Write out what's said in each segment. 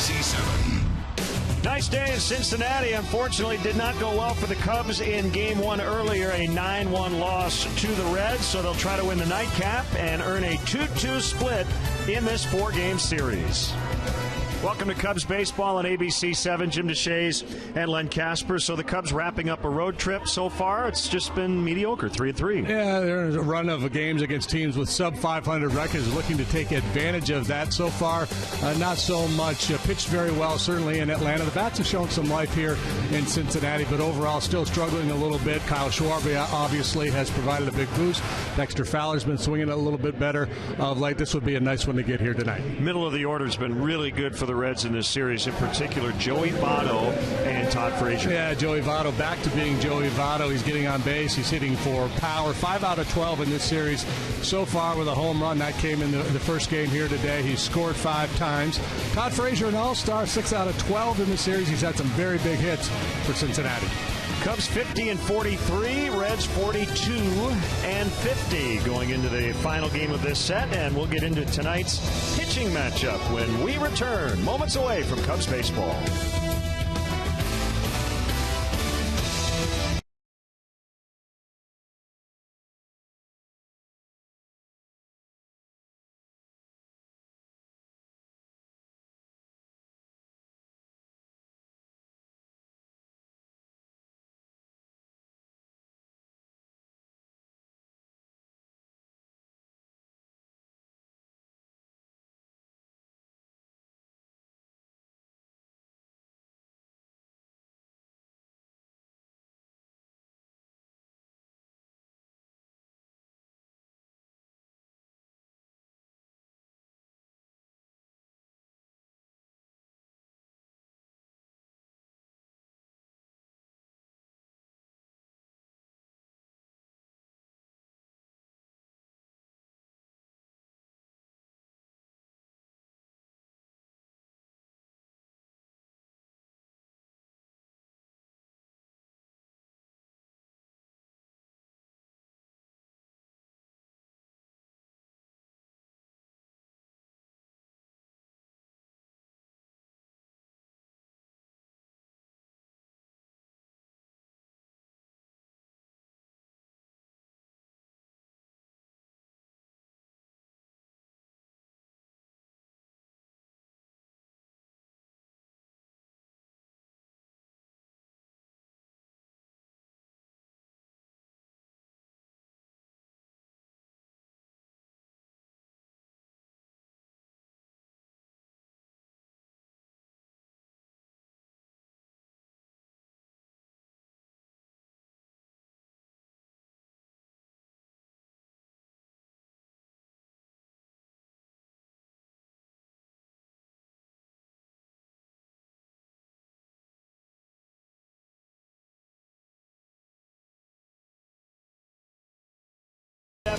ABC 7. Nice day in Cincinnati. Unfortunately, did not go well for the Cubs in Game 1 earlier. A 9-1 loss to the Reds, so they'll try to win the nightcap and earn a 2-2 split in this 4-game series. Welcome to Cubs Baseball on ABC 7. Jim DeShays and Len Casper. So the Cubs wrapping up a road trip so far. It's just been mediocre, 3-3. Yeah, there's a run of games against teams with sub-500 records looking to take advantage of that. So far, not so much. Pitched very well, certainly, in Atlanta. The bats have shown some life here in Cincinnati, but overall still struggling a little bit. Kyle Schwarber obviously has provided a big boost. Dexter Fowler's been swinging a little bit better of late. This would be a nice one to get here tonight. Middle of the order has been really good for the Reds in this series, in particular Joey Votto and Todd Frazier. Yeah, Joey Votto back to being Joey Votto. He's getting on base. He's hitting for power. 5 out of 12 in this series so far with a home run. That came in the first game here today. He's scored 5 times. Todd Frazier, an all-star, 6 out of 12 in the series. He's had some very big hits for Cincinnati. Cubs 50-43, Reds 42-50 going into the final game of this set, and we'll get into tonight's pitching matchup when we return moments away from Cubs baseball.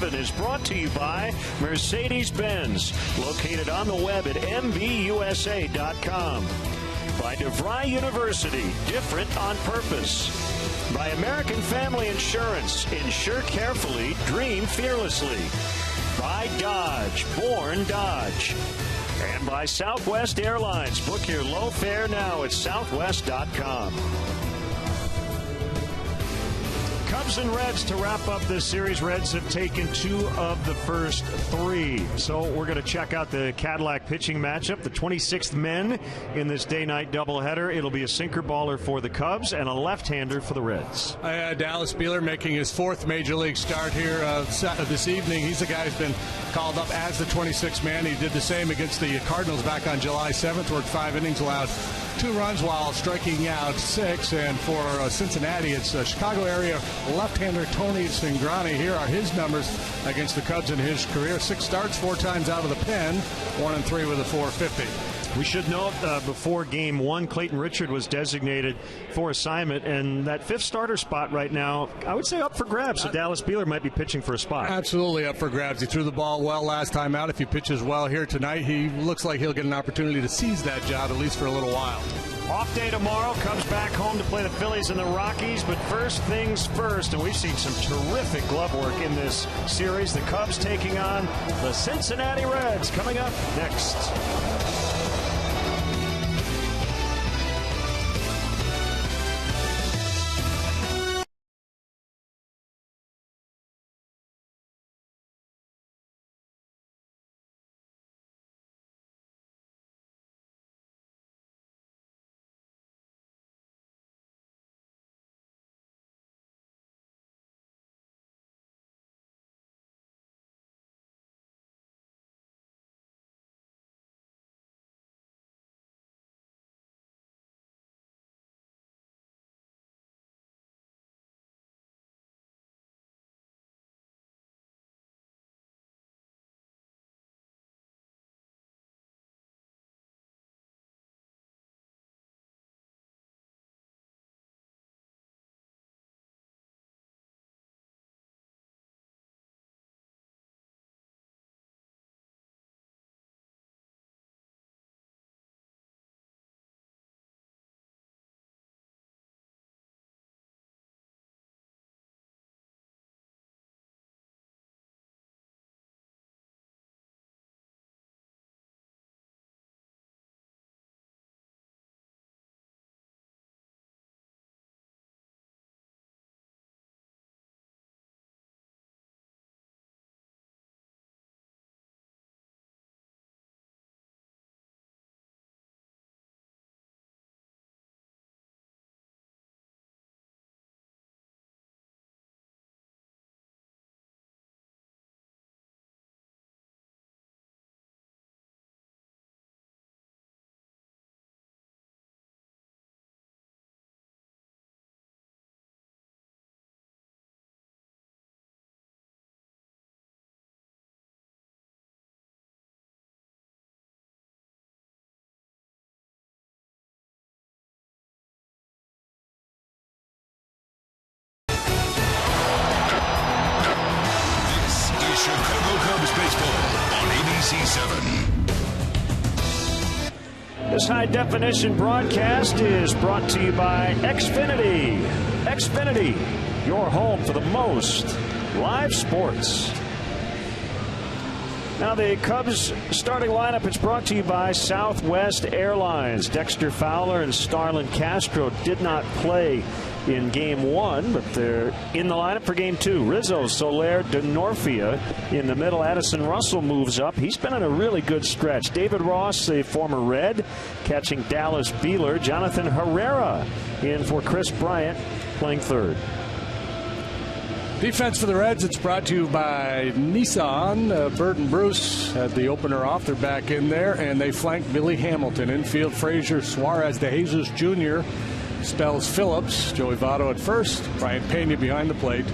Is brought to you by Mercedes-Benz, located on the web at mbusa.com. By DeVry University, different on purpose. By American Family Insurance, insure carefully, dream fearlessly. By Dodge, born Dodge. And by Southwest Airlines, book your low fare now at southwest.com. Cubs and Reds to wrap up this series. Reds have taken 2 of the first 3. So we're going to check out the Cadillac pitching matchup, the 26th men in this day-night doubleheader. It'll be a sinker baller for the Cubs and a left-hander for the Reds. Dallas Buehler making his 4th Major League start here this evening. He's the guy who's been called up as the 26th man. He did the same against the Cardinals back on July 7th, worked 5 innings, allowed 2 runs while striking out 6. And for Cincinnati, it's Chicago area left-hander Tony Cingrani. Here are his numbers against the Cubs in his career. 6 starts, 4 times out of the pen, 1-3 with a .450. We should note before Game 1, Clayton Richard was designated for assignment, and that 5th starter spot right now, I would say up for grabs. So Dallas Buehler might be pitching for a spot. Absolutely up for grabs. He threw the ball well last time out. If he pitches well here tonight, he looks like he'll get an opportunity to seize that job, at least for a little while. Off day tomorrow, comes back home to play the Phillies and the Rockies, but first things first, and we've seen some terrific glove work in this series. The Cubs taking on the Cincinnati Reds, coming up next. ABC7. This high-definition broadcast is brought to you by Xfinity. Xfinity, your home for the most live sports. Now the Cubs starting lineup is brought to you by Southwest Airlines. Dexter Fowler and Starlin Castro did not play in Game 1, but they're in the lineup for Game 2. Rizzo, Soler, DeNorfia in the middle. Addison Russell moves up. He's been on a really good stretch. David Ross, the former Red, catching Dallas Beeler. Jonathan Herrera in for Chris Bryant, playing third. Defense for the Reds, it's brought to you by Nissan. Bird and Bruce had the opener off. They're back in there, and they flanked Billy Hamilton. Infield, Frazier, Suarez, DeJesus Jr., spells Phillips, Joey Votto at first, Brian Pena behind the plate,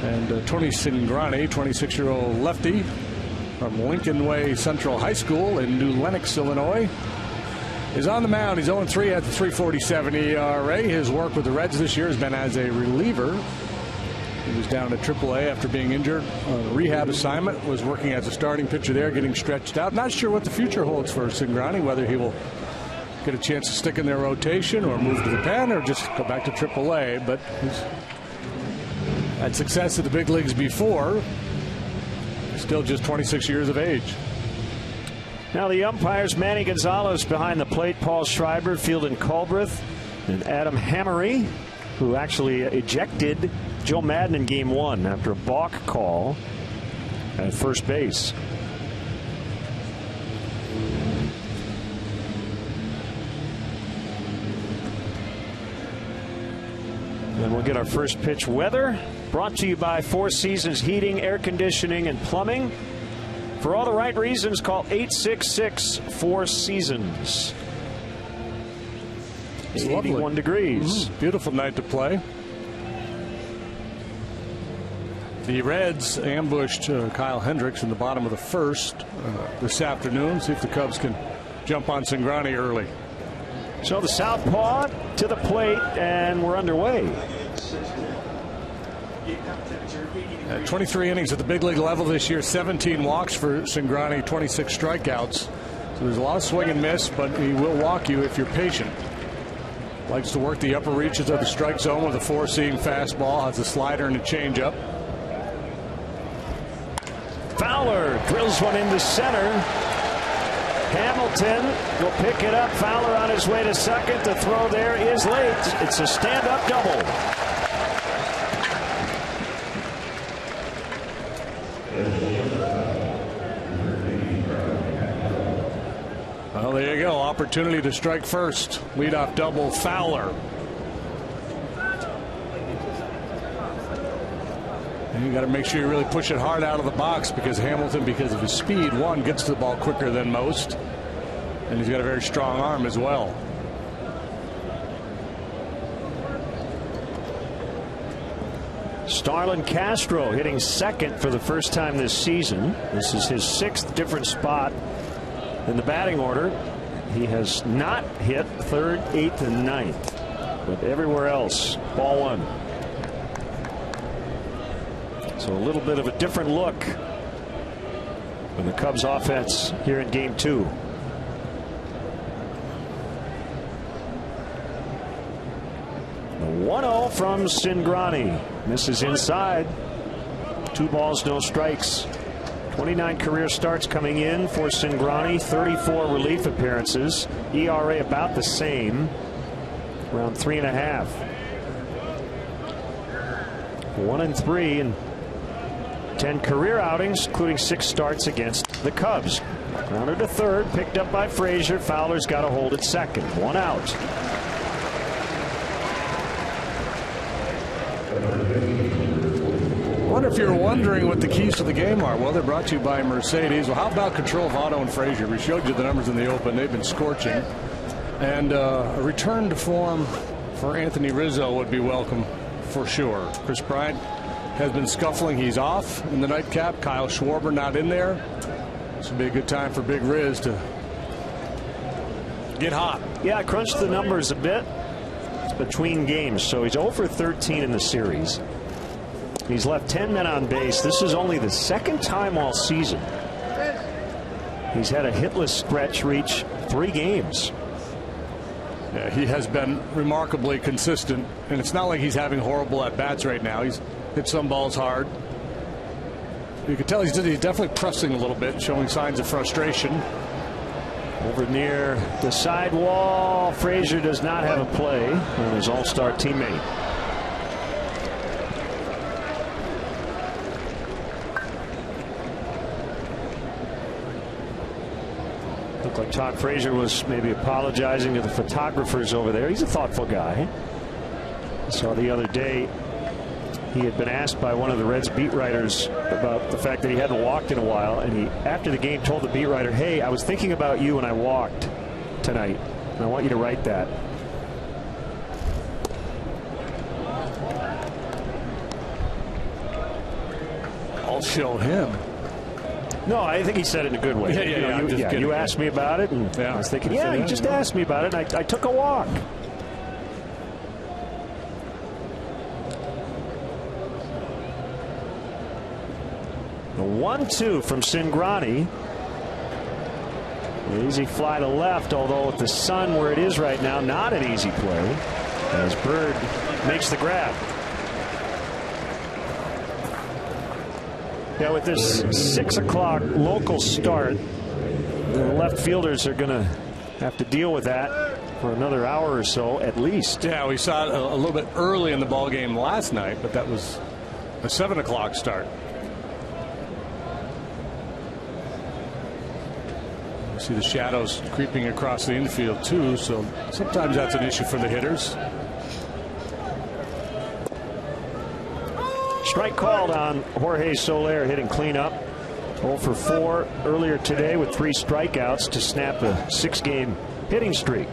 and Tony Cingrani, 26-year-old lefty from Lincoln Way Central High School in New Lenox, Illinois, is on the mound. He's 0-3 at the .347 ERA. His work with the Reds this year has been as a reliever. He was down at AAA after being injured on a rehab assignment, was working as a starting pitcher there, getting stretched out. Not sure what the future holds for Cingrani, whether he will get a chance to stick in their rotation or move to the pen or just go back to AAA, but he's had success at the big leagues before. Still just 26 years of age. Now the umpires, Manny Gonzalez behind the plate, Paul Schreiber, Fielding Culbreth, and Adam Hammery, who actually ejected Joe Madden in Game 1 after a balk call at first base. And we'll get our first pitch weather, brought to you by Four Seasons Heating, Air Conditioning, and Plumbing. For all the right reasons, call 866-4Seasons. 81 degrees. Beautiful night to play. The Reds ambushed Kyle Hendricks in the bottom of the first this afternoon. See if the Cubs can jump on Cingrani early. So the southpaw to the plate, and we're underway. 23 innings at the big league level this year, 17 walks for Cingrani, 26 strikeouts. So there's a lot of swing and miss, but he will walk you if you're patient. Likes to work the upper reaches of the strike zone with a four-seam fastball, has a slider and a changeup. Fowler drills one into center. Hamilton will pick it up. Fowler on his way to second. The throw there is late. It's a stand-up double. Well, there you go. Opportunity to strike first. Leadoff double, Fowler. And you got to make sure you really push it hard out of the box, because Hamilton, because of his speed, one, gets to the ball quicker than most, and he's got a very strong arm as well. Starlin Castro hitting second for the first time this season. This is his 6th different spot in the batting order. He has not hit third, 8th, and 9th, but everywhere else, ball one. So a little bit of a different look for the Cubs offense here in Game 2. The 1-0 from Cingrani. Misses inside. 2 balls, no strikes. 29 career starts coming in for Cingrani. 34 relief appearances. ERA about the same. Around 3.5. 1-3 and 10 career outings, including 6 starts against the Cubs. Grounded to third, picked up by Frazier. Fowler's got a hold at second. 1 out. I wonder if you're wondering what the keys to the game are. Well, they're brought to you by Mercedes. Well, how about control of Votto and Frazier? We showed you the numbers in the open. They've been scorching. And a return to form for Anthony Rizzo would be welcome for sure. Chris Bryant has been scuffling. He's off in the nightcap. Kyle Schwarber not in there. This would be a good time for Big Riz to get hot. Yeah, I crunched the numbers a bit. It's between games, so he's 0 for 13 in the series. He's left 10 men on base. This is only the 2nd time all season He's had a hitless stretch reach 3 games. Yeah, he has been remarkably consistent, and it's not like he's having horrible at-bats right now. He's hit some balls hard. You can tell he's definitely pressing a little bit, showing signs of frustration. Over near the side wall, Frazier does not have a play on his all-star teammate. Looked like Todd Frazier was maybe apologizing to the photographers over there. He's a thoughtful guy. I saw the other day he had been asked by one of the Reds beat writers about the fact that he hadn't walked in a while, and he, after the game, told the beat writer, "Hey, I was thinking about you when I walked tonight, and I want you to write that." I'll show him. No, I think he said it in a good way. You asked me about it, and I was thinking, yeah, you just asked me about it, and I took a walk. The 1-2 from Cingrani. Easy fly to left, although with the sun where it is right now, not an easy play, as Bird makes the grab. Yeah, with this 6 o'clock local start, the left fielders are going to have to deal with that for another hour or so at least. Yeah, we saw it a little bit early in the ball game last night, but that was a 7 o'clock start. You see the shadows creeping across the infield too, so sometimes that's an issue for the hitters. Strike called on Jorge Soler, hitting cleanup. 0 for 4 earlier today with 3 strikeouts to snap a 6-game hitting streak.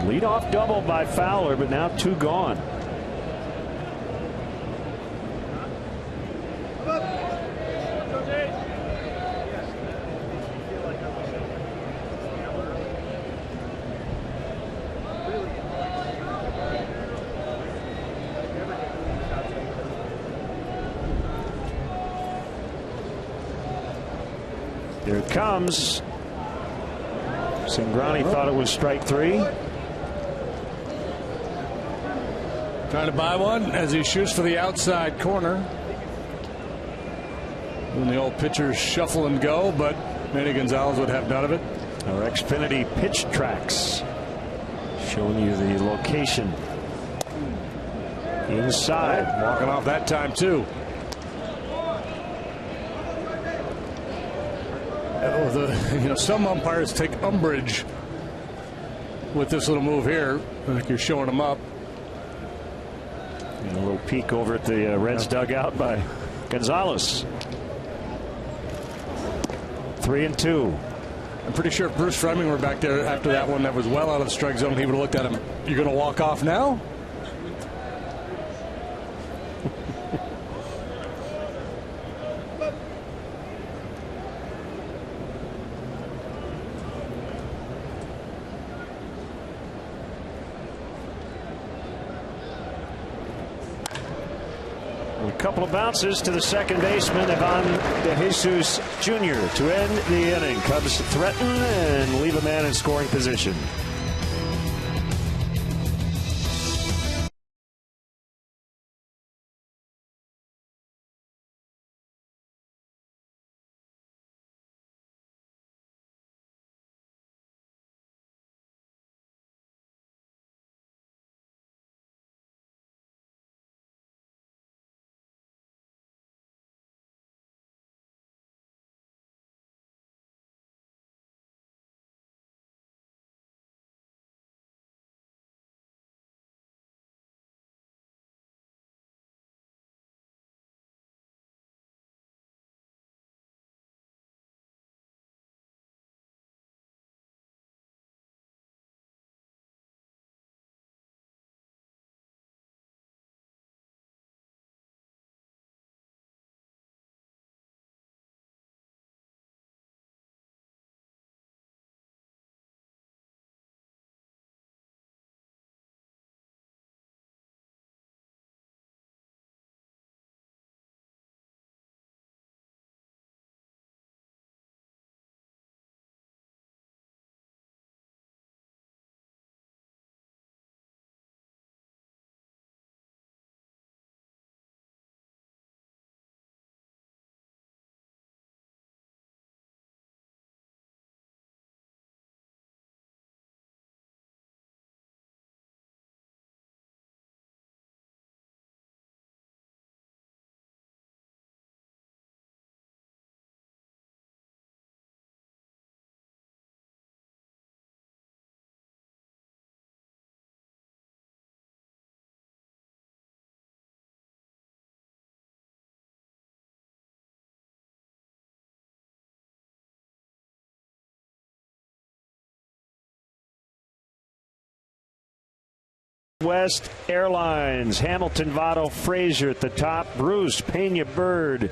Leadoff double by Fowler, but now 2 gone. Here it comes. Cingrani thought it was strike 3. Trying to buy one as he shoots for the outside corner. And the old pitchers shuffle and go, but Manny Gonzalez would have none of it. Our Xfinity pitch tracks showing you the location. Inside. Walking off that time too. Some umpires take umbrage with this little move here. I think you're showing them up. And a little peek over at the Reds dugout by Gonzalez. 3-2. I'm pretty sure if Bruce Fleming were back there after that one that was well out of the strike zone, he would have looked at him. You're going to walk off now? A couple of bounces to the second baseman, Ivan De Jesus Jr. to end the inning. Cubs threaten and leave a man in scoring position. West Airlines. Hamilton, Votto, Frazier at the top. Bruce, Pena, Bird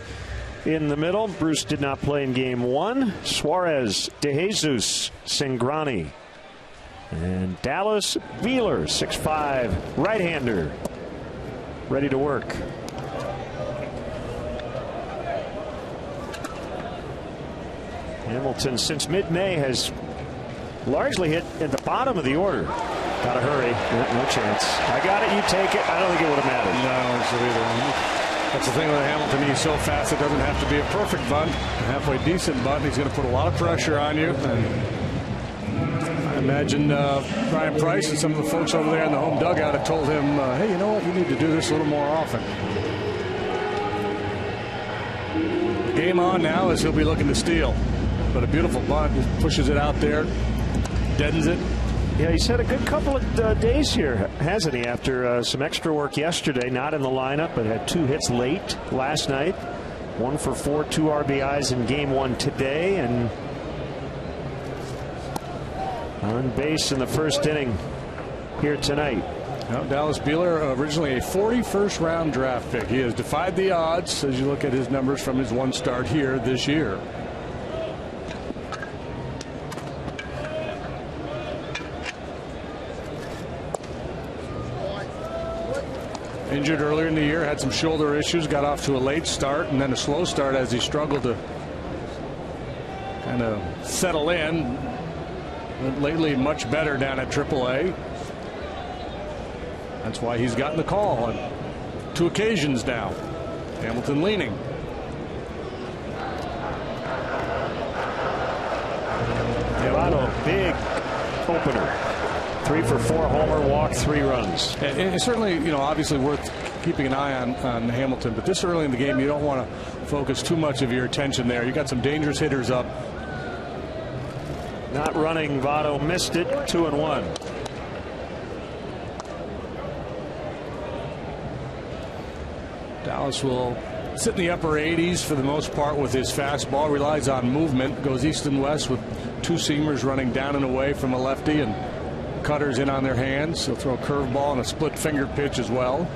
in the middle. Bruce did not play in game 1. Suarez, DeJesus, Cingrani. And Dallas, Wheeler, 6'5", right-hander, ready to work. Hamilton, since mid-May, has largely hit at the bottom of the order. Got to hurry. No chance. I got it. You take it. I don't think it would have mattered. No, so either. That's the thing with Hamilton. He's so fast it doesn't have to be a perfect bunt. A halfway decent bunt. He's going to put a lot of pressure on you. And I imagine Brian Price and some of the folks over there in the home dugout have told him, hey, you know what? You need to do this a little more often. Game on now as he'll be looking to steal. But a beautiful bunt. Just pushes it out there. Deadens it. Yeah, he's had a good couple of days here, hasn't he? After some extra work yesterday, not in the lineup, but had 2 hits late last night. 1 for 4, 2 RBIs in game 1 today, and on base in the first inning here tonight. Now, Dallas Wheeler, originally a 41st round draft pick. He has defied the odds as you look at his numbers from his 1 start here this year. Injured earlier in the year, had some shoulder issues, got off to a late start and then a slow start as he struggled to kind of settle in. But lately much better down at AAA. That's why he's gotten the call on 2 occasions now. Hamilton leaning. Votto, big opener. 3 for 4 homer, walk, 3 runs. And it's certainly, obviously worth keeping an eye on Hamilton, but this early in the game you don't want to focus too much of your attention there. You got some dangerous hitters up. Not running, Votto missed it. 2-1. Dallas will sit in the upper 80s for the most part with his fastball. Relies on movement. Goes east and west with 2 seamers running down and away from a lefty and cutters in on their hands. He'll throw a curveball and a split finger pitch as well.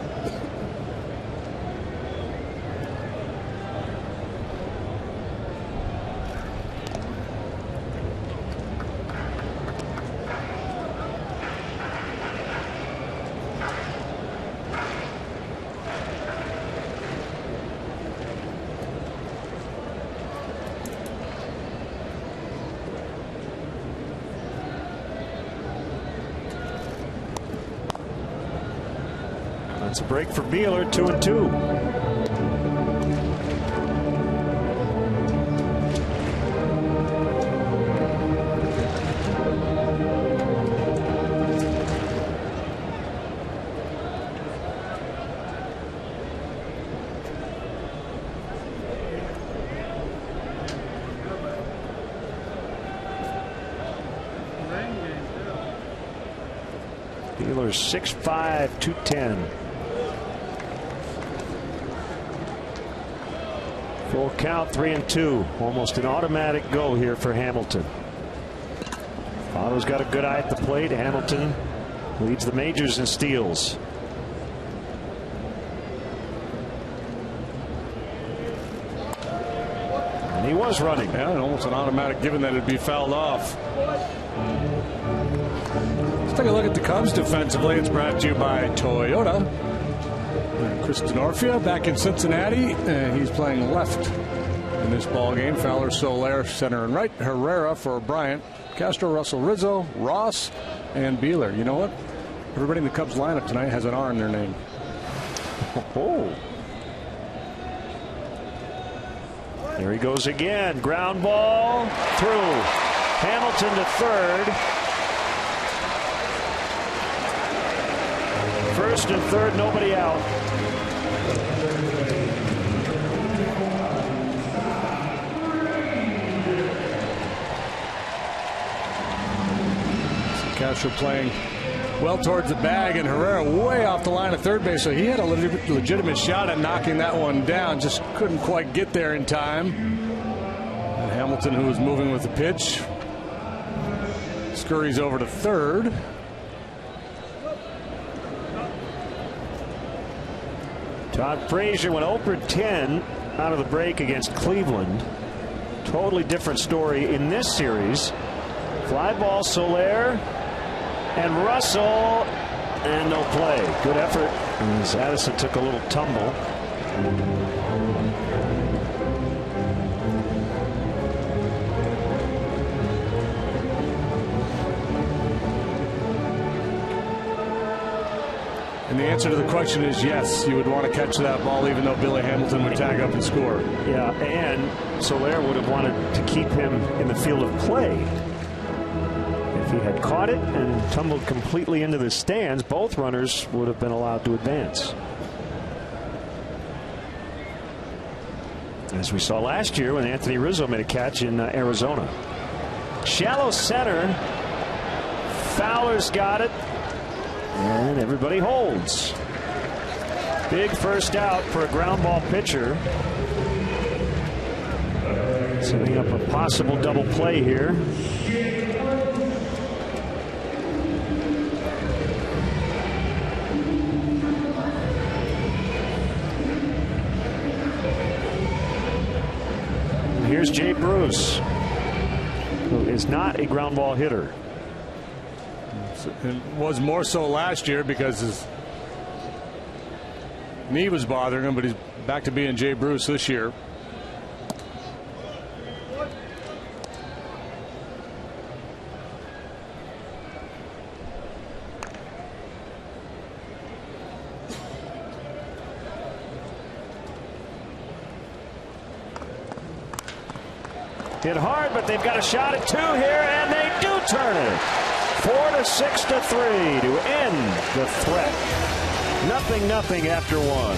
It's a break for Wheeler, 2-2. Wheeler 6'5", 210. Full count, 3-2. Almost an automatic go here for Hamilton. Votto's got a good eye at the plate. Hamilton leads the majors in steals. And he was running. Yeah, and almost an automatic given that it'd be fouled off. Let's take a look at the Cubs defensively. It's brought to you by Toyota. Chris Denorfia back in Cincinnati. He's playing left in this ball game. Fowler, Soler, center and right. Herrera for Bryant. Castro, Russell, Rizzo, Ross, and Beeler. You know what? Everybody in the Cubs lineup tonight has an R in their name. Oh. There he goes again. Ground ball through. Hamilton to third. First and third, nobody out. Castro playing well towards the bag, and Herrera way off the line of third base, so he had a legitimate shot at knocking that one down, just couldn't quite get there in time. And Hamilton, who was moving with the pitch, scurries over to third. Todd Frazier went 0 for 10 out of the break against Cleveland. Totally different story in this series. Fly ball, Soler and Russell, and no play. Good effort as Addison took a little tumble. And the answer to the question is yes, you would want to catch that ball even though Billy Hamilton would tag up and score. Yeah, and Soler would have wanted to keep him in the field of play. If he had caught it and tumbled completely into the stands, both runners would have been allowed to advance. As we saw last year when Anthony Rizzo made a catch in Arizona. Shallow center. Fowler's got it. And everybody holds. Big first out for a ground ball pitcher. Setting up a possible double play here. Here's Jay Bruce, who is not a ground ball hitter. It was more so last year because his knee was bothering him, but he's back to being Jay Bruce this year. Hit hard, but they've got a shot at 2 here, and they do turn it. 4-6-3 to end the threat. 0-0 after 1.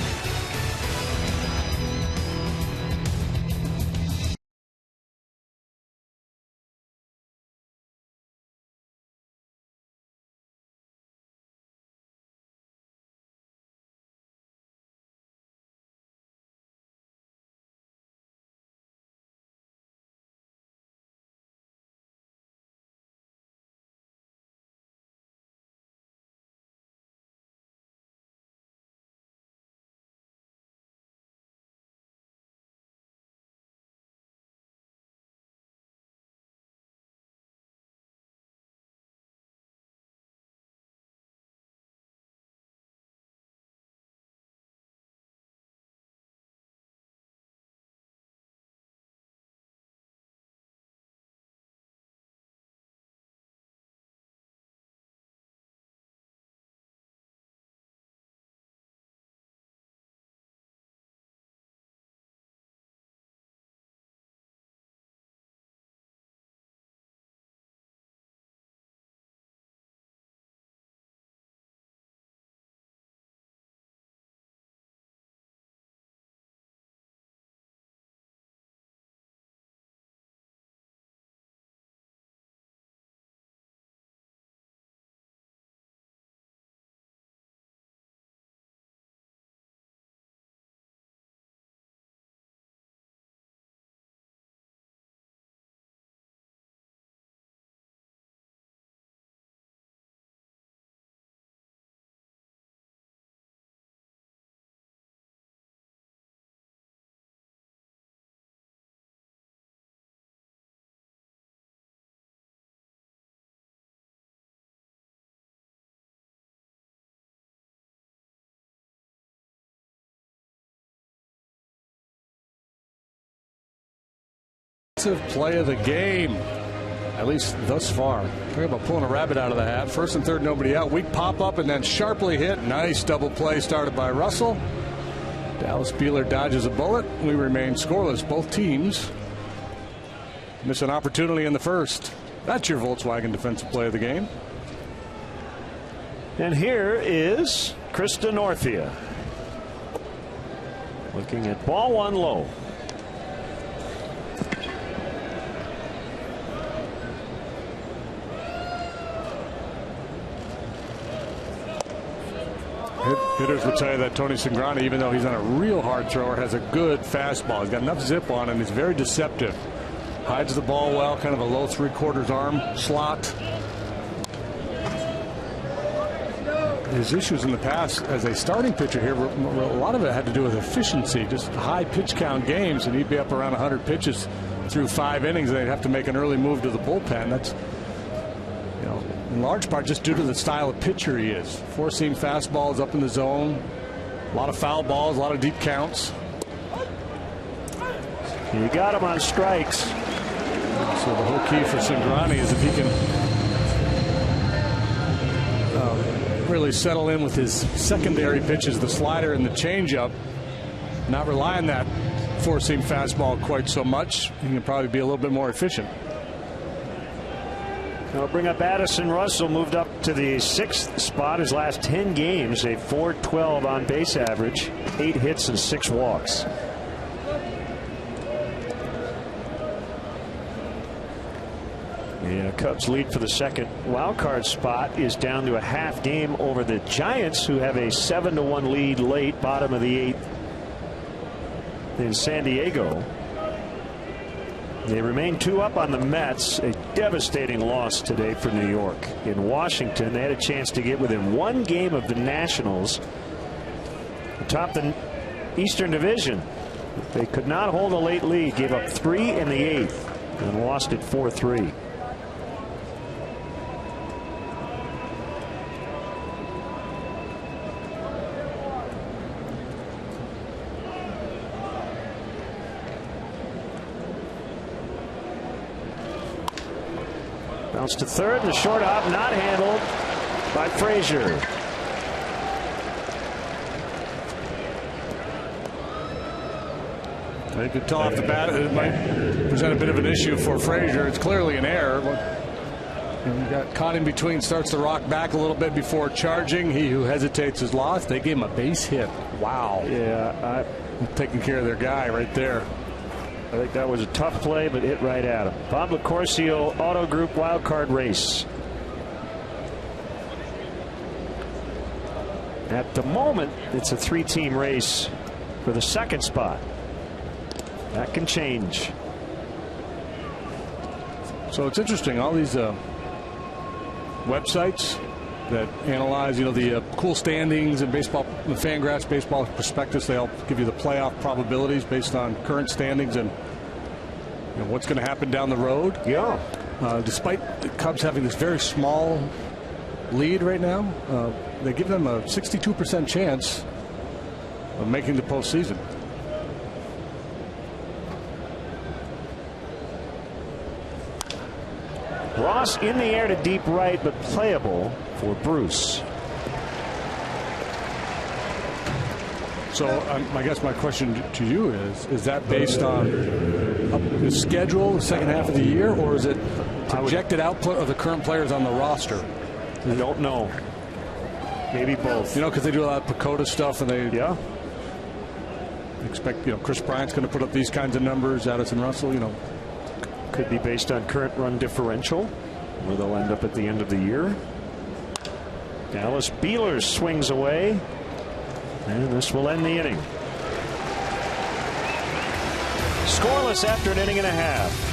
Play of the game, at least thus far. Talking about pulling a rabbit out of the hat. First and third, nobody out. Weak pop up and then sharply hit. Nice double play started by Russell. Dallas Beeler dodges a bullet. We remain scoreless. Both teams miss an opportunity in the first. That's your Volkswagen defensive play of the game. And here is Krista Northia. Looking at ball 1 low. Hitters would tell you that Tony Cingrani, even though he's not a real hard thrower, has a good fastball. He's got enough zip on him. He's very deceptive. Hides the ball well, kind of a low 3/4 arm slot. his issues in the past as a starting pitcher here, a lot of it had to do with efficiency, just high pitch count games, and he'd be up around 100 pitches through 5 innings, and they'd have to make an early move to the bullpen. That's, in large part just due to the style of pitcher he is. Four-seam fastballs up in the zone, a lot of foul balls, a lot of deep counts. You got him on strikes. So the whole key for Cingrani is if he can really settle in with his secondary pitches, the slider and the changeup, not rely on that four-seam fastball quite so much. He can probably be a little bit more efficient. I'll bring up Addison Russell, moved up to the 6th spot. His last 10 games, a .412 on base average, 8 hits and 6 walks. Yeah, Cubs lead for the second wild card spot is down to a half game over the Giants, who have a 7-1 lead late, bottom of the 8th in San Diego. They remain 2 up on the Mets. A devastating loss today for New York. In Washington, they had a chance to get within 1 game of the Nationals atop the Eastern Division. They could not hold a late lead, gave up 3 in the 8th and lost it 4-3. Bounce to third, and the short hop not handled by Frazier. You could tell off the bat it might present a bit of an issue for Frazier. It's clearly an error. He got caught in between, starts to rock back a little bit before charging. He who hesitates is lost. They gave him a base hit. Wow. Yeah, taking care of their guy right there. I think that was a tough play, but hit right at him. Bob LaCourcio Auto Group wild card race. At the moment, it's a 3-team race for the second spot. That can change. So it's interesting, all these websites that analyze, the cool standings and baseball, the Fangraphs Baseball Prospectus, they all give you the playoff probabilities based on current standings and what's going to happen down the road. Yeah. Despite the Cubs having this very small lead right now, they give them a 62% chance of making the postseason. Ross in the air to deep right, but playable for Bruce. So I guess my question to you is that based on the schedule, the second half of the year, or is it projected output of the current players on the roster? I don't know. Maybe both. Because they do a lot of Pacoda stuff, and they expect Chris Bryant's going to put up these kinds of numbers. Addison Russell, could be based on current run differential, where they'll end up at the end of the year. Dallas Beelers swings away, and this will end the inning. Scoreless after an inning and a half.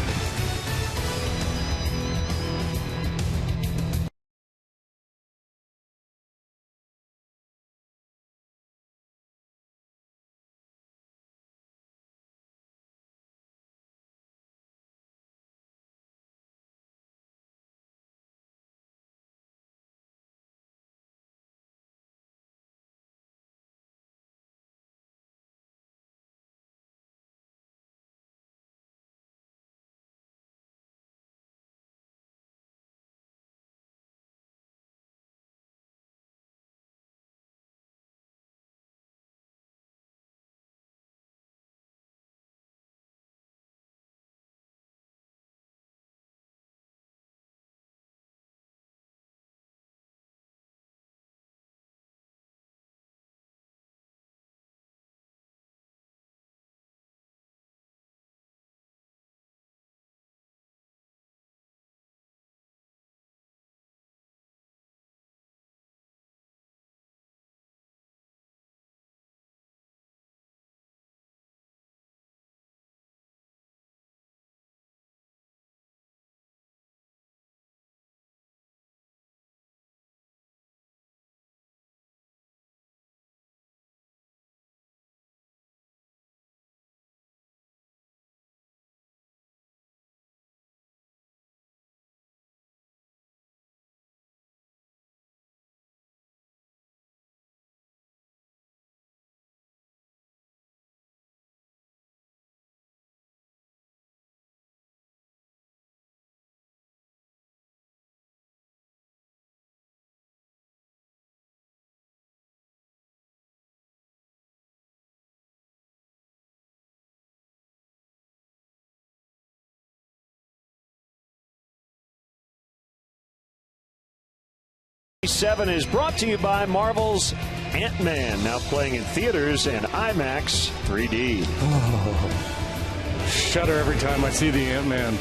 7 is brought to you by Marvel's Ant-Man, now playing in theaters and IMAX 3D. Oh, shudder every time I see the Ant-Man.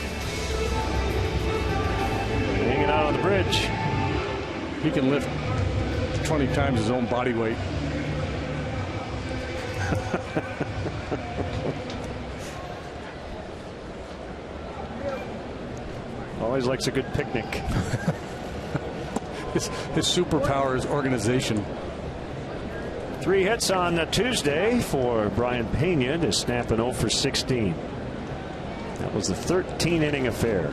Hanging out on the bridge. He can lift 20 times his own body weight. Always likes a good picnic. His superpower is organization. 3 hits on Tuesday for Brian Pena to snap an 0 for 16. That was the 13-inning affair.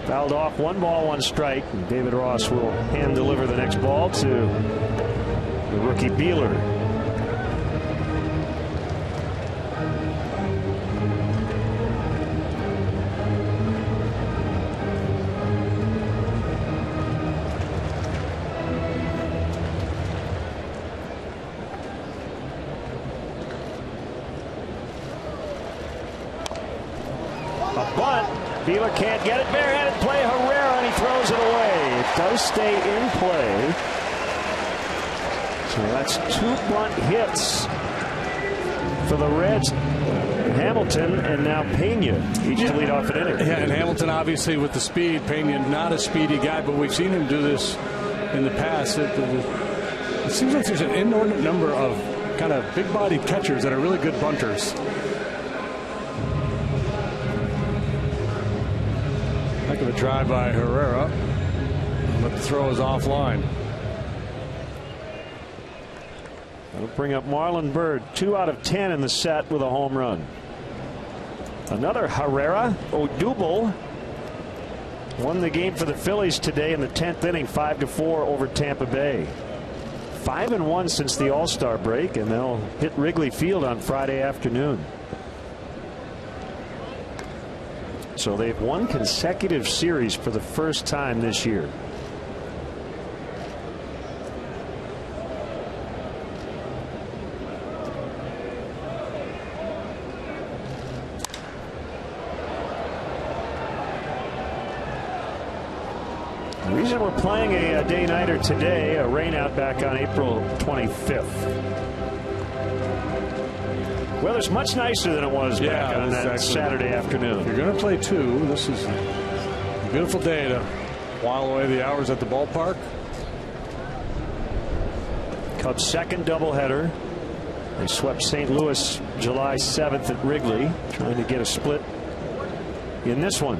Fouled off, 1 ball, 1 strike. And David Ross will hand deliver the next ball to the rookie Beeler. Beeler can't get it. Barehanded play. Herrera, and he throws it away. It does stay in play. So that's 2 bunt hits for the Reds. Hamilton and now Pena each to lead off an inning. Yeah, and Hamilton obviously with the speed. Pena not a speedy guy, but we've seen him do this in the past. It seems like there's an inordinate number of kind of big-bodied catchers that are really good bunters. Heck of a drive by Herrera, but the throw is offline. That'll bring up Marlon Byrd, 2 out of 10 in the set with a home run. Another Herrera. Odubel won the game for the Phillies today in the 10th inning, 5-4 over Tampa Bay. 5-1 since the All-Star break, and they'll hit Wrigley Field on Friday afternoon. So they've won consecutive series for the first time this year. The reason we're playing a day-nighter today, a rainout back on April 25th. Weather's much nicer than it was back on that Saturday afternoon. If you're going to play 2, this is a beautiful day to while away the hours at the ballpark. Cubs' second doubleheader. They swept St. Louis July 7th at Wrigley, trying to get a split in this one.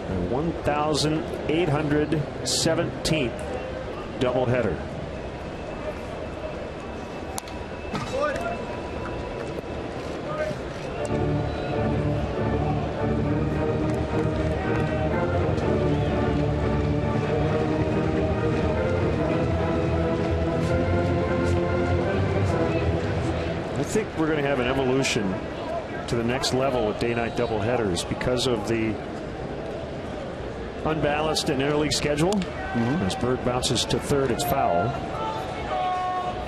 The 1,817th doubleheader. I think we're going to have an evolution to the next level with day-night doubleheaders because of the unbalanced and interleague schedule. As Bird bounces to third, it's foul.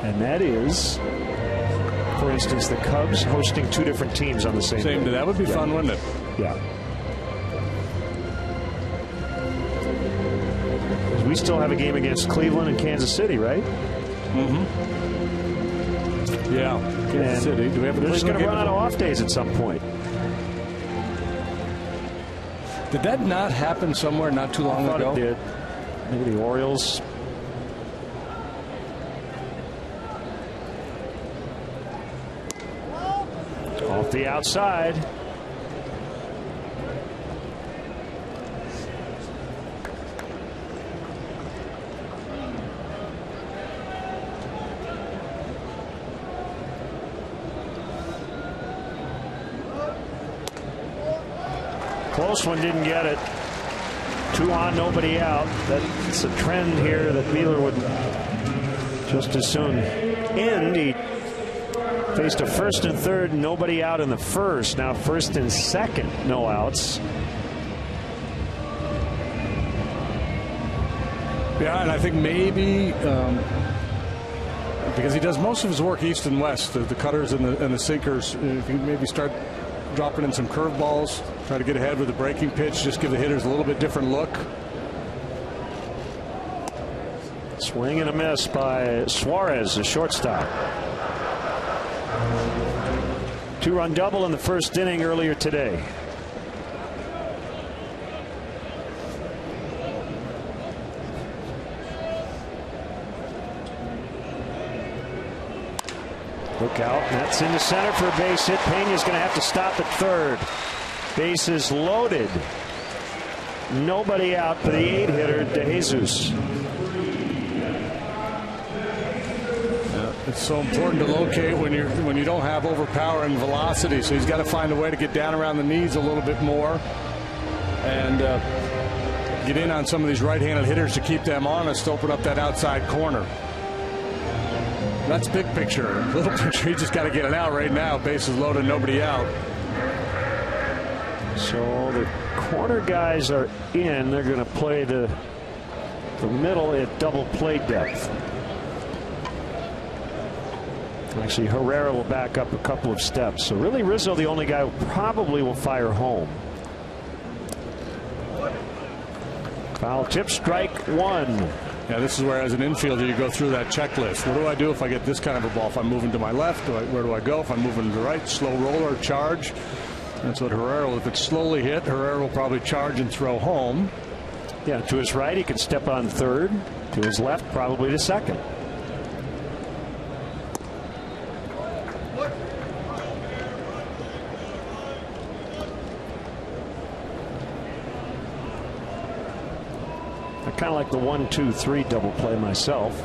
And that is, for instance, the Cubs hosting 2 different teams on the same day. That would be fun, wouldn't it? Yeah. We still have a game against Cleveland and Kansas City, right? Yeah, Kansas City. Do we have a They're just going to run out of off days at some point. Did that not happen somewhere not too long ago? It did. Maybe the Orioles. Off the outside. Close one, didn't get it. 2 on, nobody out. That's a trend here that Beeler would just as soon end. He faced a first and third, nobody out in the first. Now first and second, no outs. Yeah, and I think maybe because he does most of his work east and west, the cutters and the sinkers, if you maybe start dropping in some curveballs, try to get ahead with the breaking pitch, just give the hitters a little bit different look. Swing and a miss by Suarez, the shortstop. 2-run double in the first inning earlier today. Look out. That's into center for a base hit. Pena's going to have to stop at third. Bases loaded. Nobody out for the 8-hitter, De Jesus. It's so important to locate when you don't have overpowering velocity. So he's got to find a way to get down around the knees a little bit more and get in on some of these right-handed hitters to keep them honest, to open up that outside corner. That's big picture. Little picture, he just got to get it out right now. Bases loaded, nobody out. So the corner guys are in. They're going to play the middle at double play depth. Actually, Herrera will back up a couple of steps. So really, Rizzo, the only guy who probably will fire home. Foul tip, strike one. Yeah, this is where, as an infielder, you go through that checklist. What do I do if I get this kind of a ball? If I'm moving to my left, where do I go? If I'm moving to the right, slow roller, charge. That's what Herrera will. If it's slowly hit, Herrera will probably charge and throw home. Yeah, to his right, he can step on third. To his left, probably to second. I kind of like the 1-2-3 double play myself.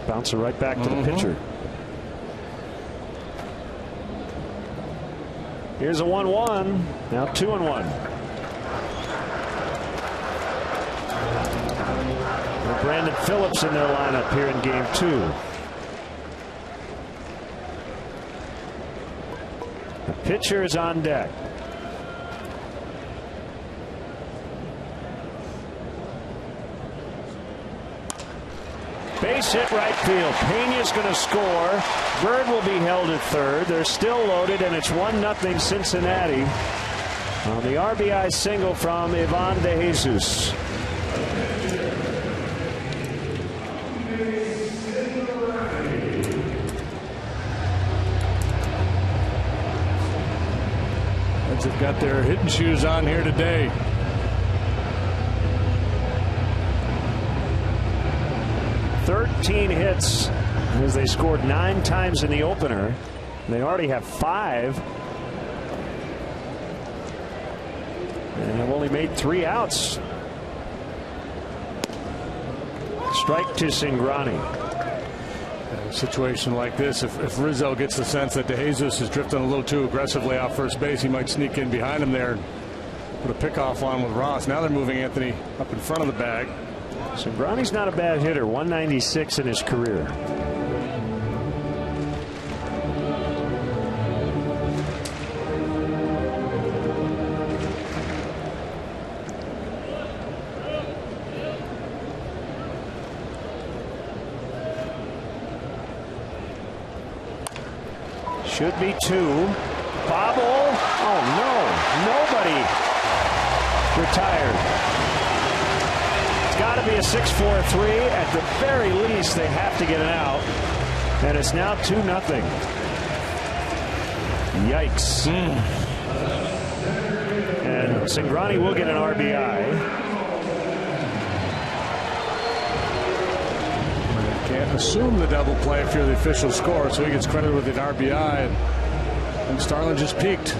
Bounce it right back to the pitcher. Here's a 1-1. Now 2-1. Brandon Phillips in their lineup here in game 2. The pitcher is on deck. Base hit right field. Pena's going to score. Bird will be held at third. They're still loaded, and it's 1-0 Cincinnati on the RBI single from Ivan De Jesus. Reds have got their hitting shoes on here today. Hits as they scored 9 times in the opener. They already have 5 and have only made 3 outs. Strike to Cingrani. In a situation like this, if Rizzo gets the sense that De Jesus is drifting a little too aggressively off first base, he might sneak in behind him there and put a pickoff on with Ross. Now they're moving Anthony up in front of the bag. Cingrani's not a bad hitter, 196 in his career. Should be 2. Bobble. Oh no, nobody retired. Got to be a 6-4-3. At the very least, they have to get an out. And it's now 2-0. Yikes. And Cingrani will get an RBI. Can't assume the double play if you're the official scorer, so he gets credited with an RBI. And Starlin just peaked.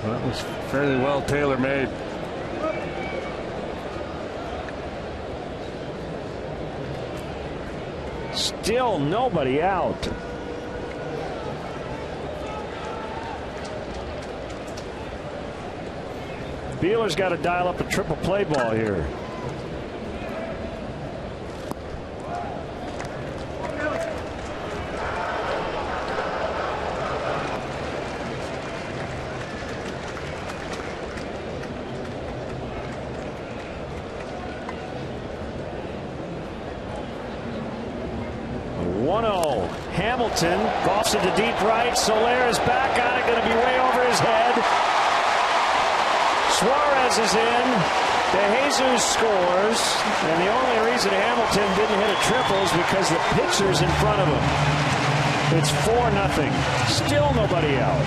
That was fairly well tailor-made. Still nobody out. Beeler's got to dial up a triple play ball here. Hamilton golfs it to deep right. Soler is back on it, going to be way over his head. Suarez is in. De Jesus scores, and the only reason Hamilton didn't hit a triple is because the pitcher's in front of him. It's 4-0. Still nobody out.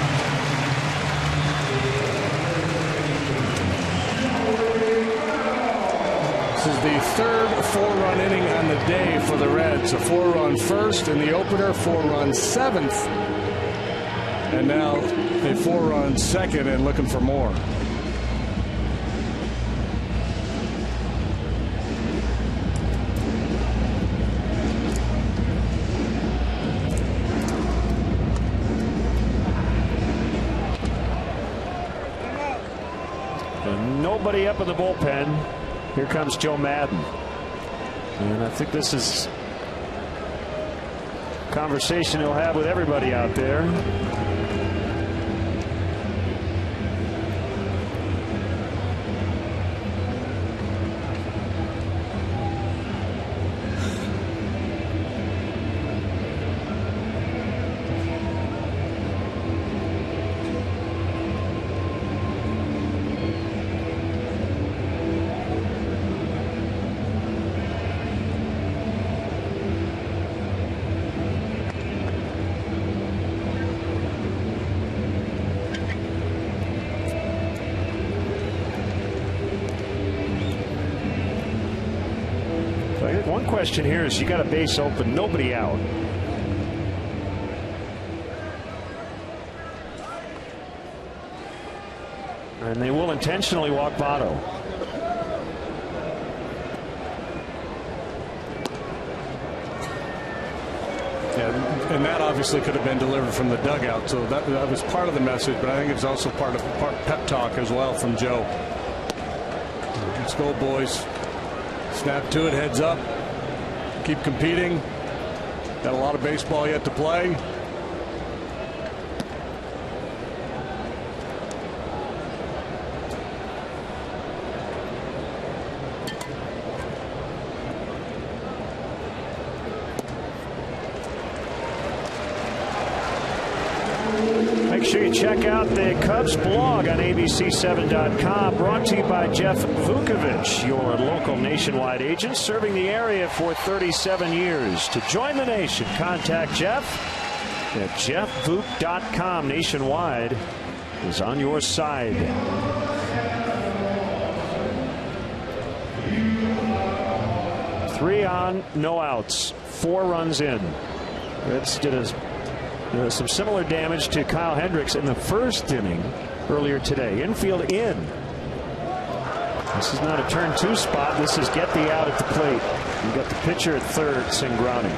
This is the third 4-run inning on the day for the Reds. A 4-run first in the opener, 4-run seventh, and now a 4-run second and looking for more. And nobody up in the bullpen. Here comes Joe Madden. And I think this is a conversation he'll have with everybody out there. One question here is you got a base open, nobody out. And they will intentionally walk Votto. Yeah, and that obviously could have been delivered from the dugout, so that was part of the message, but I think it's also part of pep talk as well from Joe. Let's go, boys. Snap to it, heads up. Keep competing. Got a lot of baseball yet to play. Make sure you check out the Cubs blog on abc7.com, brought to you by Jeff Vukovich, your local nationwide agent serving the area for 37 years. To join the nation, contact Jeff at jeffvuk.com. Nationwide is on your side. Three on, no outs, 4 runs in. Reds did some similar damage to Kyle Hendricks in the first inning earlier today. Infield in. This is not a turn 2 spot. This is get the out at the plate. You got the pitcher at third, Cingrani.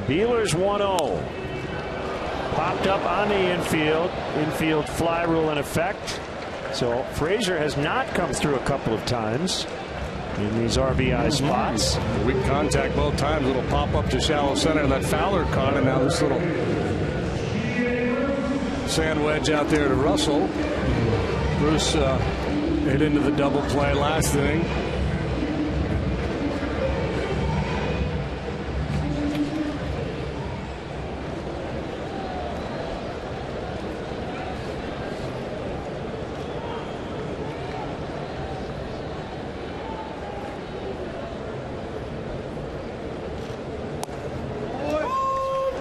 Beeler's 1-0. Popped up on the infield. Infield fly rule in effect. So Frazier has not come through a couple of times in these RBI spots. Weak contact both times. Little pop up to shallow center that Fowler caught, and now this little sand wedge out there to Russell. Bruce hit into the double play last inning.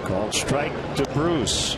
Called strike to Bruce.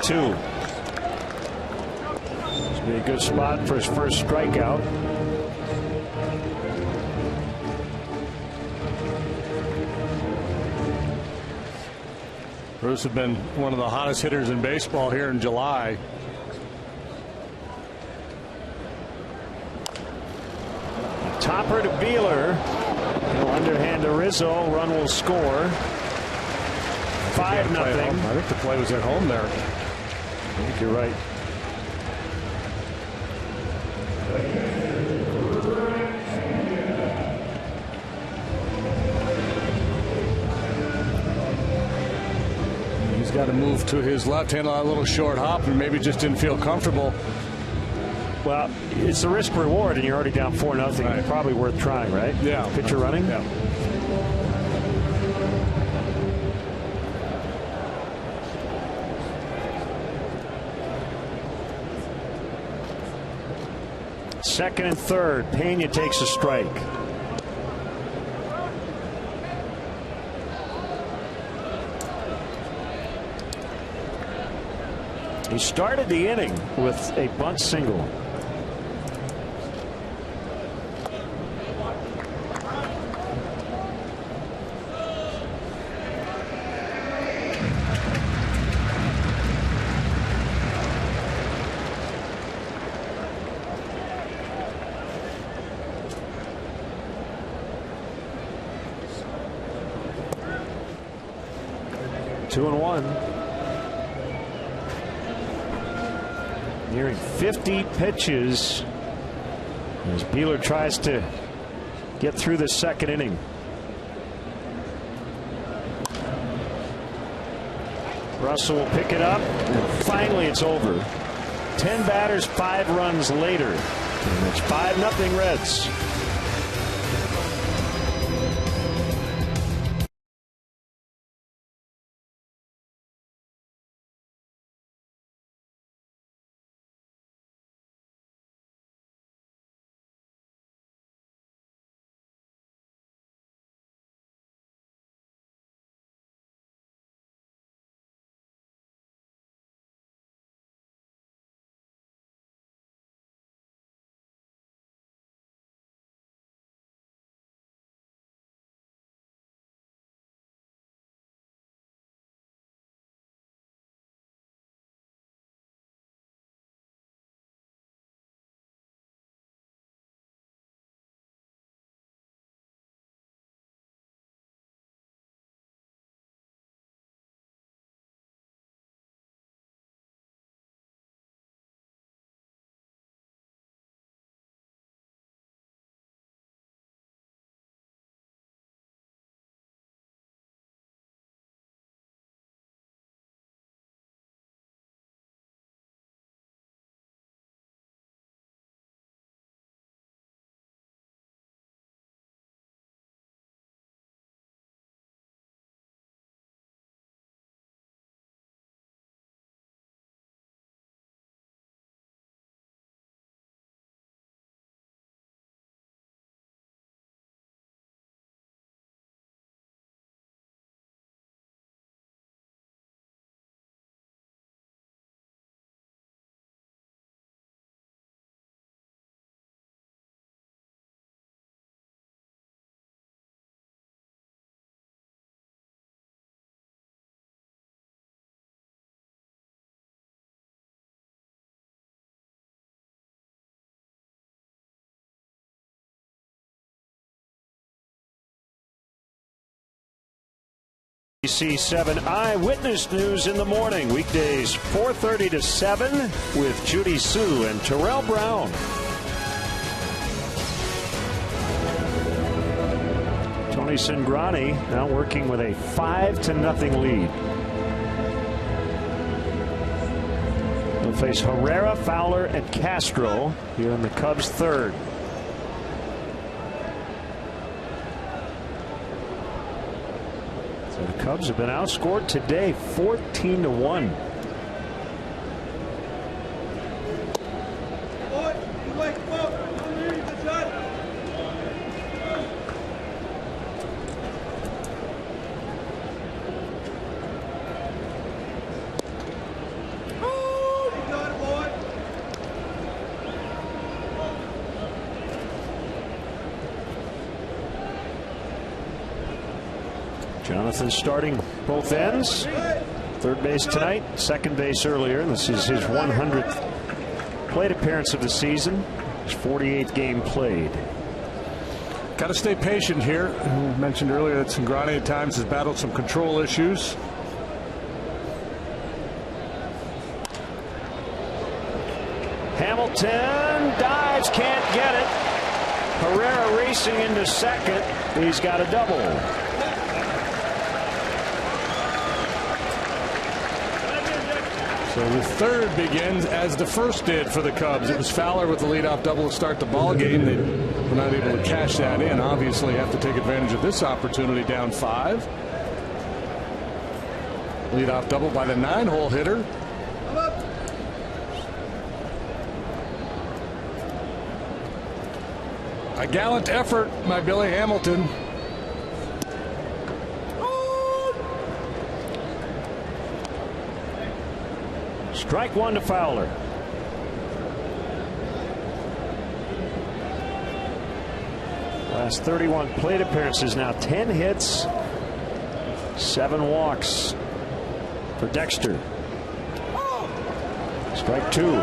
Two. This would be a good spot for his first strikeout. Bruce has been one of the hottest hitters in baseball here in July. Topper to Beeler. He'll underhand to Rizzo. Run will score. 5-0. I think the play was at home there. I think you're right. He's got to move to his left hand on a little short hop and maybe just didn't feel comfortable. Well, it's a risk reward, and you're already down 4-0. Right. Probably worth trying, right? Yeah. Pitcher running? Yeah. Second and third. Pena takes a strike. He started the inning with a bunt single. Two and one. Nearing 50 pitches as Beeler tries to get through the second inning. Russell will pick it up, and finally it's over. 10 batters, 5 runs later. And it's 5-0 Reds. ABC7 Eyewitness News in the morning, weekdays 4:30 to 7 with Judy Sue and Terrell Brown. Tony Cingrani now working with a 5-0 lead. He'll face Herrera, Fowler, and Castro here in the Cubs' third. The Cubs have been outscored today 14-1. Jonathan starting both ends. Third base tonight, second base earlier. And this is his 100th plate appearance of the season. His 48th game played. Got to stay patient here. We mentioned earlier that Cingrani at times has battled some control issues. Hamilton dives, can't get it. Herrera racing into second. He's got a double. So the third begins as the first did for the Cubs. It was Fowler with the leadoff double to start the ball game. They were not able to cash that in. Obviously have to take advantage of this opportunity down 5. Leadoff double by the 9-hole hitter. A gallant effort by Billy Hamilton. Strike 1 to Fowler. Last 31 plate appearances, now 10 hits, 7 walks for Dexter. Strike 2.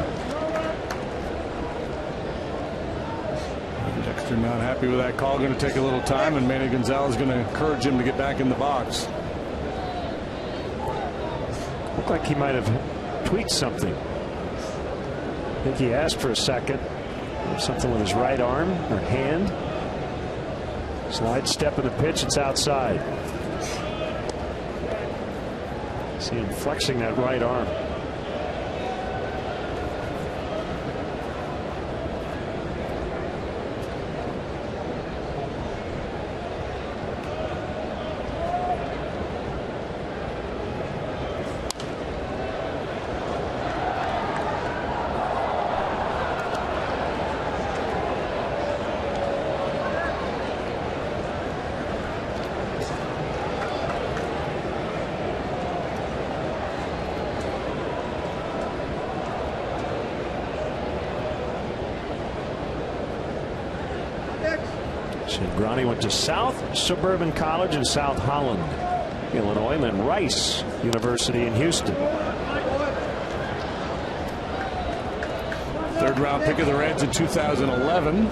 Dexter not happy with that call. Going to take a little time, and Manny Gonzalez is going to encourage him to get back in the box. Looked like he might have tweaked something. I think he asked for a second. Something with his right arm or hand. Slide step in the pitch. It's outside. See him flexing that right arm. Cingrani went to South Suburban College in South Holland, Illinois, and then Rice University in Houston. Third round pick of the Reds in 2011.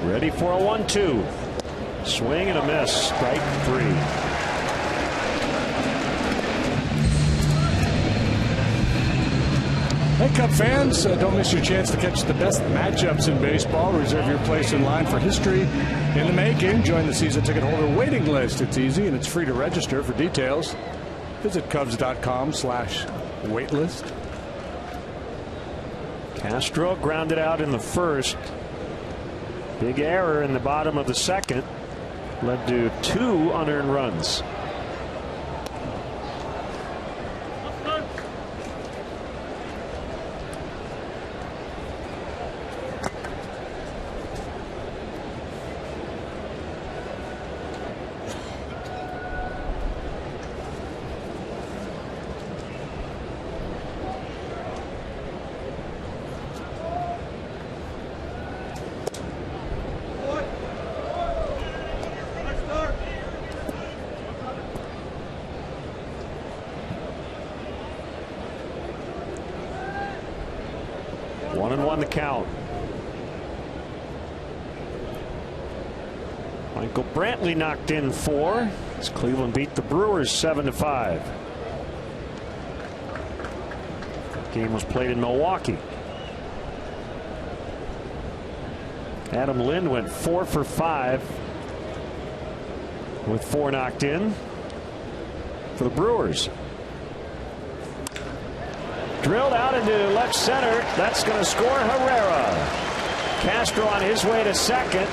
Ready for a 1-2. Swing and a miss. Strike 3. Hey, Cub fans, don't miss your chance to catch the best matchups in baseball. Reserve your place in line for history in the making. Join the season ticket holder waiting list. It's easy and it's free to register. For details, visit Cubs.com/waitlist. Castro grounded out in the first. Big error in the bottom of the second led to 2 unearned runs. The count. Michael Brantley knocked in 4 as Cleveland beat the Brewers 7-5. That game was played in Milwaukee. Adam Lind went 4 for 5 with 4 knocked in for the Brewers. Drilled out into left center. That's going to score Herrera. Castro on his way to second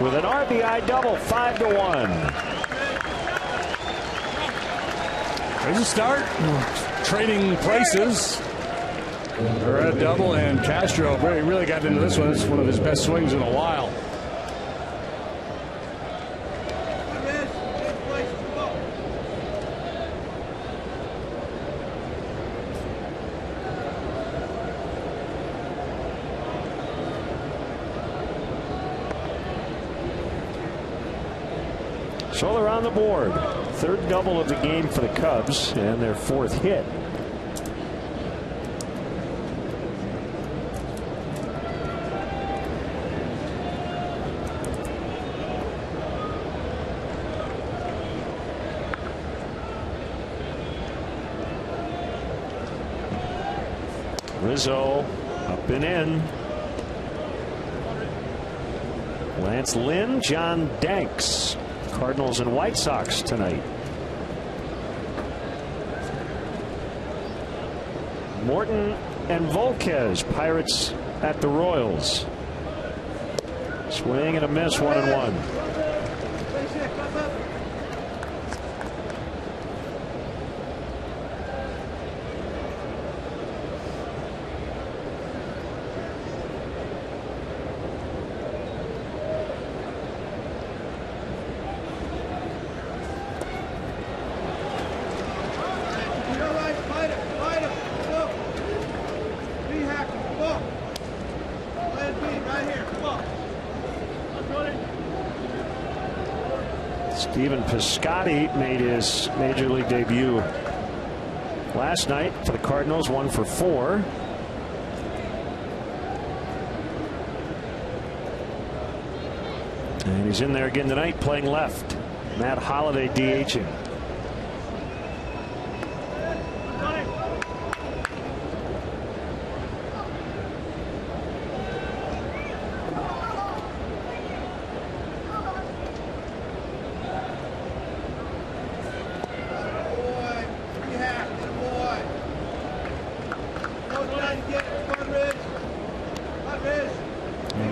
with an RBI double, 5-1. There's a start. Trading places. A double, and Castro really got into this one. It's one of his best swings in a while. So they're on the board. Third double of the game for the Cubs and their fourth hit. Rizzo up and in. Lance Lynn, John Danks. Cardinals and White Sox tonight. Morton and Volquez, Pirates at the Royals. Swing and a miss, 1-1. Stephen Piscotty made his major league debut last night for the Cardinals, 1 for 4. And he's in there again tonight playing left. Matt Holliday DHing.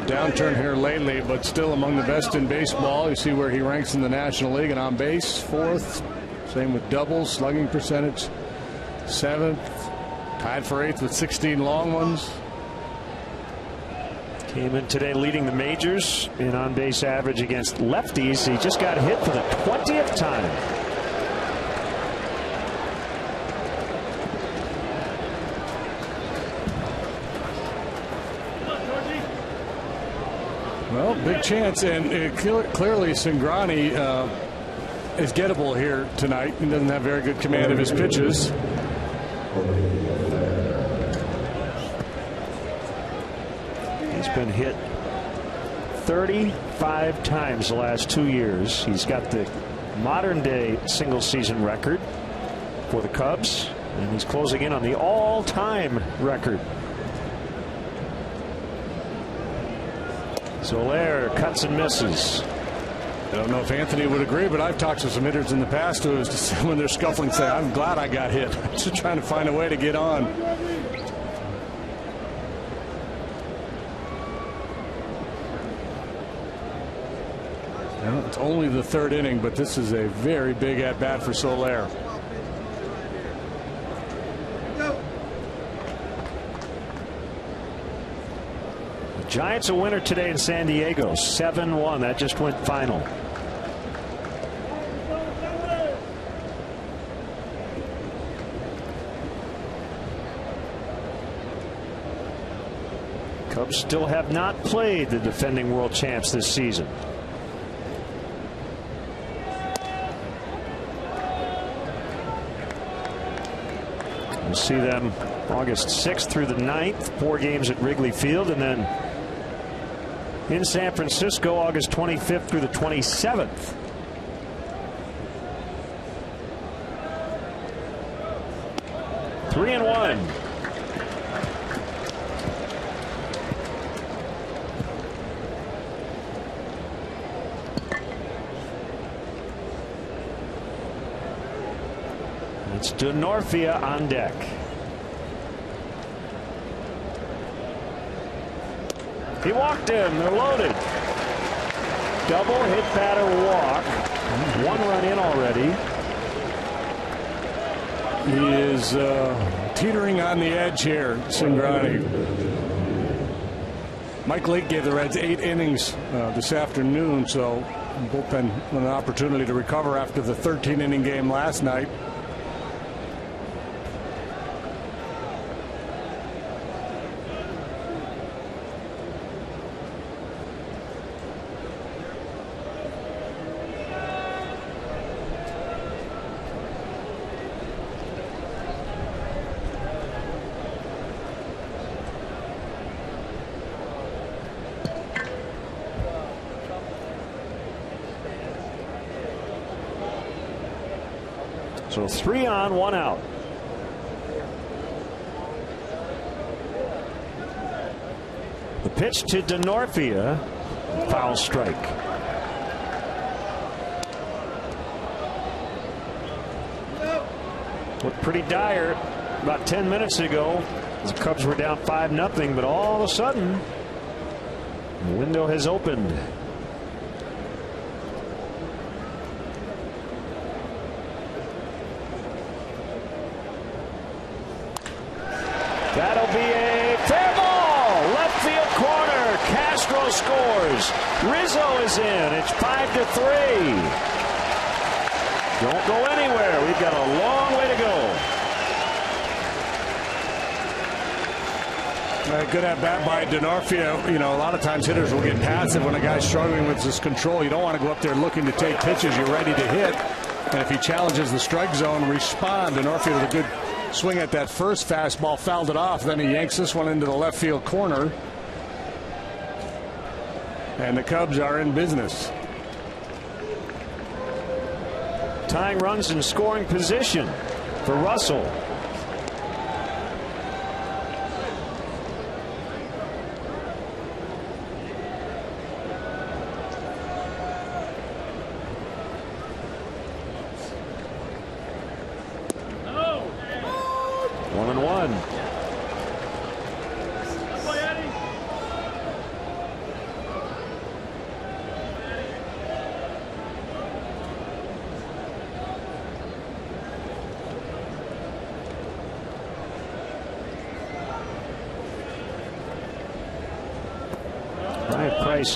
Downturn here lately, but still among the best in baseball. You see where he ranks in the National League, and on base, 4th. Same with doubles, slugging percentage, 7th. Tied for 8th with 16 long ones. Came in today leading the majors in on base average against lefties. He just got hit for the 20th time. Well, big chance, and clearly Cingrani is gettable here tonight. He doesn't have very good command of his pitches. He's been hit 35 times the last 2 years. He's got the modern day single season record for the Cubs, and he's closing in on the all-time record. Soler cuts and misses. I don't know if Anthony would agree, but I've talked to some hitters in the past who, when they're scuffling, say, I'm glad I got hit. Just trying to find a way to get on. Well, it's only the 3rd inning, but this is a very big at-bat for Soler. Giants a winner today in San Diego, 7-1. That just went final. Cubs still have not played the defending world champs this season. We'll see them August 6th through the 9th, 4 games at Wrigley Field, and then in San Francisco August 25th through the 27th. Three and one. It's Denorfia on deck. He walked in. They're loaded. Double, hit, batter, walk. 1 run in already. He is teetering on the edge here, Cingrani. Mike Leake gave the Reds 8 innings this afternoon, so bullpen with an opportunity to recover after the 13-inning game last night. So 3 on, 1 out. The pitch to Denorfia, foul strike. Looked pretty dire about 10 minutes ago. The Cubs were down 5-0, but all of a sudden the window has opened. That'll be a fair ball. Left field corner. Castro scores. Rizzo is in. It's 5-3. Don't go anywhere. We've got a long way to go. Good at bat by Denorfia. You know, a lot of times hitters will get passive when a guy's struggling with his control. You don't want to go up there looking to take pitches. You're ready to hit. And if he challenges the strike zone, respond. Denorfia with a good swing at that first fastball, fouled it off. Then he yanks this one into the left field corner. And the Cubs are in business. Tying runs in scoring position for Russell.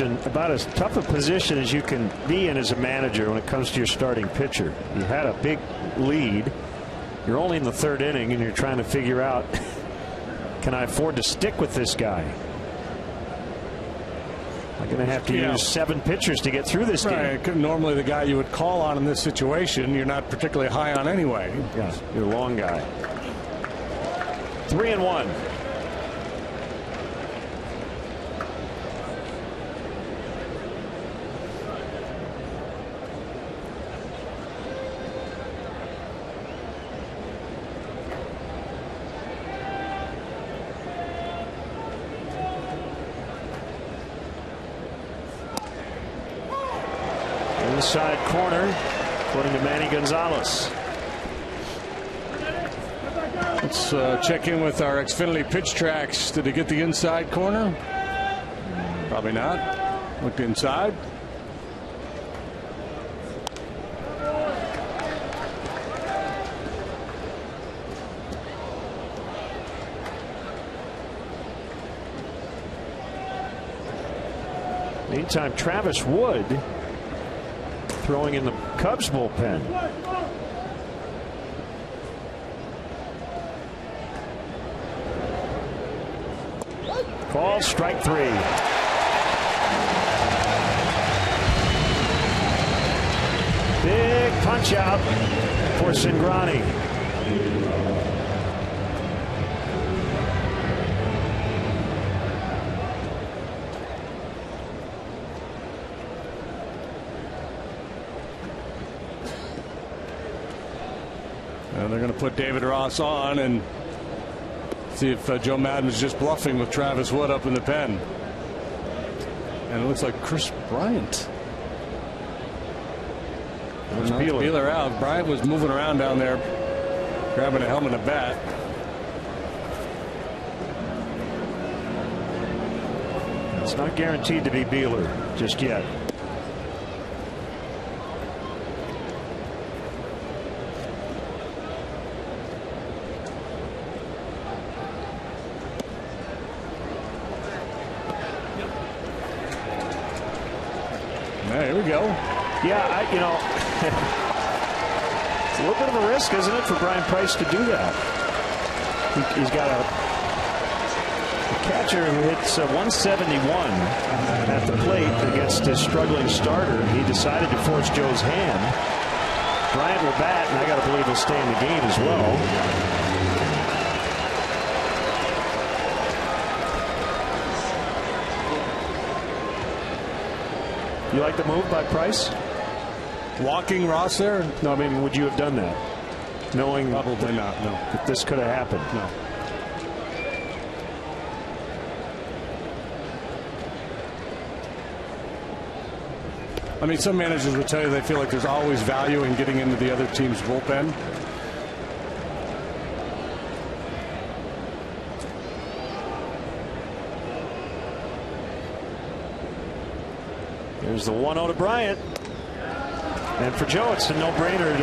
In about as tough a position as you can be in as a manager when it comes to your starting pitcher. You had a big lead. You're only in the 3rd inning and you're trying to figure out, can I afford to stick with this guy? I'm going to have to use 7 pitchers to get through this game. Normally the guy you would call on in this situation, you're not particularly high on anyway. Yeah, you're a long guy. 3-1. Inside corner, according to Manny Gonzalez. Let's check in with our Xfinity pitch tracks. Did he get the inside corner? Probably not. Look inside. Meantime, Travis Wood throwing in the Cubs bullpen. Call strike 3. Big punch out for Cingrani. They're going to put David Ross on and see if Joe Madden is just bluffing with Travis Wood up in the pen. And it looks like Chris Bryant. Beeler out. Bryant was moving around down there, grabbing a helmet and a bat. It's not guaranteed to be Beeler just yet. 3-0? Yeah, it's a little bit of a risk, isn't it, for Brian Price to do that? He's got a catcher who hits 171 at the plate against his struggling starter. He decided to force Joe's hand. Bryant will bat, and I got to believe he'll stay in the game as well. You like the move by Price? Walking Ross there? No, I mean, would you have done that? Knowing Probably not, no. that this could have happened? No. I mean, some managers would tell you they feel like there's always value in getting into the other team's bullpen. There's the 1-0 to Bryant. And for Joe, it's a no-brainer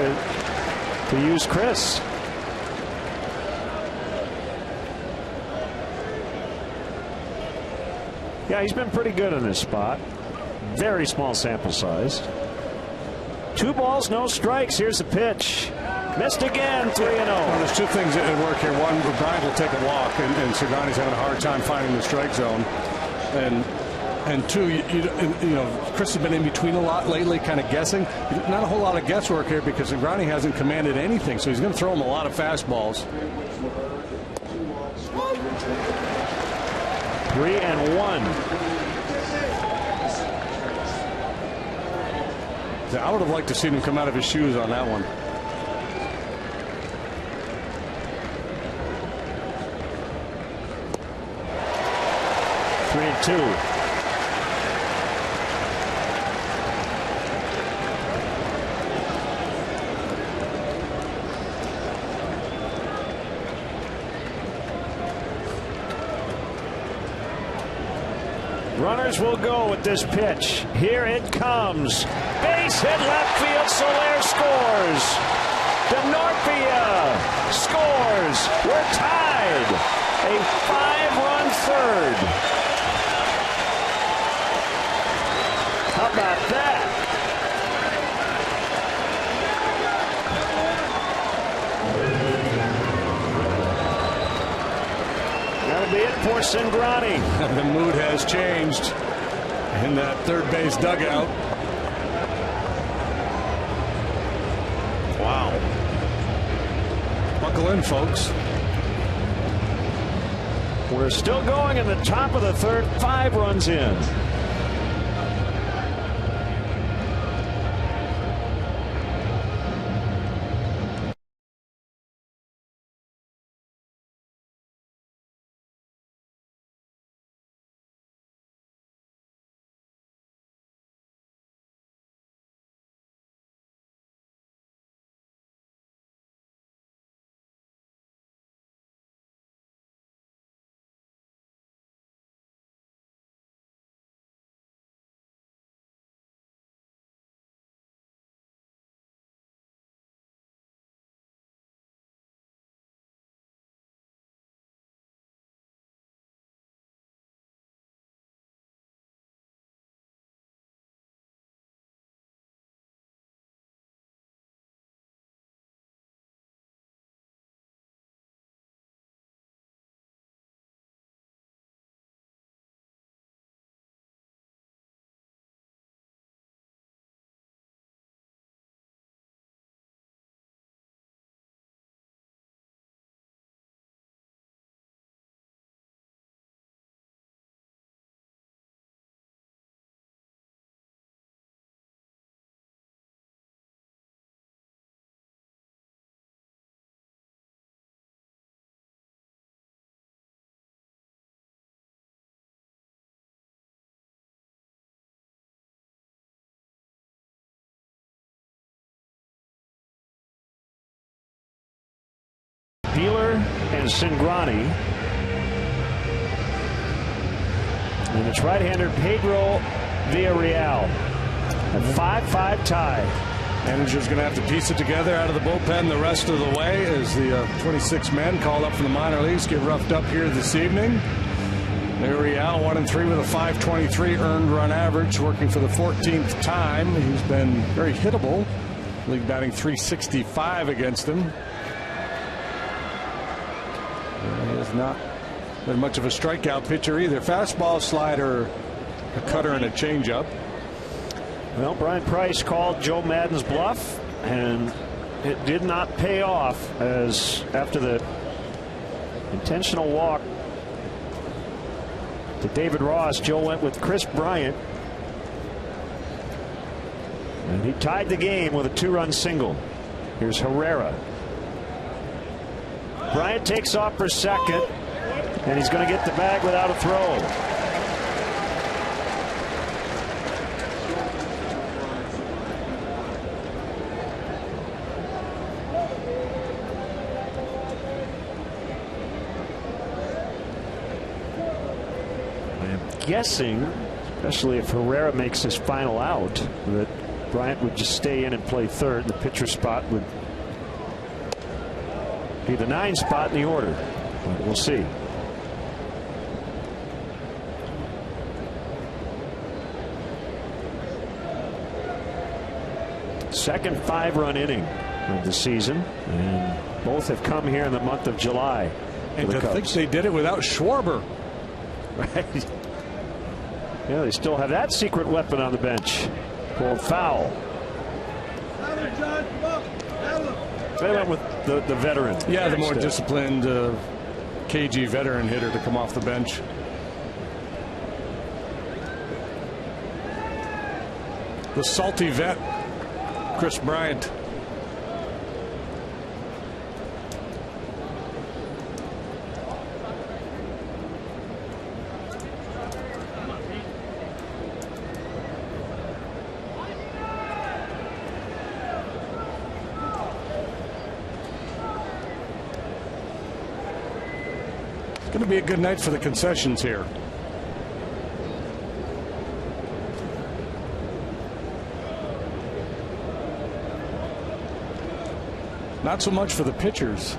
to use Chris. Yeah, he's been pretty good in this spot. Very small sample size. 2 balls, no strikes. Here's the pitch. Missed again, 3-0. Well, there's 2 things at work here. One, Bryant will take a walk, and Cincinnati's having a hard time finding the strike zone. And 2, you know, Chris has been in between a lot lately, kind of guessing. Not a whole lot of guesswork here because Cincinnati hasn't commanded anything, so he's going to throw him a lot of fastballs. 3-1. I would have liked to see him come out of his shoes on that one. Three and two. Runners will go with this pitch. Here it comes. Base hit left field. Soler scores. Denorpia scores. We're tied. A 5-run third. How about that? That'll be it for Cingrani. The mood has changed in that third base dugout. Wow. Buckle in, folks. We're still going in the top of the third. 5 runs in. Peeler and Cingrani. And it's right-hander Pedro Villarreal. A 5-5 tie. Manager's going to have to piece it together out of the bullpen the rest of the way as the 26 men called up from the minor leagues get roughed up here this evening. Uriel 1-3 with a 5.23 earned run average, working for the 14th time. He's been very hittable. League batting .365 against him. He has not been much of a strikeout pitcher either. Fastball, slider, a cutter, and a changeup. Well, Brian Price called Joe Maddon's bluff, and it did not pay off, as after the intentional walk to David Ross, Joe went with Chris Bryant, and he tied the game with a 2-run single. Here's Herrera. Bryant takes off for second, and he's going to get the bag without a throw. Guessing, especially if Herrera makes his final out, that Bryant would just stay in and play third, and the pitcher spot would be the 9 spot in the order. But we'll see. Second 5-run inning of the season, and both have come here in the month of July. And to think they did it without Schwarber. Right. Yeah, they still have that secret weapon on the bench. Called foul. They went with the veteran. Yeah, the more disciplined, cagey veteran hitter to come off the bench. The salty vet, Chris Bryant. Going to be a good night for the concessions here. Not so much for the pitchers.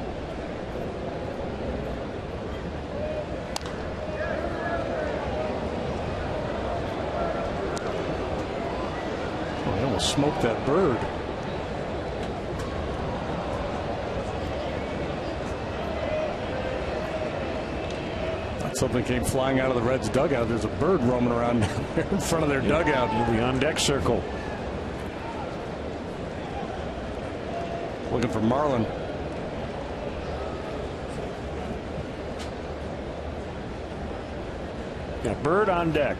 Oh, he almost smoked that bird. Something came flying out of the Reds' dugout. There's a bird roaming around down there in front of their dugout. The on-deck circle. Looking for Marlin. Got bird on deck.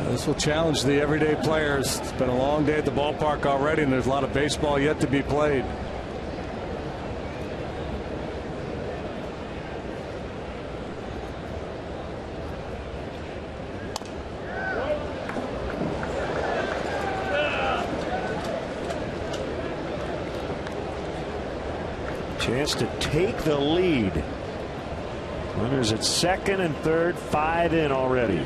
This will challenge the everyday players. It's been a long day at the ballpark already, and there's a lot of baseball yet to be played. Chance to take the lead. Runners at second and third, 5 in already.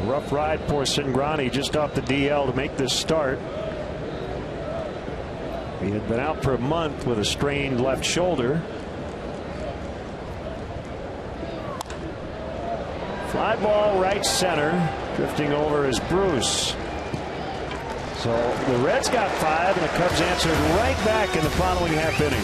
Rough ride for Cingrani just off the DL to make this start. He had been out for a month with a strained left shoulder. Fly ball right center. Drifting over is Bruce. So the Reds got 5, and the Cubs answered right back in the following half inning.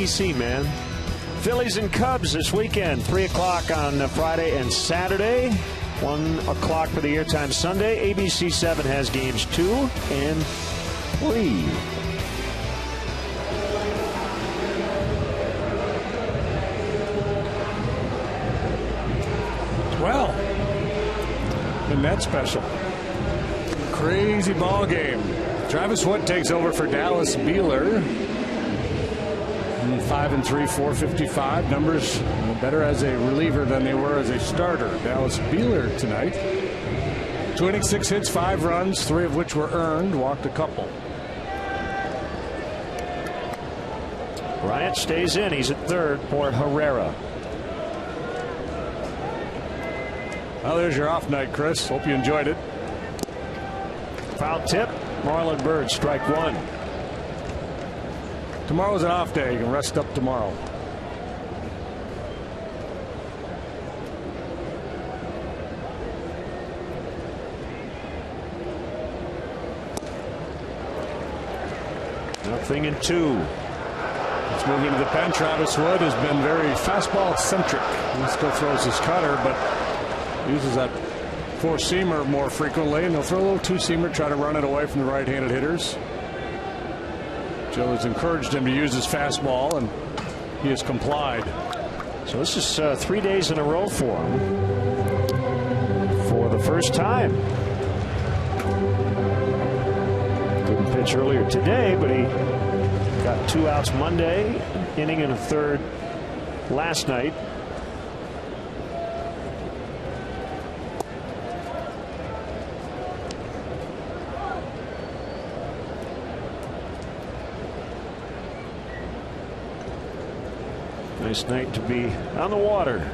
ABC, man. Phillies and Cubs this weekend, 3 o'clock on Friday and Saturday, 1 o'clock for the airtime Sunday. ABC 7 has games 2 and 3. Well, isn't that special? Crazy ball game. Travis Wood takes over for Dallas Beeler. 5-3, 455. Numbers better as a reliever than they were as a starter. Dallas Beeler tonight. 2 innings, 6 hits, 5 runs, 3 of which were earned. Walked a couple. Bryant stays in. He's at third for Herrera. Well, there's your off night, Chris. Hope you enjoyed it. Foul tip. Marlon Byrd, strike 1. Tomorrow's an off day. You can rest up tomorrow. Nothing in 2. Let's move into the pen. Travis Wood has been very fastball centric. He still throws his cutter, but uses that 4-seamer more frequently, and he'll throw a little 2-seamer, try to run it away from the right-handed hitters. Joe has encouraged him to use his fastball, and he has complied. So this is 3 days in a row for him for the first time. Didn't pitch earlier today, but he got 2 outs Monday, an inning and a third last night. Nice night to be on the water.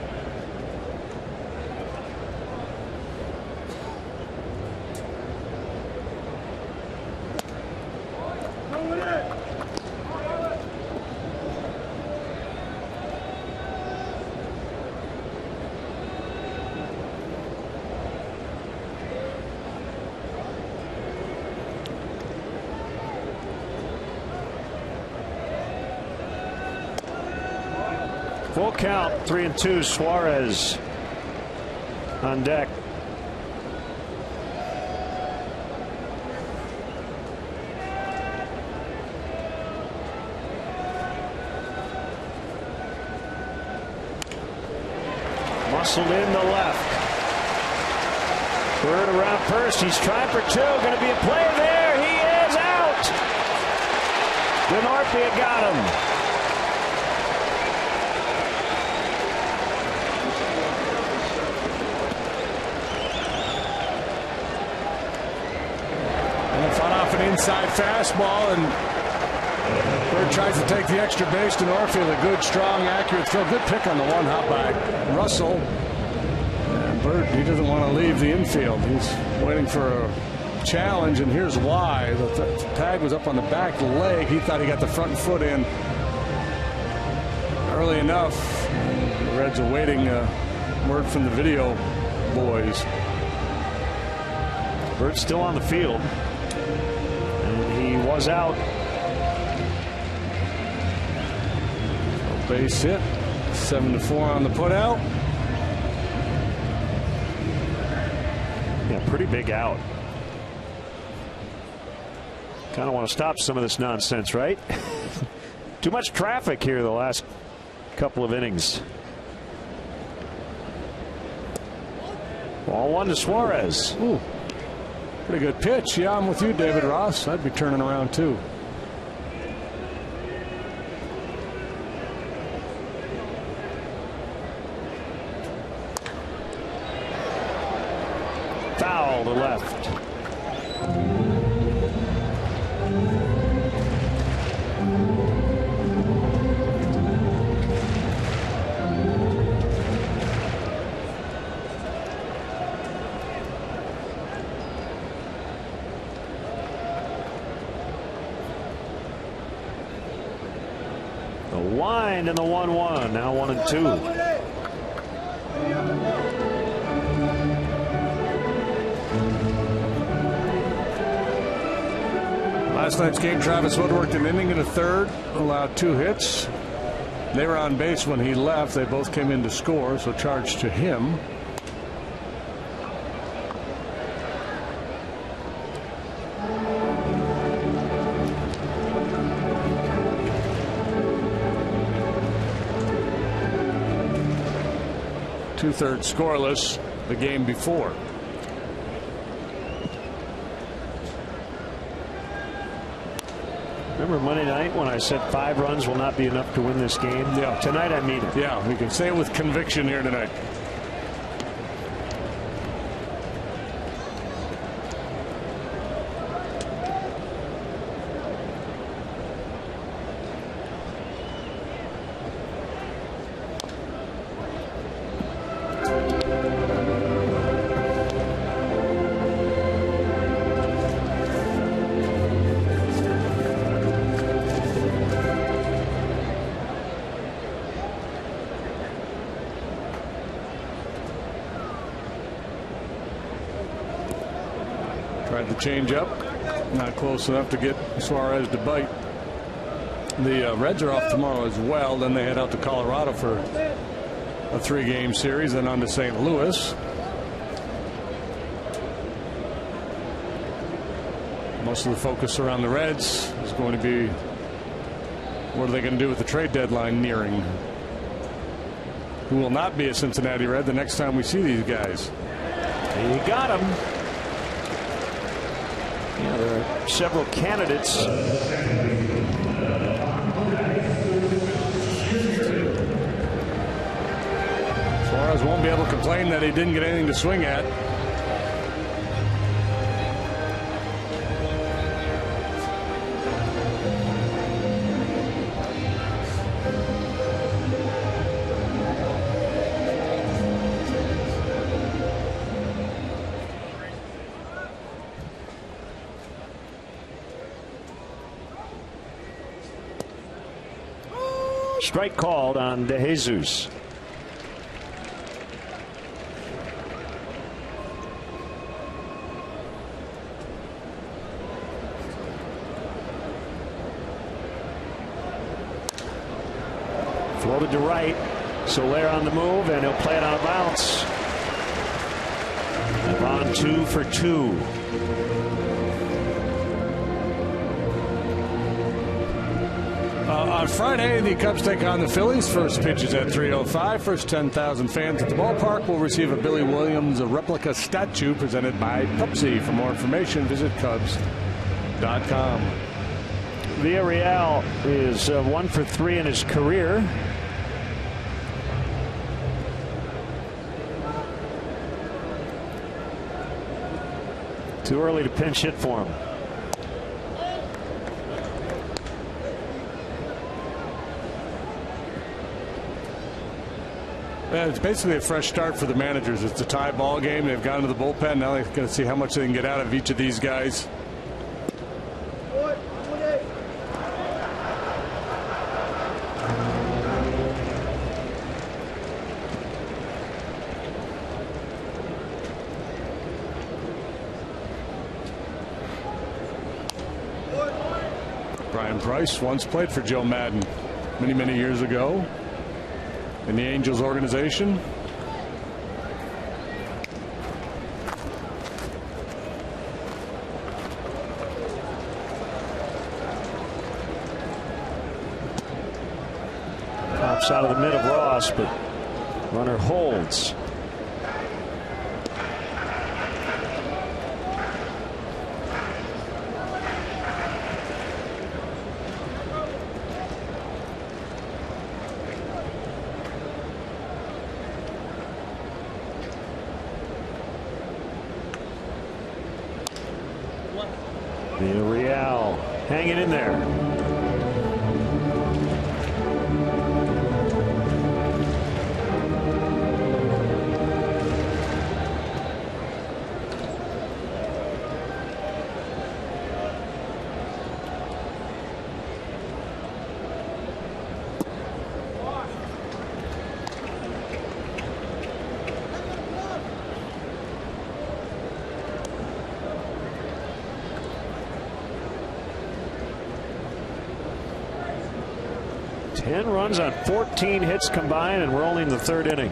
Full count, 3-2. Suarez on deck. Muscled in the left. Bird around first. He's trying for 2. Going to be a play there. He is out. DeNorpia got him. An inside fastball, and Bird tries to take the extra base to Norfield. A good, strong, accurate throw. Good pick on the one hop by Russell. And Bird, he doesn't want to leave the infield. He's waiting for a challenge, and here's why. The tag was up on the back leg. He thought he got the front foot in early enough. The Reds are waiting word from the video boys. Bird's still on the field. He was out. Base hit. 7-4 on the putout. Yeah, pretty big out. Kind of want to stop some of this nonsense, right? Too much traffic here the last couple of innings. Ball 1 to Suarez. Ooh. Pretty good pitch. Yeah, I'm with you, David Ross. I'd be turning around too. Foul to left. Wind in the 1-1. Now 1-2. Last night's game, Travis Wood worked an inning and a third, allowed 2 hits. They were on base when he left. They both came in to score, so charge to him. Two-thirds scoreless the game before. Remember Monday night when I said 5 runs will not be enough to win this game? Yeah. Tonight I mean it. Yeah, we can say it with conviction here tonight. Tried to change up, not close enough to get Suarez to bite. The Reds are off tomorrow as well. Then they head out to Colorado for a 3-game series, then on to St. Louis. Most of the focus around the Reds is going to be what are they going to do with the trade deadline nearing. Who will not be a Cincinnati Red the next time we see these guys. You got them. Yeah, there are several candidates. Suarez won't be able to complain that he didn't get anything to swing at. Strike called on De Jesus. Floated to right. Soler on the move, and he'll play it on a bounce. On 2 for 2. On Friday, the Cubs take on the Phillies. First pitch is at 3:05. First 10,000 fans at the ballpark will receive a Billy Williams replica statue presented by Pepsi. For more information, visit Cubs.com. Villarreal is 1 for 3 in his career. Too early to pinch hit for him. Yeah, it's basically a fresh start for the managers. It's a tie ball game. They've gone to the bullpen. Now they're going to see how much they can get out of each of these guys. Brian Price once played for Joe Madden many years ago in the Angels organization. Pops out of the mid of Ross, but runner holds. Villarreal hanging in there. 10 runs on 14 hits combined, and we're only in the third inning.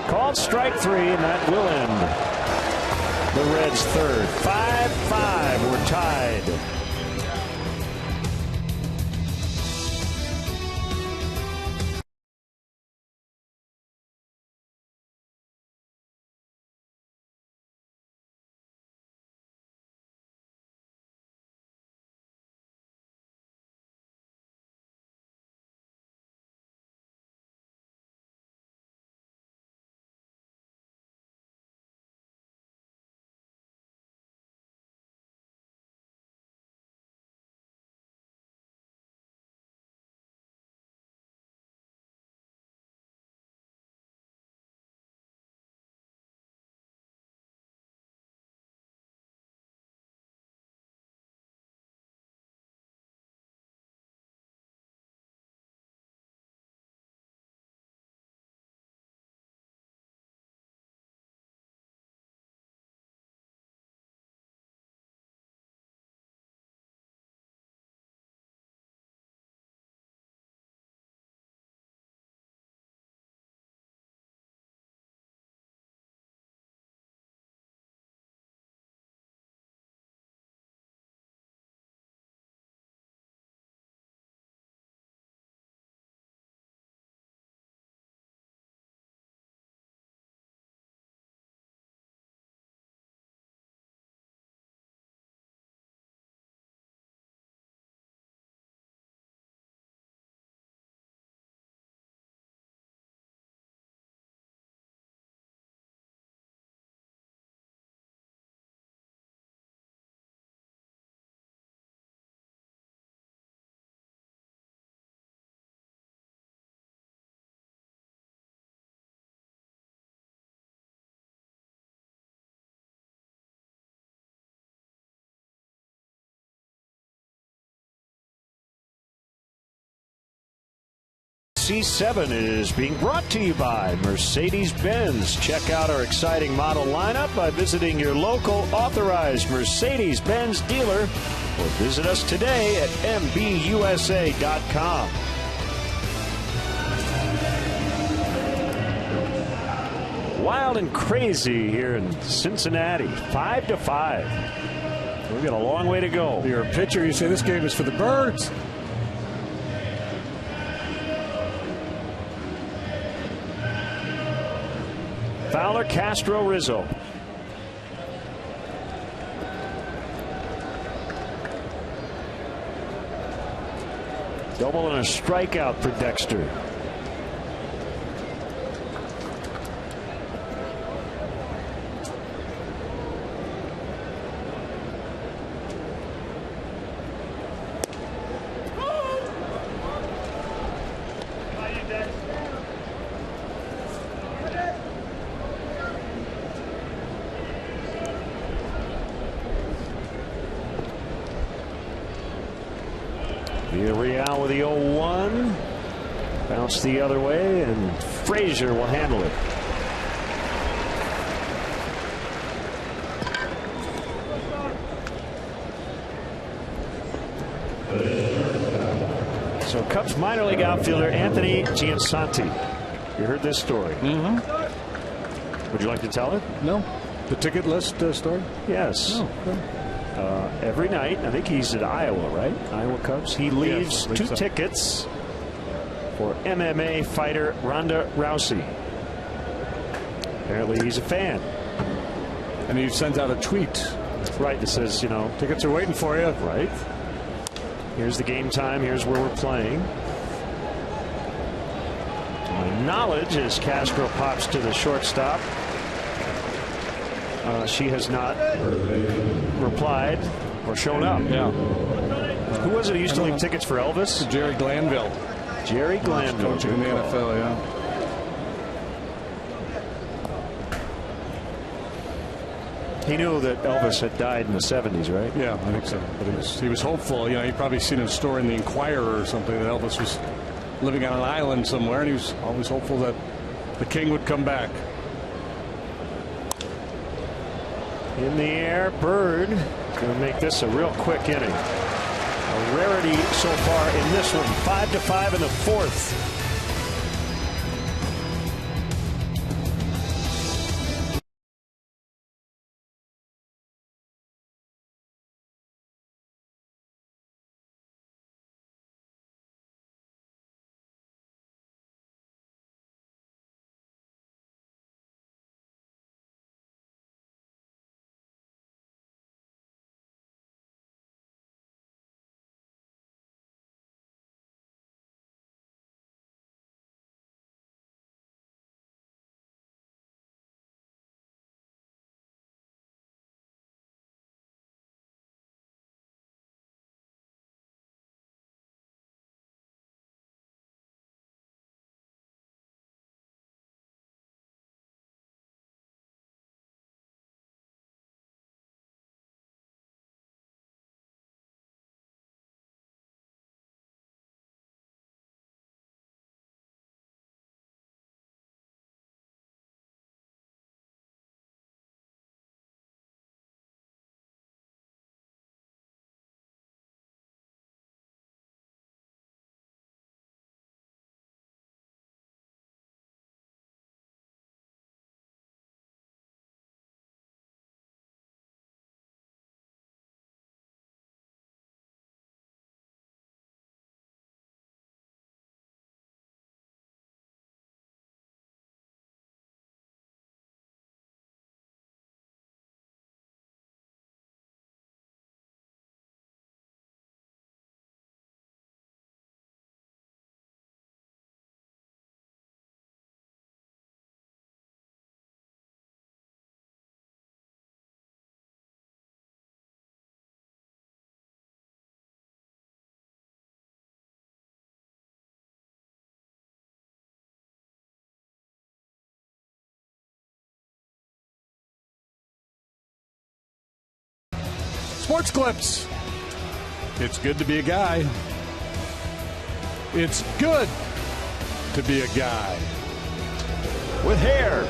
Called strike 3, and that will end the Reds' third. 5-5. We're tied. C7 is being brought to you by Mercedes-Benz. Check out our exciting model lineup by visiting your local authorized Mercedes-Benz dealer or visit us today at MBUSA.com. Wild and crazy here in Cincinnati. 5-5. We've got a long way to go. You're a pitcher, you say this game is for the birds. Fowler, Castro, Rizzo. Double and a strikeout for Dexter. Real with the 0-1. Bounce the other way, and Frazier will handle it. So Cubs minor league outfielder Anthony Giansanti. You heard this story. Mm-hmm. Would you like to tell it? No. The ticket list story? Yes. Oh, okay. Every night, I think he's at Iowa, right? Iowa Cubs. He leaves two tickets for MMA fighter Ronda Rousey. Apparently, he's a fan. And he sent out a tweet. Right. That says, you know, tickets are waiting for you. Right. Here's the game time. Here's where we're playing. To my knowledge, as Castro pops to the shortstop, she has not replied or shown up. Yeah. Who was it who used to leave tickets for Elvis? Jerry Glanville. Jerry Glanville. Coaching in the NFL, yeah. He knew that Elvis had died in the 70s, right? Yeah, I think so. But he was hopeful. You know, he probably seen a story in the Inquirer or something that Elvis was living on an island somewhere, and he was always hopeful that the king would come back. In the air, Bird is going to make this a real quick inning. A rarity so far in this one. 5-5 in the fourth. Sports Clips. It's good to be a guy. It's good to be a guy. With hair.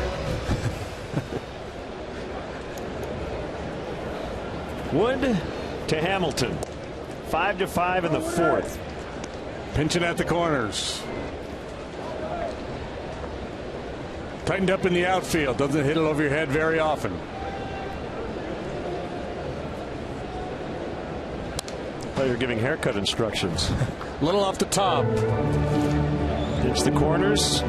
Wood to Hamilton. 5-5 in the fourth. Pinching at the corners. Tightened up in the outfield. Doesn't hit it over your head very often. Player giving haircut instructions. A little off the top. It's the corners.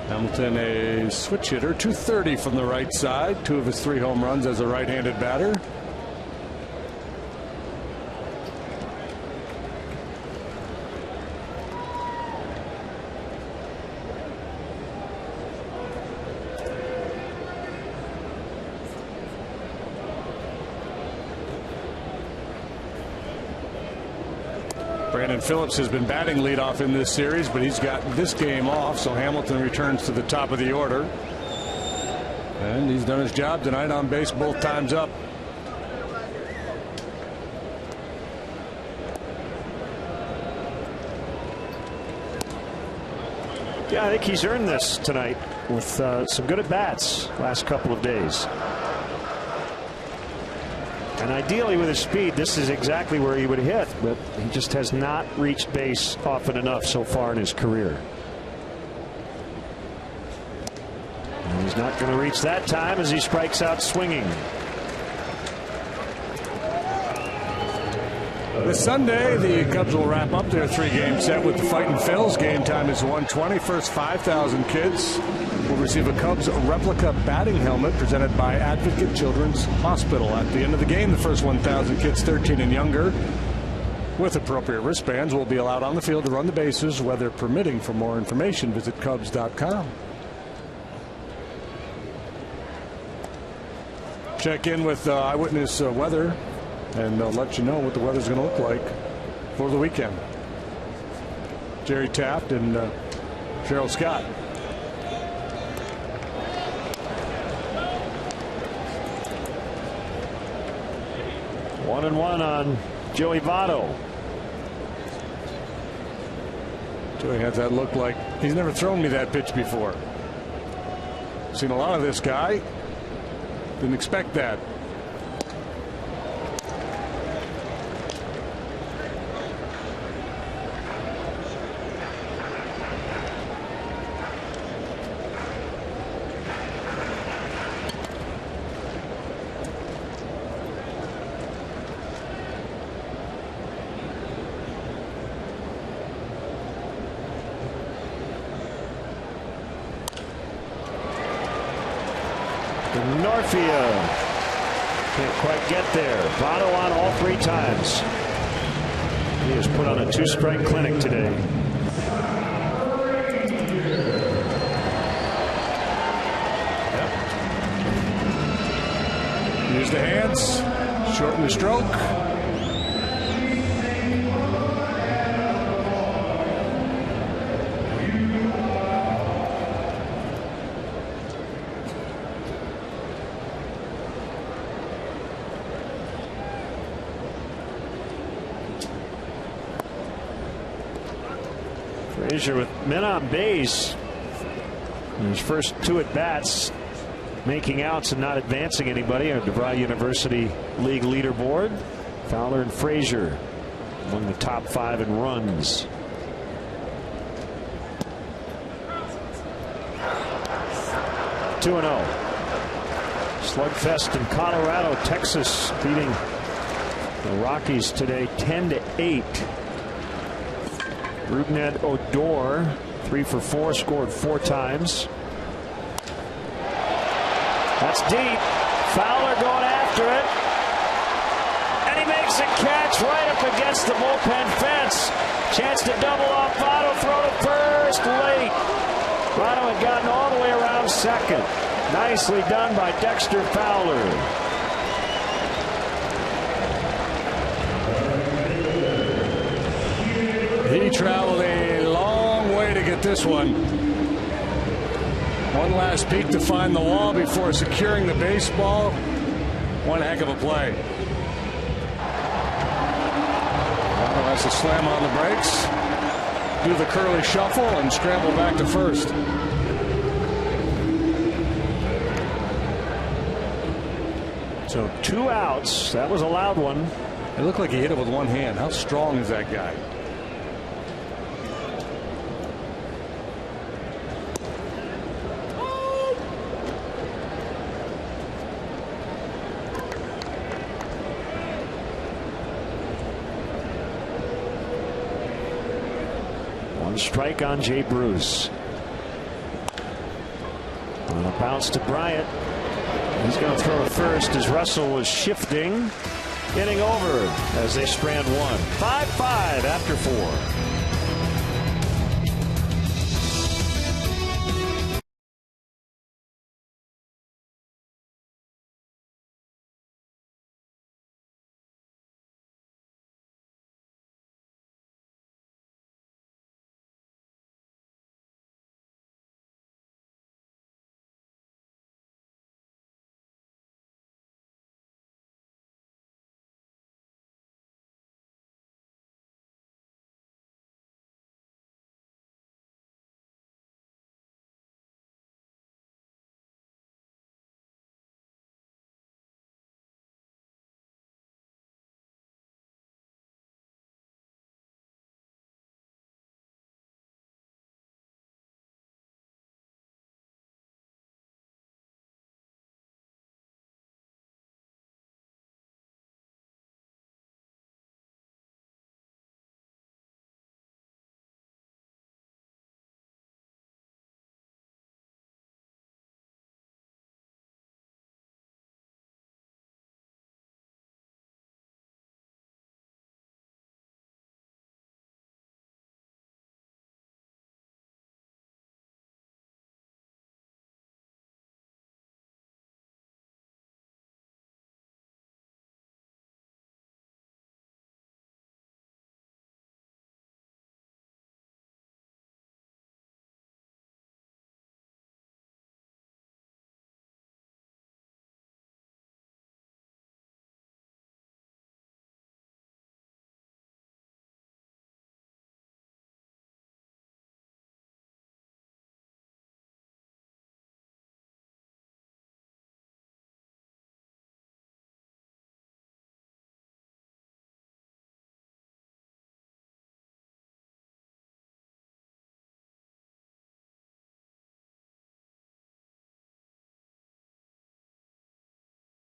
Hamilton, a switch hitter, 230 from the right side. 2 of his 3 home runs as a right-handed batter. Brandon Phillips has been batting leadoff in this series, but he's got this game off, so Hamilton returns to the top of the order. And he's done his job tonight, on base both times up. Yeah, I think he's earned this tonight with some good at-bats last couple of days. And ideally with his speed, this is exactly where he would hit, but he just has not reached base often enough so far in his career. And he's not going to reach that time as he strikes out swinging. This Sunday, the Cubs will wrap up their 3-game set with the Fightin' Phils. Game time is 1:20. First 5,000 kids will receive a Cubs replica batting helmet presented by Advocate Children's Hospital. At the end of the game, the first 1,000 kids 13 and younger with appropriate wristbands will be allowed on the field to run the bases, weather permitting. For more information, visit Cubs.com. Check in with Eyewitness Weather, and they'll let you know what the weather's going to look like for the weekend. Jerry Taft and Cheryl Scott. One and one on Joey Votto. Joey has that look like he's never thrown me that pitch before. Seen a lot of this guy. Didn't expect that. Norfield can't quite get there. Votto on all 3 times. He has put on a 2-strike clinic today. Use the hands, shorten the stroke. Frazier with men on base. His first 2 at-bats, making outs and not advancing anybody on DeVry University League leaderboard. Fowler and Frazier among the top 5 in runs. Two 2-0. Slugfest in Colorado. Texas beating the Rockies today 10-8. Rougned Odor 3 for 4, scored 4 times. That's deep. Fowler going after it, and he makes a catch right up against the bullpen fence. Chance to double off Votto. Throw to first late. Votto had gotten all the way around second. Nicely done by Dexter Fowler. He traveled a long way to get this one. One last peek to find the wall before securing the baseball. One heck of a play. That's a slam on the brakes. Do the curly shuffle and scramble back to first. So 2 outs. That was a loud one. It looked like he hit it with one hand. How strong is that guy? Strike on Jay Bruce. On a bounce to Bryant. He's going to throw to first as Russell was shifting. Inning over as they strand 1. 5-5 after 4.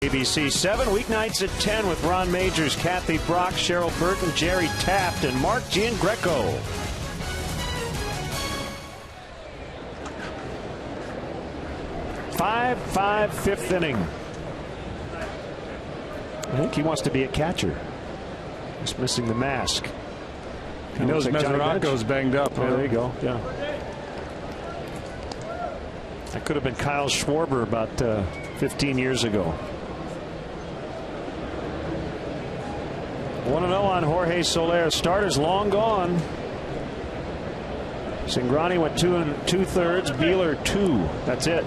ABC 7, weeknights at 10 with Ron Majors, Kathy Brock, Cheryl Burton, Jerry Taft, and Mark Giangreco. Fifth inning. I think he wants to be a catcher. He's missing the mask. He knows Mesoraco's banged up. Oh, there you go. Yeah. That could have been Kyle Schwarber about 15 years ago. 1-0 on Jorge Soler. Starters long gone. Cingrani went 2 2/3. Beeler 2. That's it.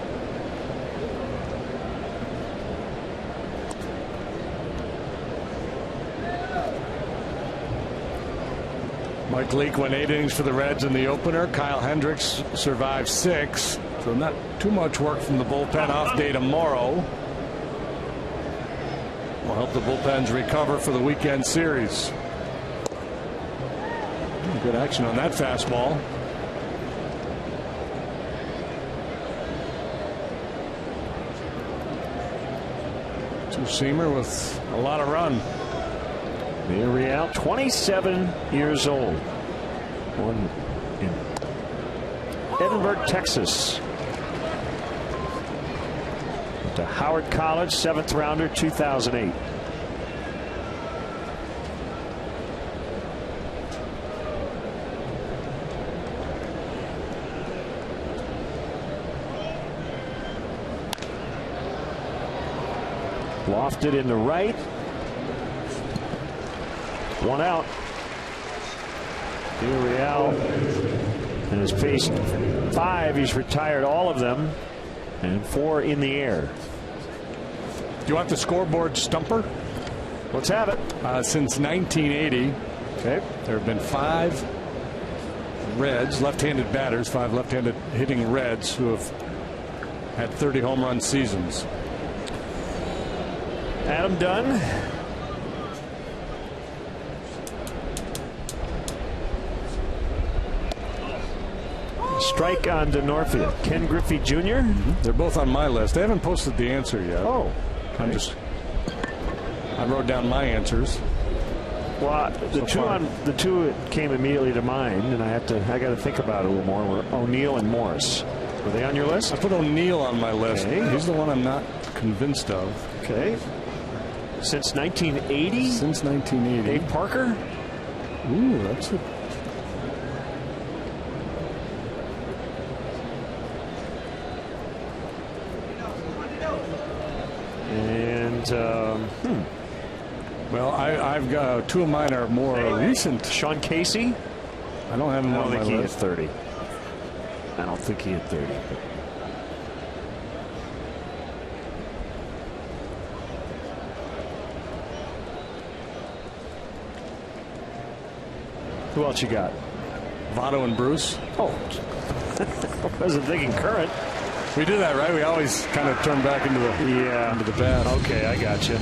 Mike Leake went 8 innings for the Reds in the opener. Kyle Hendricks survived 6. So not too much work from the bullpen. Off day tomorrow. Will help the bullpens recover for the weekend series. Good action on that fastball. Two-seamer with a lot of run. Real, 27 years old. Born in Edinburgh, Texas. Went to Howard College, 7th rounder, 2008. Lofted into right. 1 out. Real has faced 5. He's retired all of them, and 4 in the air. Do you want the scoreboard stumper? Let's have it. Since 1980, okay, there have been 5 Reds, left-handed batters, 5 left-handed hitting Reds who have had 30 home run seasons. Adam Dunn. Strike on DeNorfia. Ken Griffey Jr. They're both on my list. They haven't posted the answer yet. Oh, I wrote down my answers. Well, the two that came immediately to mind, and I got to think about it a little more, were O'Neill and Morris. Were they on your list? I put O'Neill on my list. Okay. He's the one I'm not convinced of. Okay. Since 1980? Since 1980. Dave Parker? Ooh, that's a... Well, I've got 2 of mine are more recent. Sean Casey? I don't have him on my list. I don't think he hit 30. I don't think he hit 30. Who else you got? Votto and Bruce. Oh, I wasn't thinking current. We do that, right? We always kind of turn back into the past. Okay, I got you.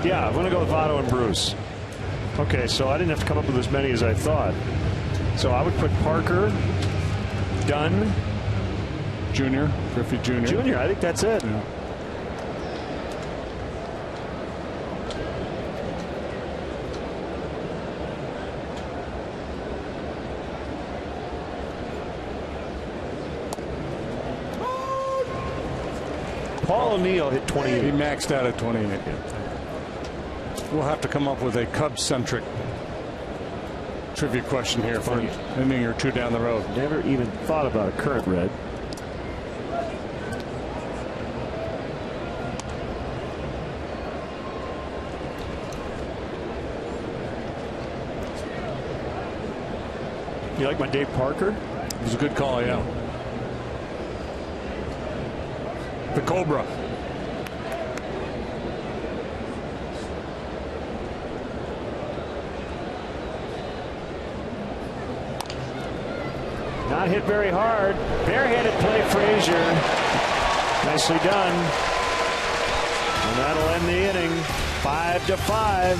Yeah, I'm going to go with Votto and Bruce. Okay, so I didn't have to come up with as many as I thought. So I would put Parker, Dunn, Jr., Griffey Jr. Jr. I think that's it. Yeah. Paul O'Neill hit 28. He maxed out at 28. We'll have to come up with a Cubs-centric trivia question here for an inning or 2 down the road. Never even thought about a current Red. You like my Dave Parker? It was a good call, yeah. The Cobra. Not hit very hard. Barehanded play, Frazier. Nicely done. And that'll end the inning. 5-5.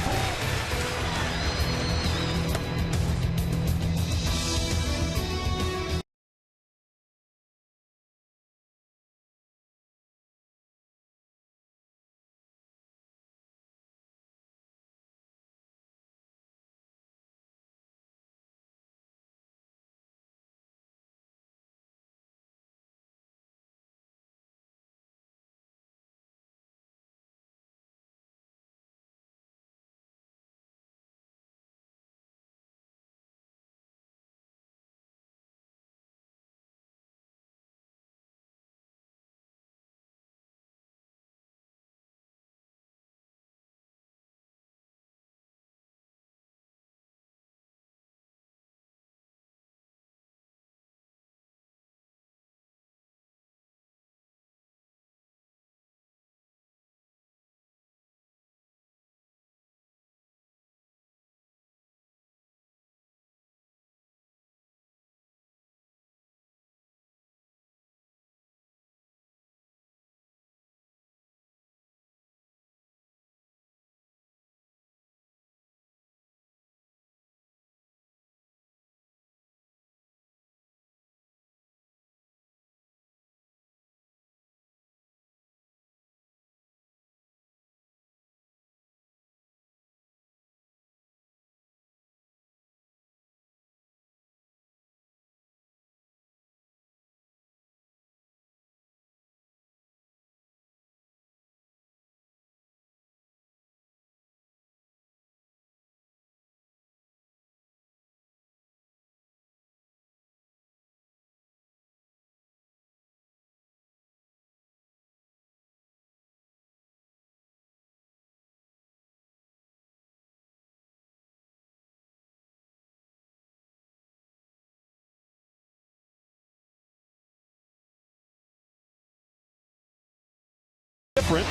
different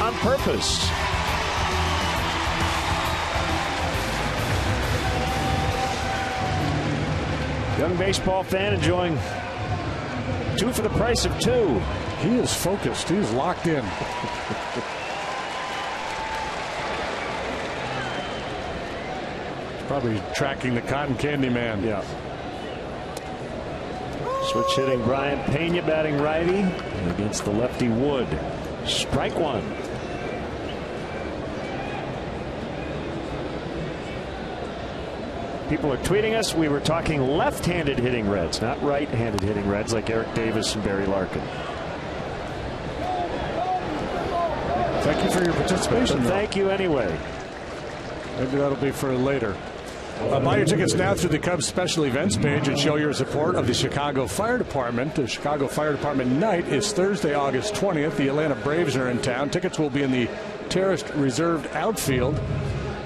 on purpose. Young baseball fan enjoying 2 for the price of 2. He is focused. He's locked in. Probably tracking the cotton candy man. Yeah. Switch hitting Brian Pena batting righty against the lefty Wood. Strike 1. People are tweeting us. We were talking left-handed hitting Reds, not right-handed hitting Reds like Eric Davis and Barry Larkin. Thank you for your participation. Thank you anyway. Maybe that'll be for later. Buy your tickets now through the Cubs special events page and show your support of the Chicago Fire Department. The Chicago Fire Department night is Thursday, August 20th. The Atlanta Braves are in town. Tickets will be in the terraced reserved outfield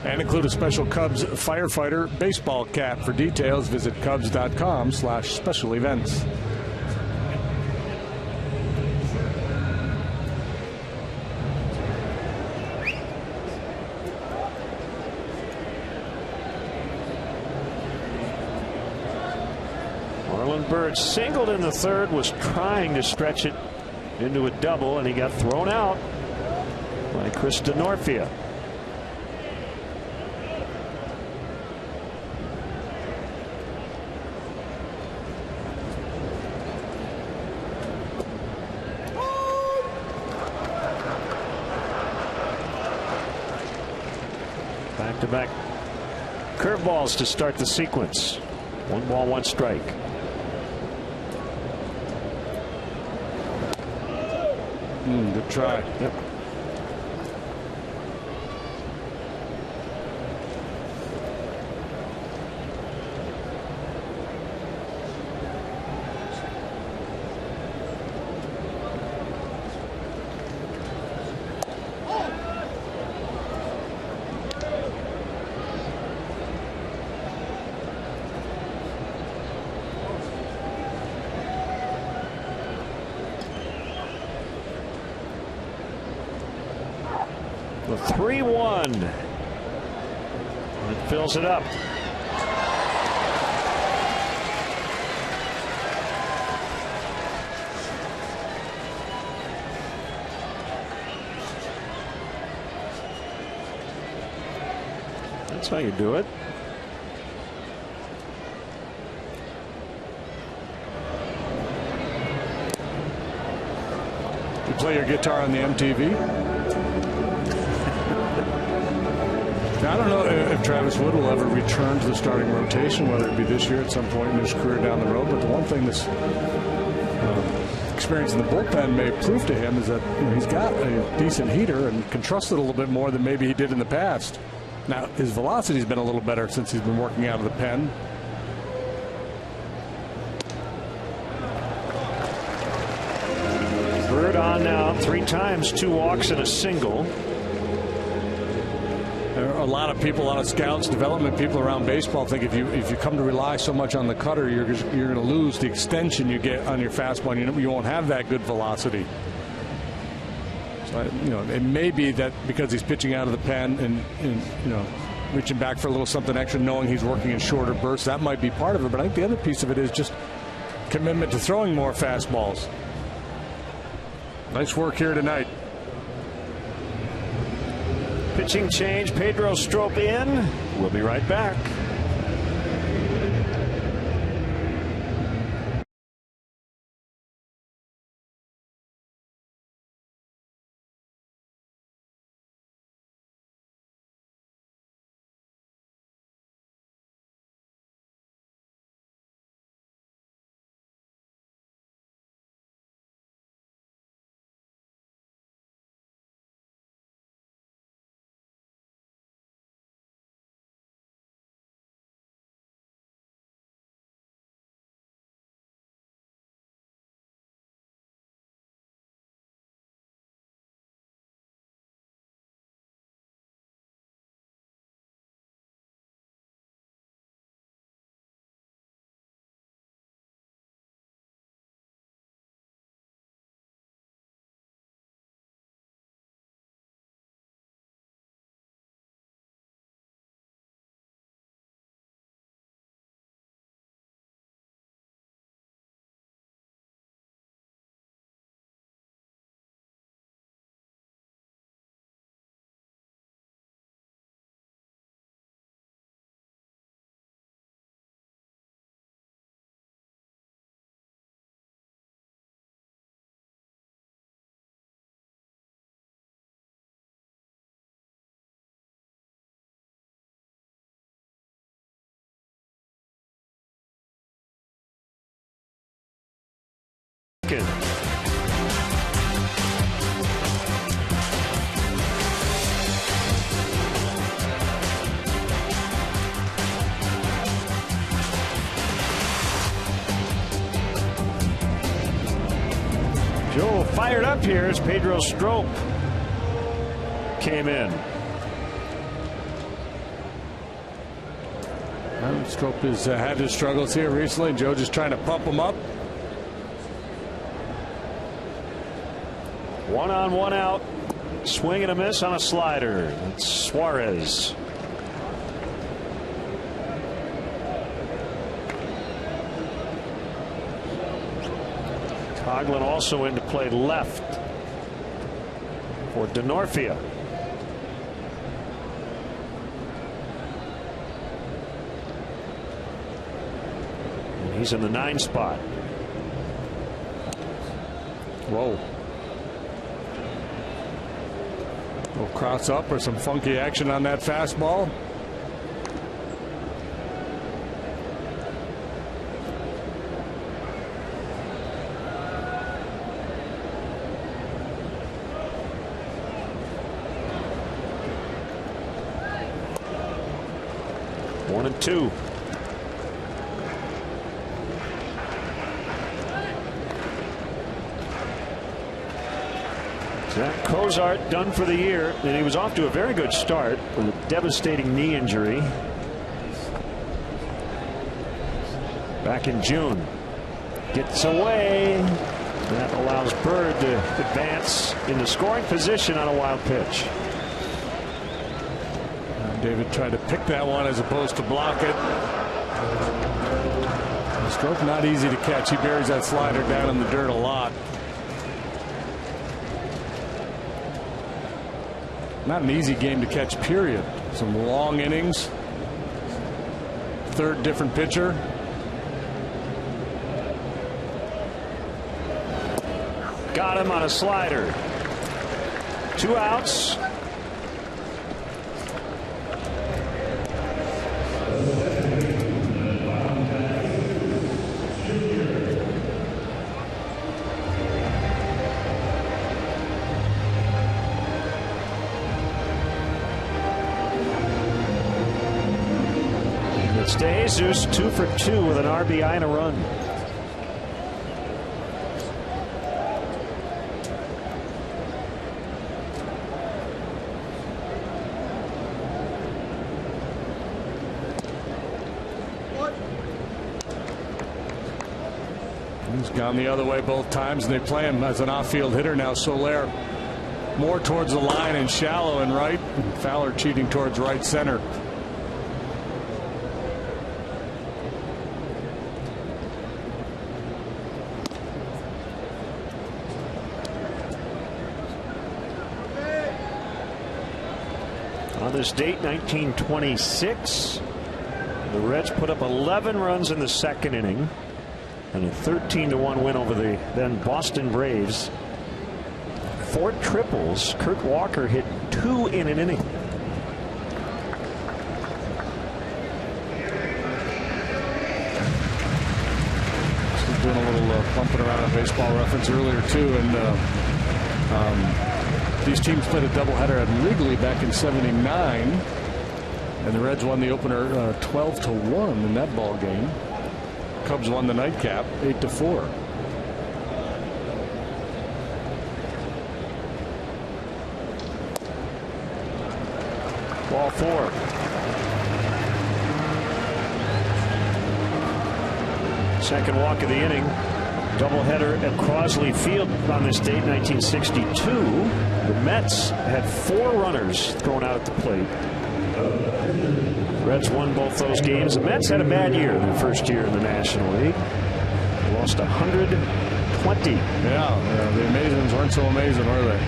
and include a special Cubs firefighter baseball cap. For details, visit Cubs.com/special events. Marlon Byrd singled in the 3rd, was trying to stretch it into a double, and he got thrown out by Chris DeNorfia. Back-to-back curveballs to start the sequence. 1 ball, 1 strike. Good try. Yep. The 3-1. It fills it up. That's how you do it. You play your guitar on the MTV? Now, I don't know if Travis Wood will ever return to the starting rotation, whether it be this year at some point in his career down the road. But the one thing this experience in the bullpen may prove to him is that he's got a decent heater and can trust it a little bit more than maybe he did in the past. Now, his velocity's been a little better since he's been working out of the pen. Bird on now 3 times, 2 walks and a single. A lot of people, a lot of scouts, development people around baseball think if you come to rely so much on the cutter, you're going to lose the extension you get on your fastball. You won't have that good velocity. So it may be that because he's pitching out of the pen and reaching back for a little something extra, knowing he's working in shorter bursts, that might be part of it. But I think the other piece of it is just commitment to throwing more fastballs. Nice work here tonight. Pitching change, Pedro Strop in. We'll be right back. second. Joe fired up here as Pedro Strop came in. Strop has had his struggles here recently. Joe just trying to pump him up. 1 on, 1 out. Swing and a miss on a slider. That's Suarez. Coughlin also in to play left for Denorfia. And he's in the 9 spot. Whoa. A little cross up or some funky action on that fastball. One and 2. Zach Cozart done for the year, and he was off to a very good start with a devastating knee injury back in June. Gets away. That allows Bird to advance into scoring position on a wild pitch. David tried to pick that one as opposed to block it. Stroke not easy to catch. He buries that slider down in the dirt a lot. Not an easy game to catch, period. Some long innings. Third different pitcher. Got him on a slider. 2 outs. DeJesus 2 for 2 with an RBI and a run. He's gone the other way both times, and they play him as an off-field hitter now. Soler more towards the line and shallow and right. Fowler cheating towards right center. On this date, 1926, the Reds put up 11 runs in the second inning and a 13-1 win over the then Boston Braves. 4 triples. Kurt Walker hit 2 in an inning. Doing a little pumping around on Baseball Reference earlier too, and these teams played a doubleheader at Wrigley back in '79, and the Reds won the opener 12-1 in that ball game. Cubs won the nightcap 8-4. Ball 4. Second walk of the inning. Doubleheader at Crosley Field on this date, 1962. The Mets had 4 runners thrown out at the plate. Reds won both those games. The Mets had a bad year their first year in the National League. They lost 120. Yeah, the Amazons weren't so amazing, were they?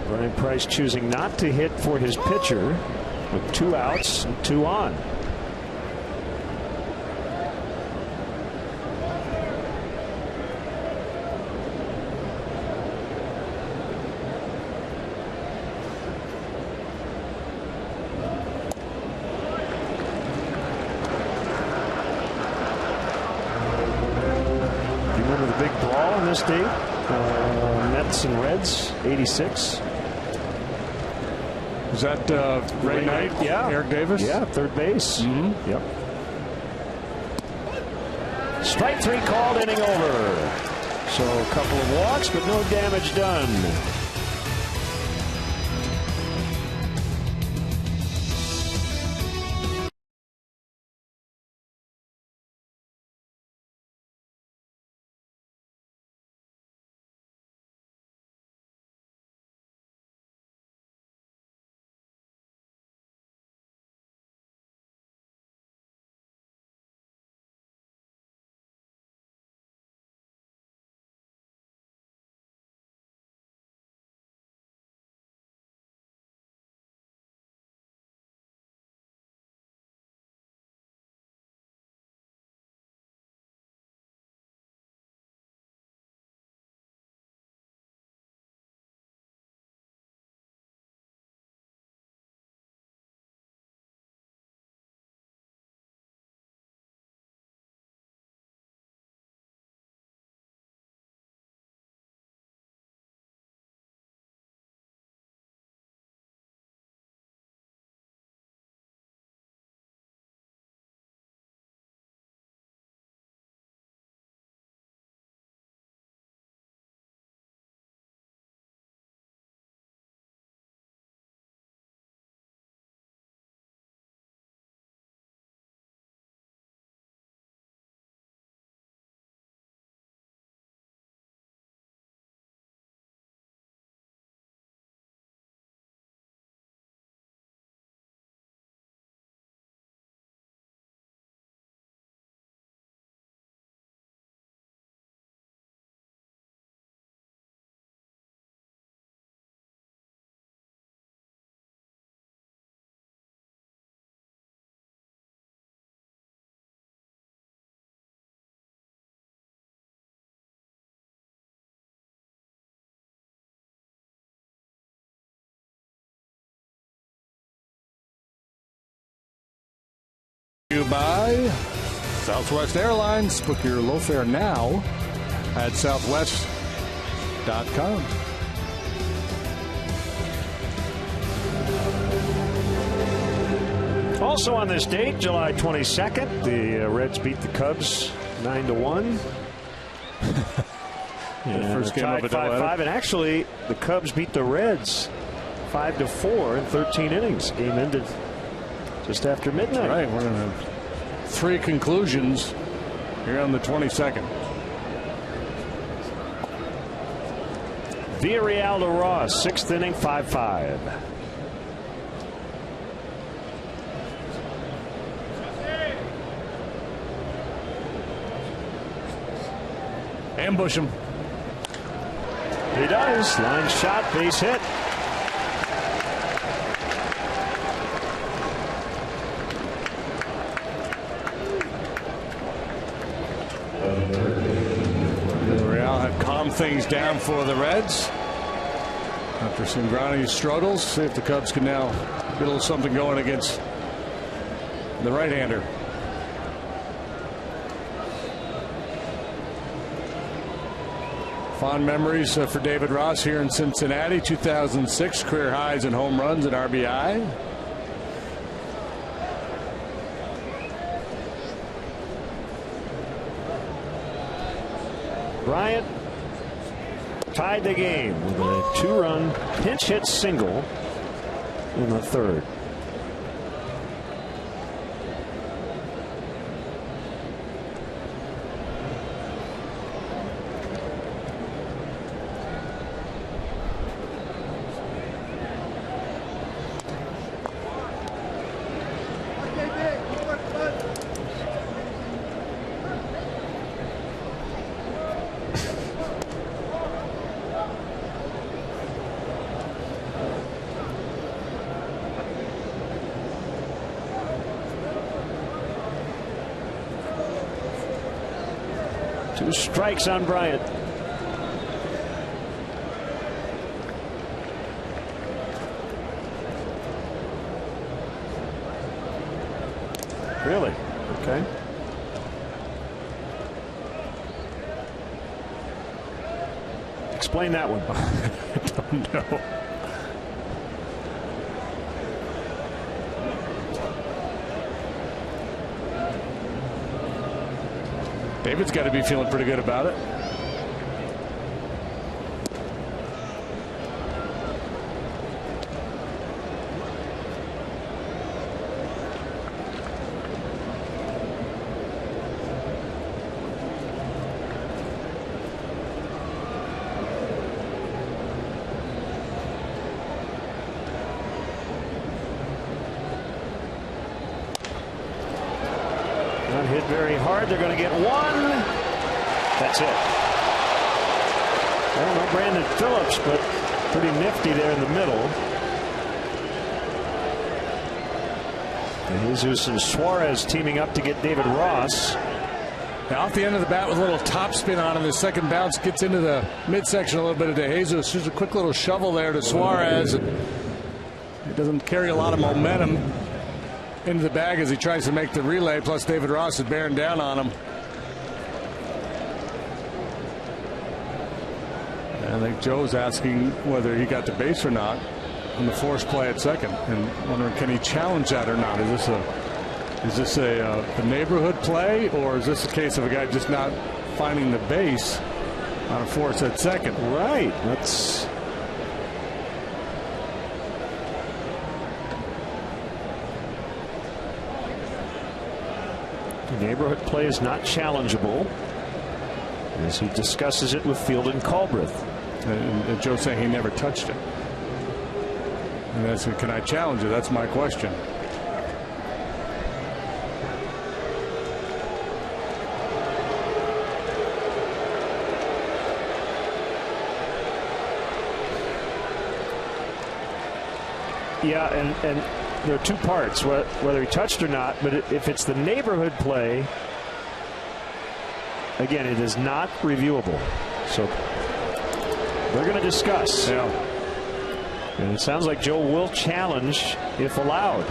Brian Price choosing not to hit for his pitcher with 2 outs and 2 on. this date. Mets and Reds, 86. Is that Ray Knight? Yeah. Eric Davis? Yeah, third base. Mm-hmm. Yep. Strike 3 called, inning over. So a couple of walks, but no damage done. By Southwest Airlines. Book your low fare now at southwest.com. Also on this date, July 22nd, the Reds beat the Cubs 9-1. First game of a 5-5, and actually the Cubs beat the Reds 5-4 in 13 innings. Game ended just after midnight. Right, we're going to have 3 conclusions here on the 22nd. Villarreal to Ross, 6th inning, 5-5. Ambush him. He does. Line shot, base hit. Real had calmed things down for the Reds after some grounding struggles. See if the Cubs can now get a little something going against the right-hander. Fond memories for David Ross here in Cincinnati. 2006, career highs in home runs and RBI. Bryant tied the game with a 2-run pinch hit single in the 3rd. Two strikes on Bryant. Really? Okay. Explain that one. I don't know. David's got to be feeling pretty good about it. Not hit very hard. They're going to get one. That's it. I don't know Brandon Phillips, but pretty nifty there in the middle. And Jesus and Suarez teaming up to get David Ross. Now off the end of the bat with a little top spin on him. His second bounce gets into the midsection a little bit of DeJesus. There's a quick little shovel there to Suarez. It doesn't carry a lot of momentum into the bag as he tries to make the relay. Plus David Ross is bearing down on him. I think Joe's asking whether he got the base or not on the forced play at second, and wondering can he challenge that or not. Is this a neighborhood play, or is this a case of a guy just not finding the base on a force at second? Right. That's the neighborhood play is not challengeable, as he discusses it with Field and Culbreth. And Joe's saying he never touched it. And that's, can I challenge it? That's my question. Yeah, and there are two parts, whether he touched or not, but if it's the neighborhood play, again, it is not reviewable. So they're going to discuss. Yeah. And it sounds like Joe will challenge if allowed.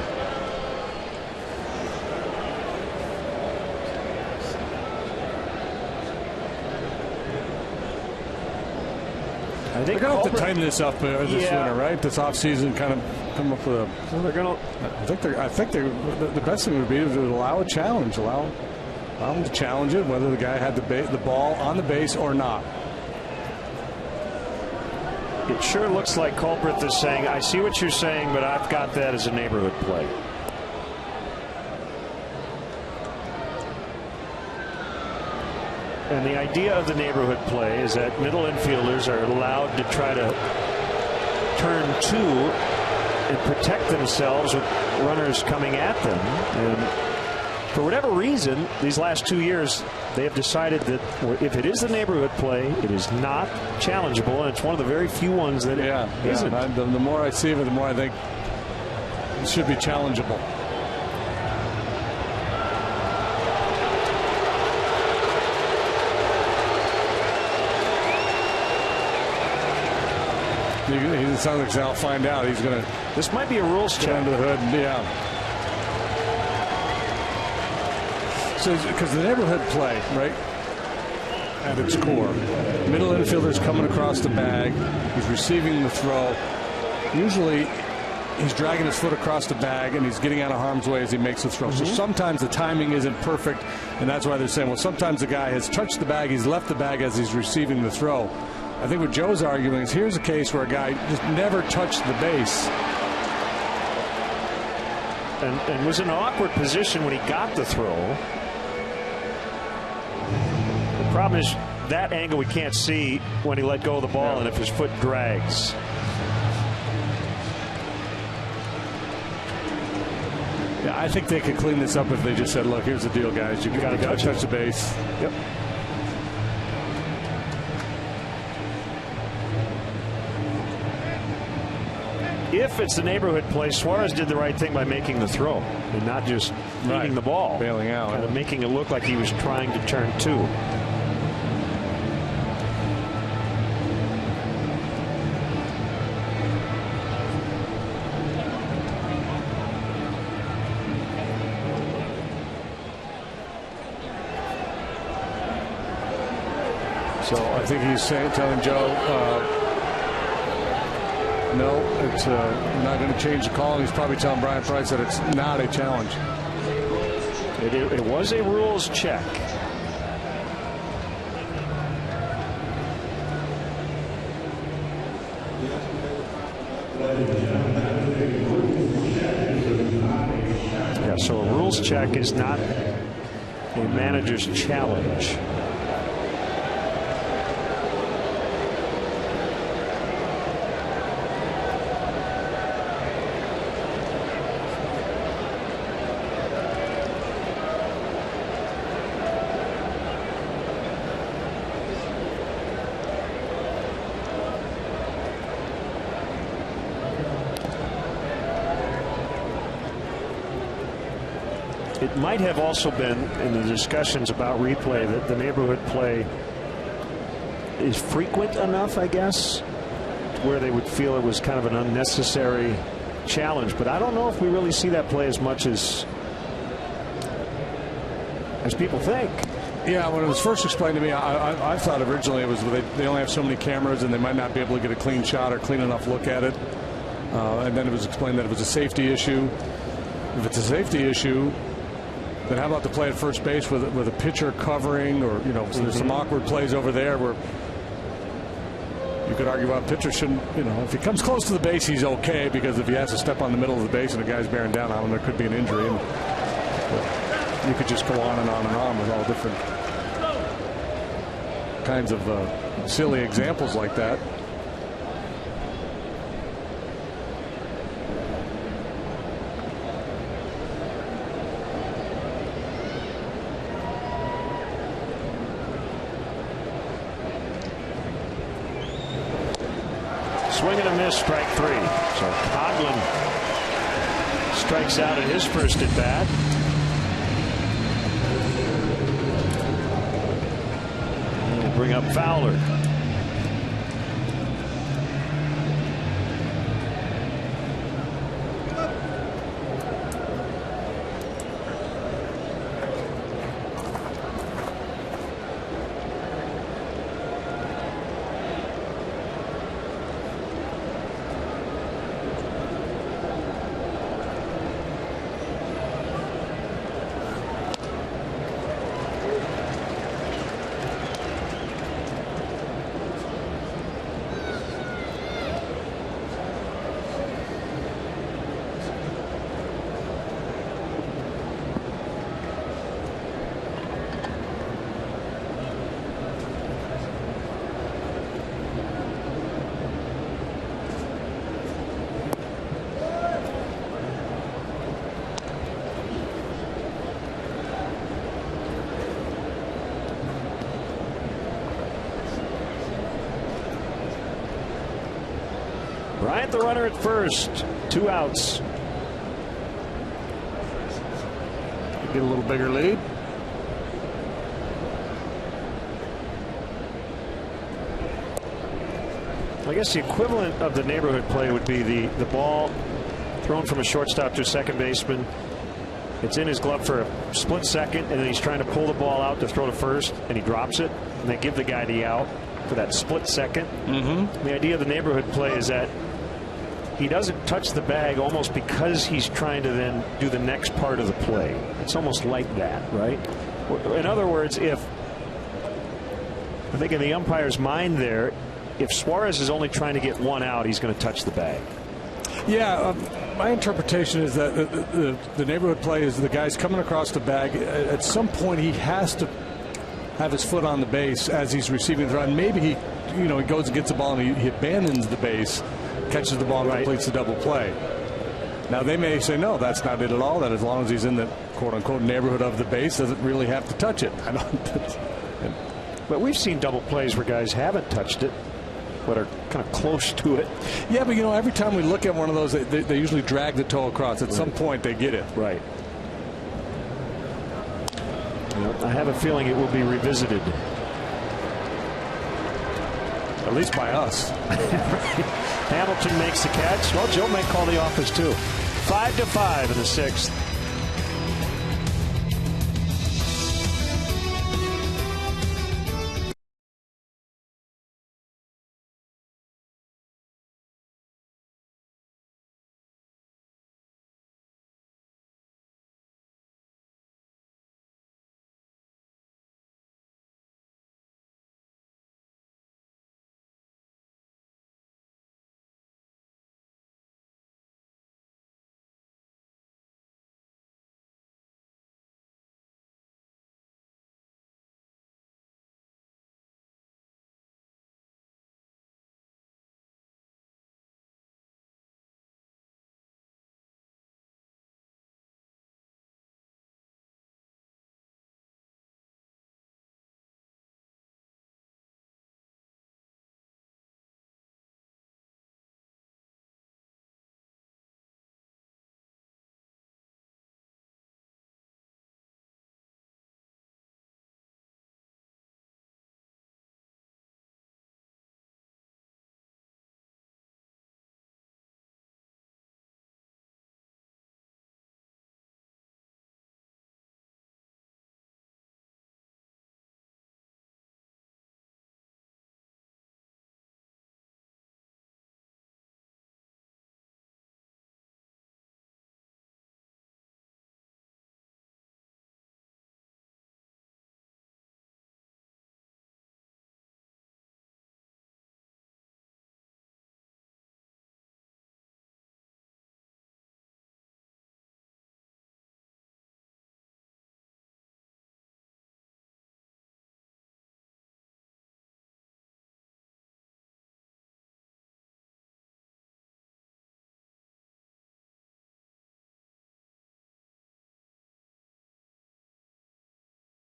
I think they're going to have to tighten this up this winter, right? This offseason, kind of come up with a. Well, they're going to. I think the best thing would be to allow a challenge, allow them to challenge it, whether the guy had the ball on the base or not. It sure looks like Culbreth is saying, I see what you're saying, but I've got that as a neighborhood play. And the idea of the neighborhood play is that middle infielders are allowed to try to turn two and protect themselves with runners coming at them. And for whatever reason, these last 2 years, they have decided that if it is the neighborhood play, it is not challengeable, and it's one of the very few ones that isn't. The more I see of it, the more I think it should be challengeable. It sounds like I'll find out. He's going to. This might be a rules check under the hood. Yeah. So, because the neighborhood play, right, at its core, middle infielder's coming across the bag. He's receiving the throw. Usually, he's dragging his foot across the bag, and he's getting out of harm's way as he makes the throw. So sometimes the timing isn't perfect, and that's why they're saying, well, sometimes the guy has touched the bag, he's left the bag as he's receiving the throw. I think what Joe's arguing is here's a case where a guy just never touched the base. And was in an awkward position when he got the throw. The problem is that angle we can't see when he let go of the ball and if his foot drags. Yeah, I think they could clean this up if they just said, look, here's the deal, guys. You've got to touch the base. Yep. If it's the neighborhood play, Suarez did the right thing by making the throw and not just leading the ball. Bailing out. Kind of making it look like he was trying to turn two. So I think he's telling Joe, no, it's not going to change the call. And he's probably telling Brian Price that it's not a challenge. It was a rules check. Yeah, so a rules check is not a manager's challenge. It might have also been in the discussions about replay that the neighborhood play is frequent enough, I guess, where they would feel it was kind of an unnecessary challenge. But I don't know if we really see that play as much as people think. Yeah, when it was first explained to me, I thought originally it was they only have so many cameras and they might not be able to get a clean shot or clean enough look at it. And then it was explained that it was a safety issue. If it's a safety issue, then how about the play at first base with a pitcher covering, or there's some awkward plays over there where you could argue about pitcher shouldn't, if he comes close to the base, he's okay, because if he has to step on the middle of the base and the guy's bearing down on him, there could be an injury. And you could just go on and on and on with all different kinds of silly examples like that. Swing and a miss, strike 3. So Coghlan strikes out at his first at bat. And we'll bring up Fowler. Bryant, the runner at first. 2 outs. Get a little bigger lead. I guess the equivalent of the neighborhood play would be the ball thrown from a shortstop to a second baseman. It's in his glove for a split second, and then he's trying to pull the ball out to throw to first, and he drops it, and they give the guy the out for that split second. The idea of the neighborhood play is that he doesn't touch the bag almost because he's trying to then do the next part of the play. It's almost like that, right? In other words, I think in the umpire's mind there, if Suarez is only trying to get 1 out, he's going to touch the bag. Yeah, my interpretation is that the neighborhood play is the guy's coming across the bag. At some point, he has to have his foot on the base as he's receiving the run. Maybe he goes and gets the ball and he abandons the base, catches the ball, and completes the double play. Now they may say no, that's not it at all. That as long as he's in the quote unquote neighborhood of the base, doesn't really have to touch it. But we've seen double plays where guys haven't touched it, but are kind of close to it. Yeah, but every time we look at one of those, they usually drag the toe across. At some point, they get it. Right. I have a feeling it will be revisited. At least by us. Hamilton makes the catch. Well, Joe may call the office too. 5-5 in the 6th.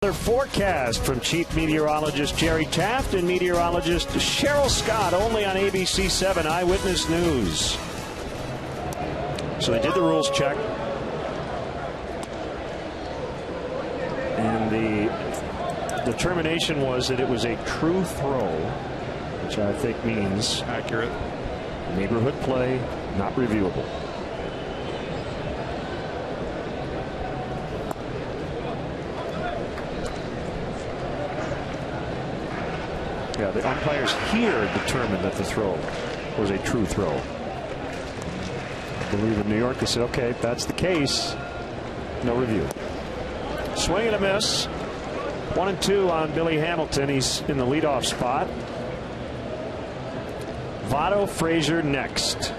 Another forecast from Chief Meteorologist Jerry Taft and meteorologist Cheryl Scott, only on ABC 7 Eyewitness News. So they did the rules check. And the determination was that it was a true throw, which I think means accurate. Neighborhood play, not reviewable. Yeah, the umpires here determined that the throw was a true throw. I believe in New York they said, okay, if that's the case, no review. Swing and a miss. 1-2 on Billy Hamilton. He's in the leadoff spot. Votto Frazier next.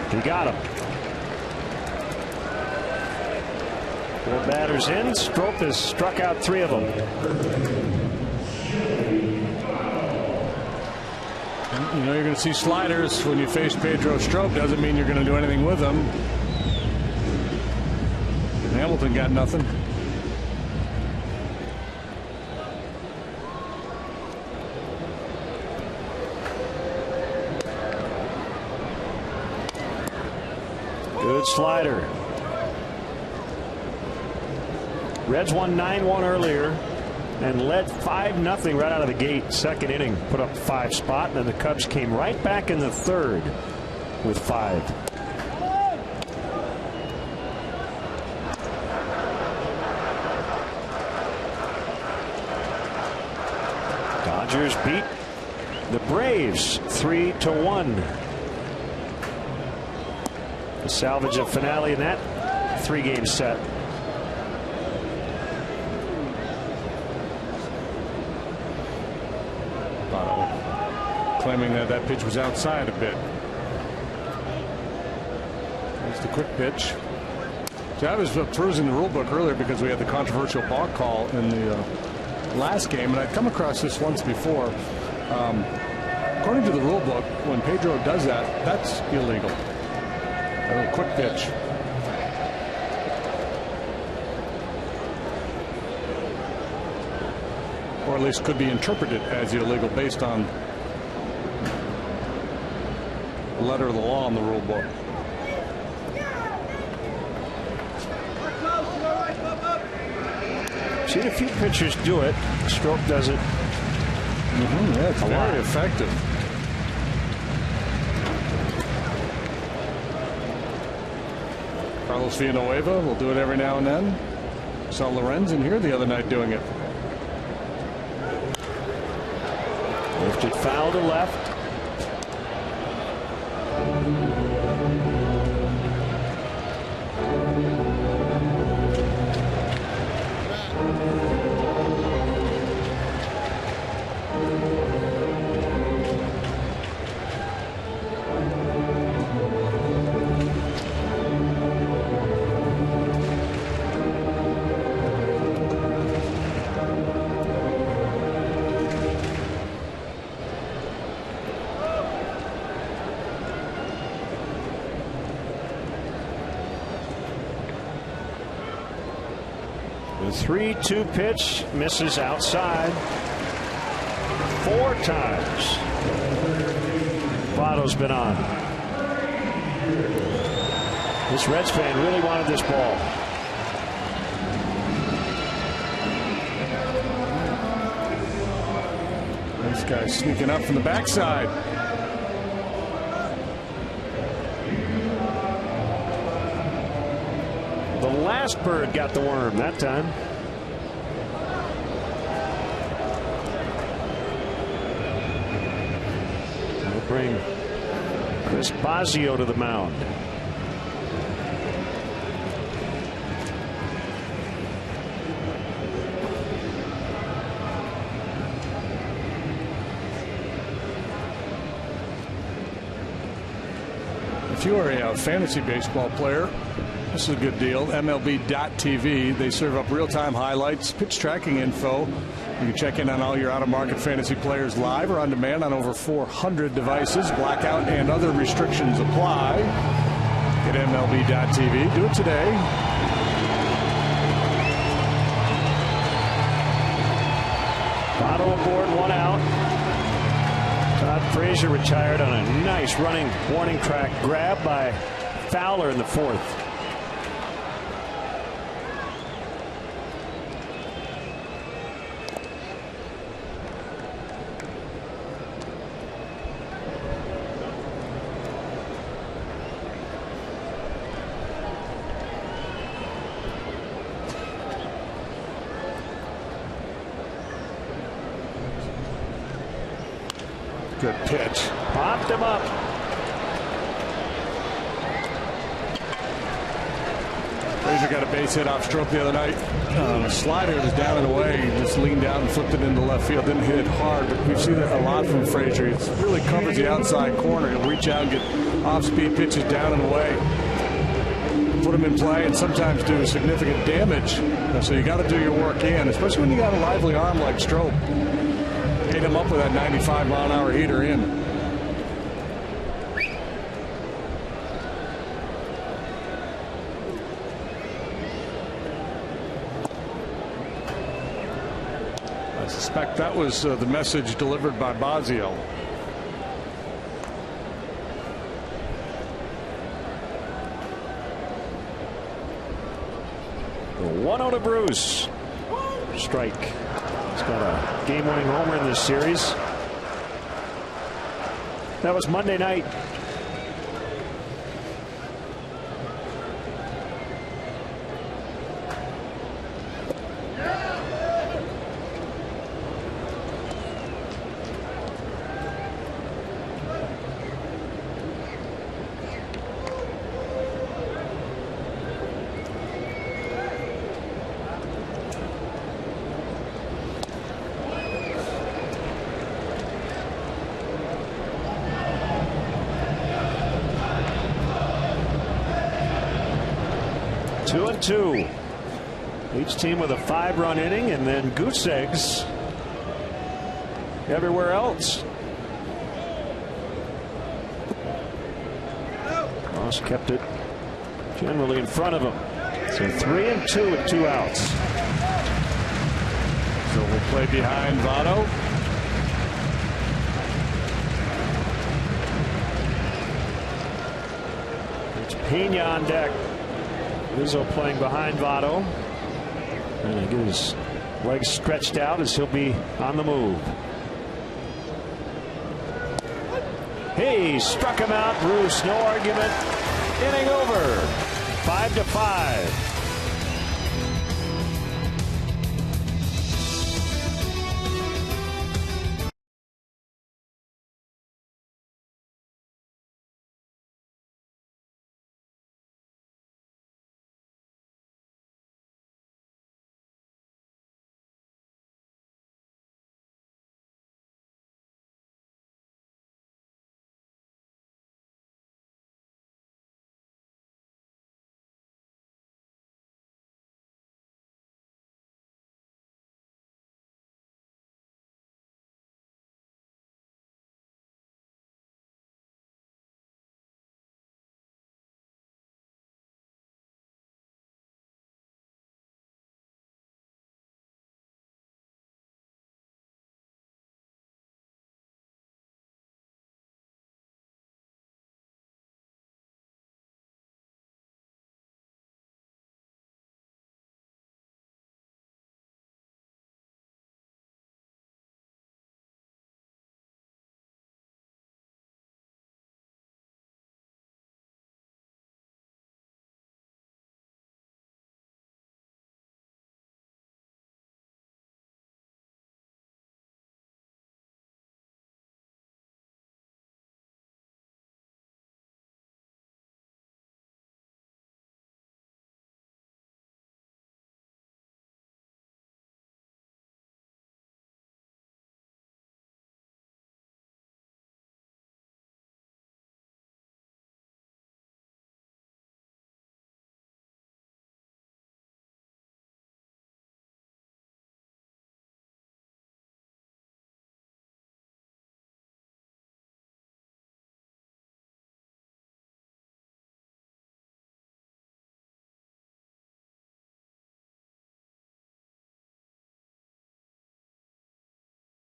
He got him. 4 batters in. Strop has struck out 3 of them. You know you're going to see sliders when you face Pedro Strop. Doesn't mean you're going to do anything with them. Hamilton got nothing. Good slider. Reds won 9-1 earlier and led 5-0 right out of the gate. Second inning, put up 5 spot, and then the Cubs came right back in the third with 5. Dodgers beat the Braves 3-1. To salvage a finale in that 3-game set. Claiming that that pitch was outside a bit. There's the quick pitch. So I was perusing the rule book earlier because we had the controversial balk call in the last game, and I'd come across this once before. According to the rule book, when Pedro does that, that's illegal. A little quick pitch. Or at least could be interpreted as illegal based on the letter of the law in the rule book. Seen a few pitchers do it. Strop does it. Yeah, it's very effective. Carlos Villanueva will do it every now and then. Saw Lorenz in here the other night doing it. Lifted foul to left. The 3-2 pitch misses outside 4 times. Votto's been on. This Reds fan really wanted this ball. This guy's sneaking up from the backside. The last bird got the worm that time. We'll bring Chris Bosio to the mound. If you are a fantasy baseball player, this is a good deal. MLB.TV. They serve up real-time highlights, pitch tracking info. You can check in on all your out-of-market fantasy players live or on demand on over 400 devices. Blackout and other restrictions apply. at MLB.tv. Do it today. Votto aboard, 1 out. Todd Frazier retired on a nice running warning track grab by Fowler in the 4th. Good pitch. Popped him up. Frazier got a base hit off Strop the other night. A slider was down and away. He just leaned down and flipped it into left field. Didn't hit it hard, but we've seen that a lot from Frazier. It really covers the outside corner. He'll reach out and get off-speed pitches down and away. Put him in play and sometimes do significant damage. So you got to do your work in, especially when you got a lively arm like Strop. Hit him up with that 95-mile-an-hour heater in. I suspect that was the message delivered by Bosio. The 1-0 to Bruce. Strike. He's got a game-winning homer in this series. That was Monday night. Two and two. Each team with a 5-run inning, and then goose eggs everywhere else. Ross kept it generally in front of him. So 3 and 2 with 2 outs. So we'll play behind Votto. It's Pena on deck. Rizzo playing behind Votto. And he gets his legs stretched out as he'll be on the move. He struck him out. Bruce, no argument. Inning over. 5-5.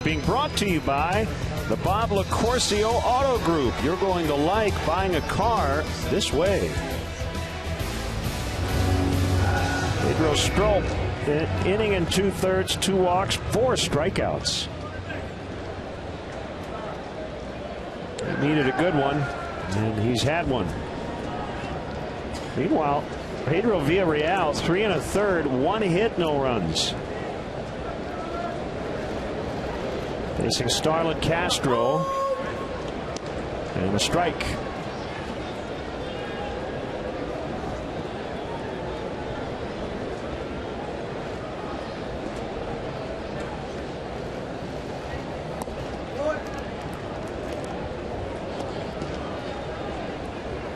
being brought to you by the Bob LaCourcio Auto Group. You're going to like buying a car this way. Pedro Strop, inning and 2/3, 2 walks, 4 strikeouts. He needed a good one, and he's had one. Meanwhile, Pedro Villarreal, 3 1/3, 1 hit, no runs. Facing Starlin Castro, and a strike.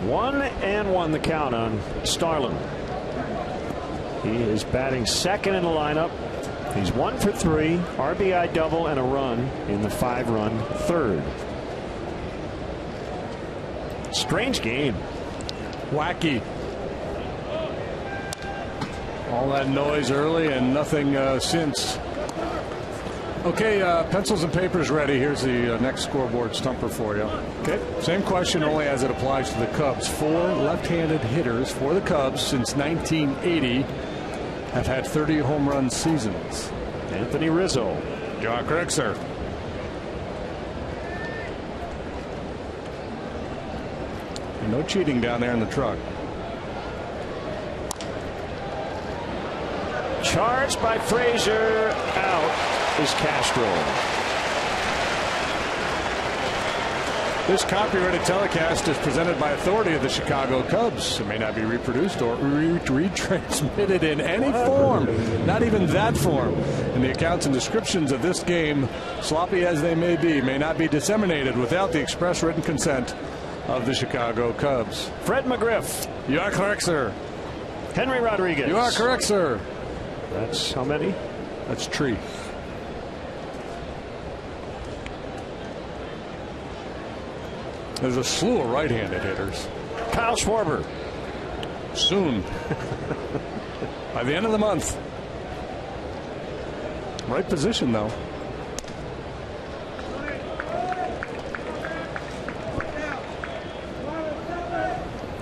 One and 1 the count on Starlin. He is batting second in the lineup. He's 1 for 3, RBI double and a run in the 5-run third. Strange game. Wacky. All that noise early and nothing since. Okay, pencils and papers ready. Here's the next scoreboard stumper for you. Okay, same question, only as it applies to the Cubs. 4 left-handed hitters for the Cubs since 1980 have had 30 home run seasons. Anthony Rizzo. You are correct, sir. And no cheating down there in the truck. Charged by Frazier. Out is Castro. This copyrighted telecast is presented by authority of the Chicago Cubs. It may not be reproduced or retransmitted in any form, not even that form. And the accounts and descriptions of this game, sloppy as they may not be disseminated without the express written consent of the Chicago Cubs. Fred McGriff. You are correct, sir. Henry Rodriguez. You are correct, sir. That's how many? That's Tree. There's a slew of right-handed hitters. Kyle Schwarber. Soon. By the end of the month. Right position, though.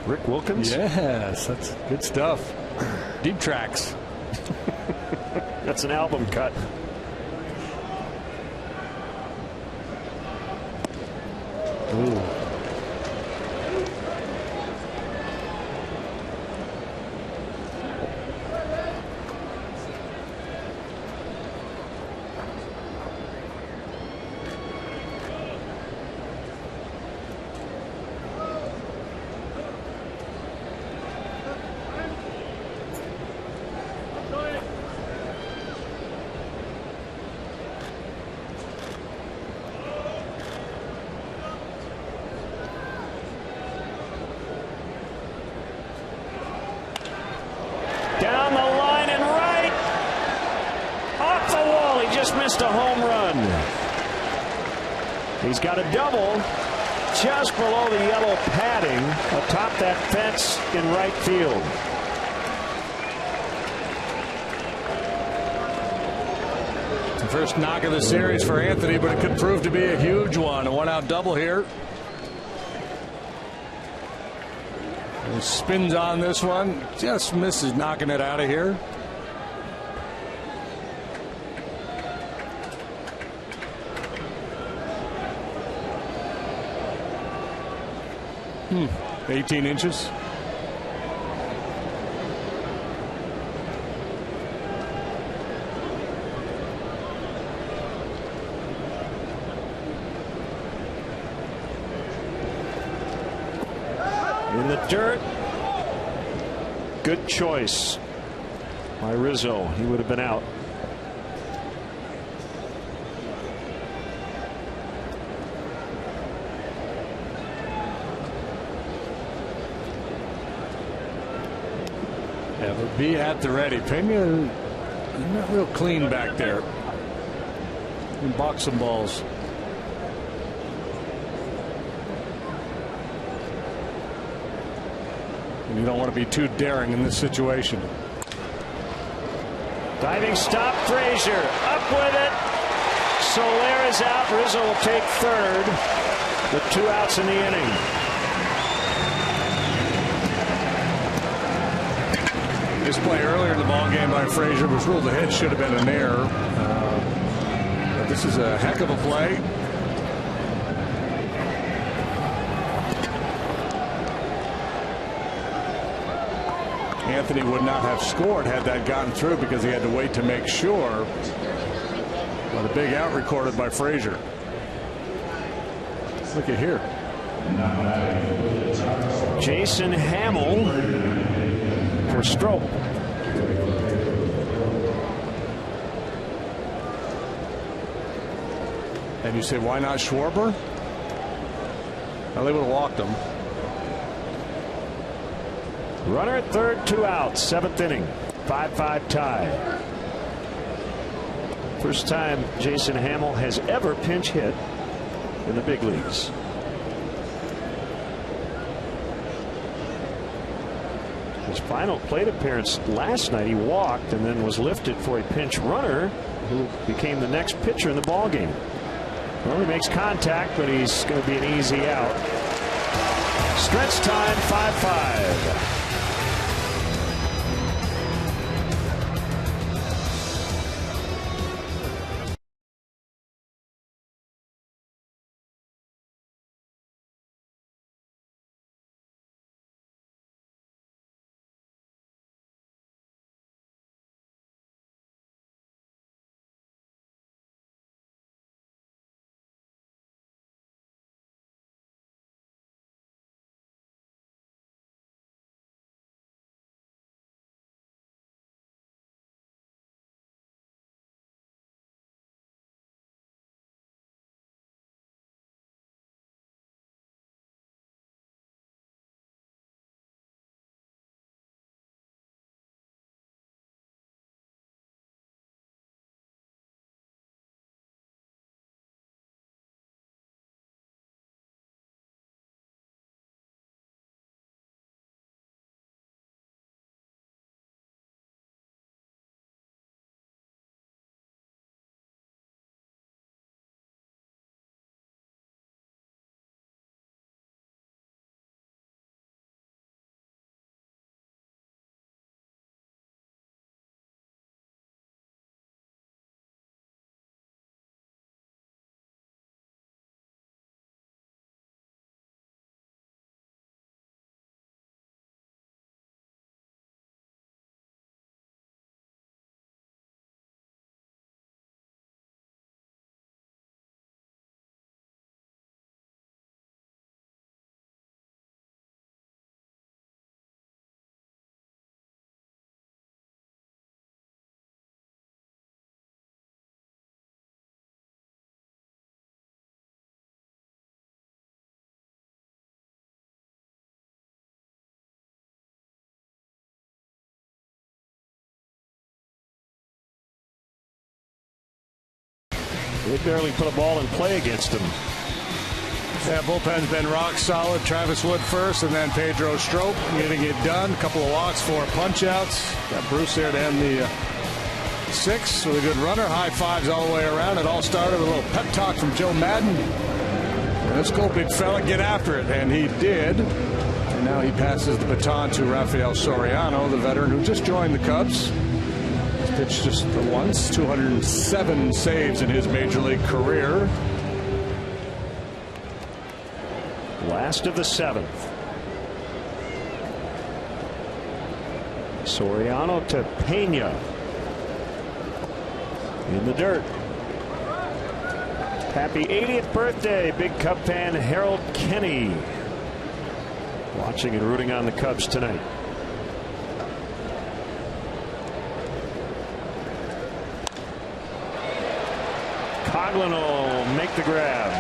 Rick Wilkins. Yes, that's good stuff. Deep Tracks. That's an album cut. Ooh. Down the line and right. Off the wall. He just missed a home run. He's got a double just below the yellow padding atop that fence in right field. The first knock of the series for Anthony, but it could prove to be a huge one. A one-out double here. He spins on this one, just misses knocking it out of here. Hmm, 18 inches. In the dirt. Good choice by Rizzo. He would have been out. Ever be at the ready. Pena not real clean back there. And box some balls. And you don't want to be too daring in this situation. Diving stop, Frazier up with it. Soler is out. Rizzo will take third with 2 outs in the inning. This play earlier in the ball game by Frazier was ruled ahead. Should have been an error. But this is a heck of a play. Anthony would not have scored had that gotten through because he had to wait to make sure. But a big out recorded by Frazier. Look at here. Jason Hamill for Strop. And you say, why not Schwarber? Well, they would have walked him. Runner at third, 2 outs, 7th inning, 5-5 tie. First time Jason Hamill has ever pinch hit in the big leagues. His final plate appearance last night, he walked and then was lifted for a pinch runner who became the next pitcher in the ballgame. Well, he makes contact, but he's going to be an easy out. Stretch time, 5-5. They barely put a ball in play against him. Yeah, bullpen's been rock solid. Travis Wood first, and then Pedro Strop getting it done. A couple of walks, 4 punch-outs. Got Bruce there to end the 6th with a good runner. High fives all the way around. It all started with a little pep talk from Joe Madden. Let's go, big fella, get after it. And he did. And now he passes the baton to Rafael Soriano, the veteran who just joined the Cubs. Pitched just the once, 207 saves in his major league career. Last of the 7th. Soriano to Pena. In the dirt. Happy 80th birthday, big Cub fan Harold Kenny. Watching and rooting on the Cubs tonight. Coughlin will make the grab.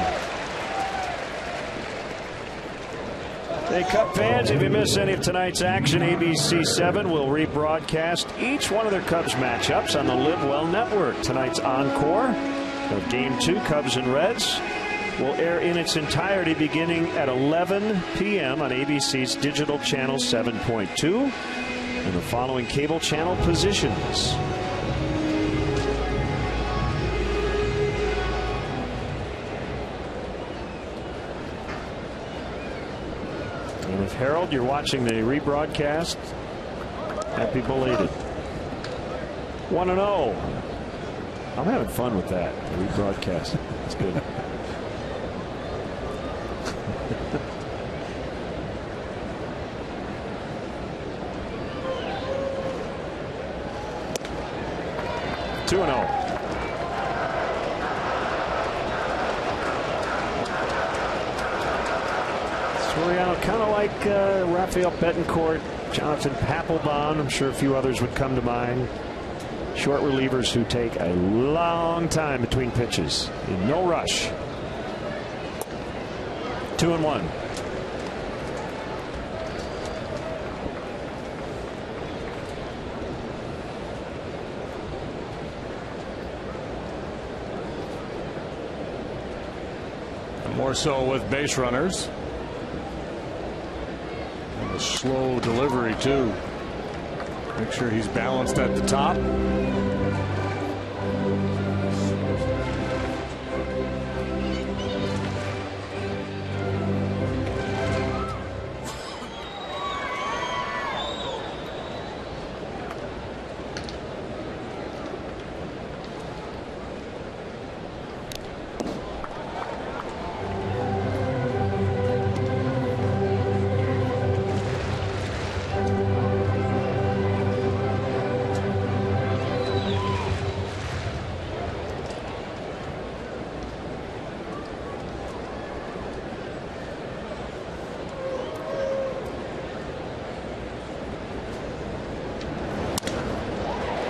Hey, Cub fans, if you miss any of tonight's action, ABC 7 will rebroadcast each one of their Cubs matchups on the Live Well Network. Tonight's encore of Game 2, Cubs and Reds, will air in its entirety beginning at 11 p.m. on ABC's digital channel 7.2 and the following cable channel positions. And if Harold, you're watching the rebroadcast, happy belated. 1-0. I'm having fun with that. The rebroadcast. It's good. Two and 0. Soriano, kind of like Rafael Betancourt, Jonathan Papelbon. I'm sure a few others would come to mind. Short relievers who take a long time between pitches in no rush. 2-1. More so with base runners. And a slow delivery too. Make sure he's balanced at the top.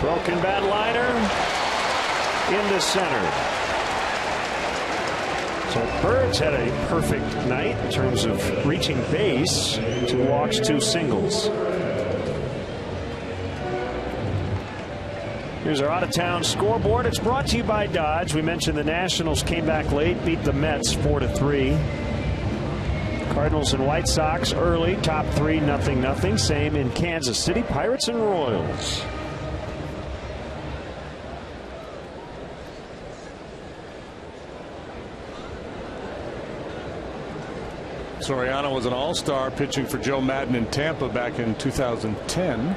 Broken bat liner into center. So Bird's had a perfect night in terms of reaching base. 2 walks, 2 singles. Here's our out-of-town scoreboard. It's brought to you by Dodge. We mentioned the Nationals came back late, beat the Mets 4-3. Cardinals and White Sox early, top 3, 0-0. Same in Kansas City. Pirates and Royals. Soriano was an all-star pitching for Joe Madden in Tampa back in 2010.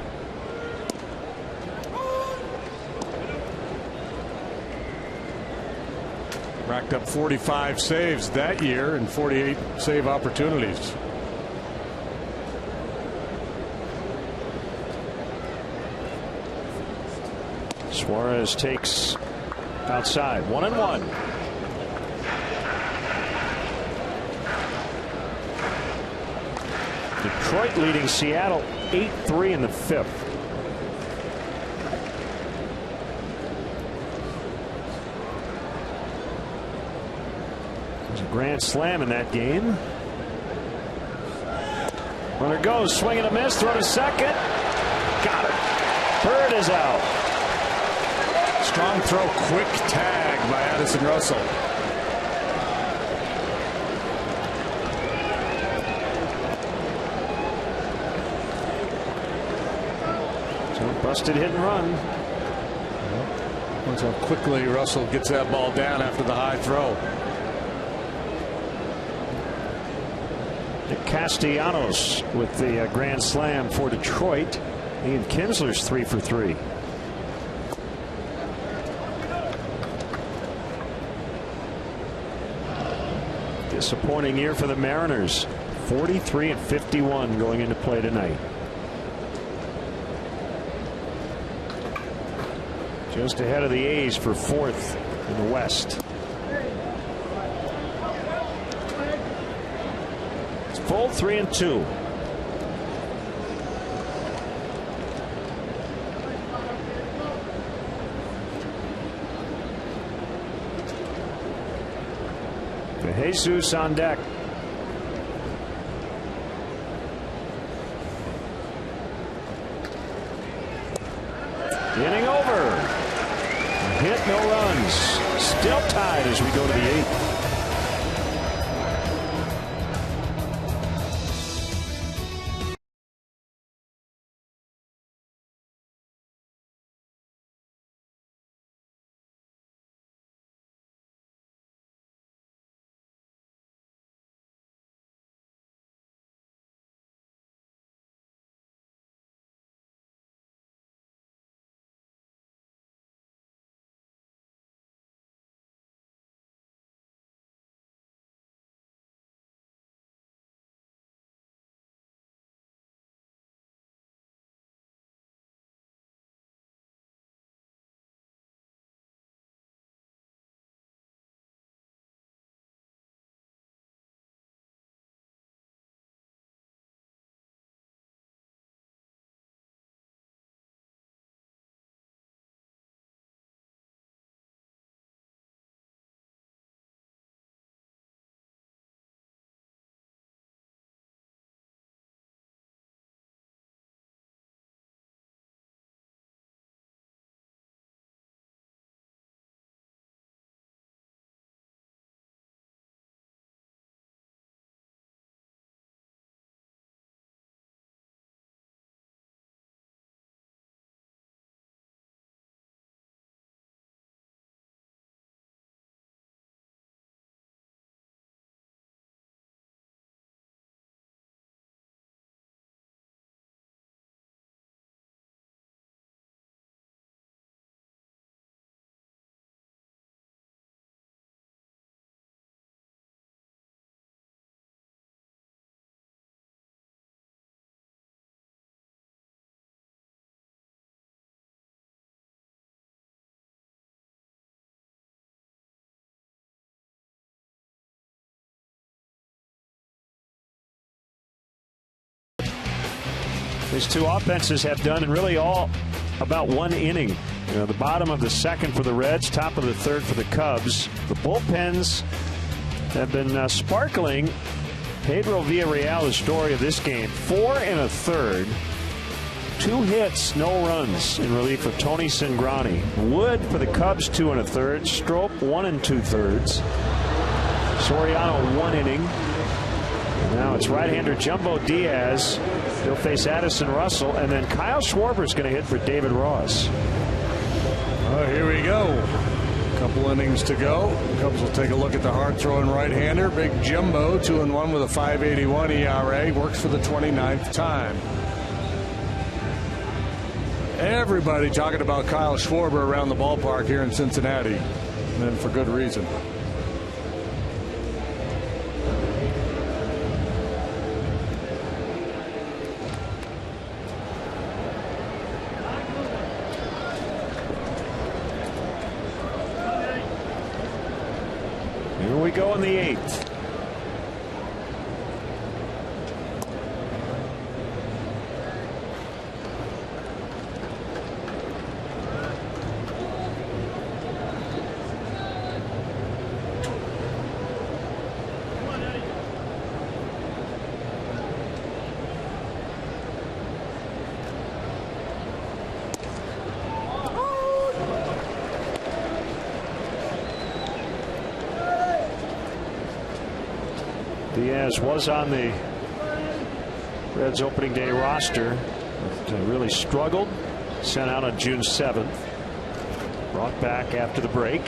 Racked up 45 saves that year and 48 save opportunities. Suarez takes outside. 1-1. Detroit leading Seattle 8-3 in the 5th. There's a grand slam in that game. Runner goes, swing and a miss, throw to second. Got it. Bird is out. Strong throw, quick tag by Addison Russell. Busted hit and run. Watch how quickly Russell gets that ball down after the high throw. Nick Castellanos with the grand slam for Detroit. Ian Kinsler's 3 for 3. Disappointing year for the Mariners. 43-51 going into play tonight. Just ahead of the A's for 4th in the West. It's full 3-2. The Jesus on deck. Inning over. Hit, no runs. Still tied as we go to the 8th. These two offenses have done in really all about 1 inning. The bottom of the second for the Reds, top of the third for the Cubs. The bullpens have been sparkling. Pedro Villarreal, the story of this game. 4 1/3. 2 hits, no runs in relief of Tony Cingrani. Wood for the Cubs, 2 1/3. Strop, 1 2/3. Soriano, 1 inning. Now it's right-hander Jumbo Diaz. He'll face Addison Russell, and then Kyle Schwarber's going to hit for David Ross. Oh, here we go. A couple innings to go. Cubs will take a look at the hard-throwing right-hander. Big Jumbo, 2-1 with a 5.81 ERA. Works for the 29th time. Everybody talking about Kyle Schwarber around the ballpark here in Cincinnati, and for good reason. Here we go in the 8th. Diaz was on the Reds opening day roster, but really struggled. Sent out on June 7th. Brought back after the break.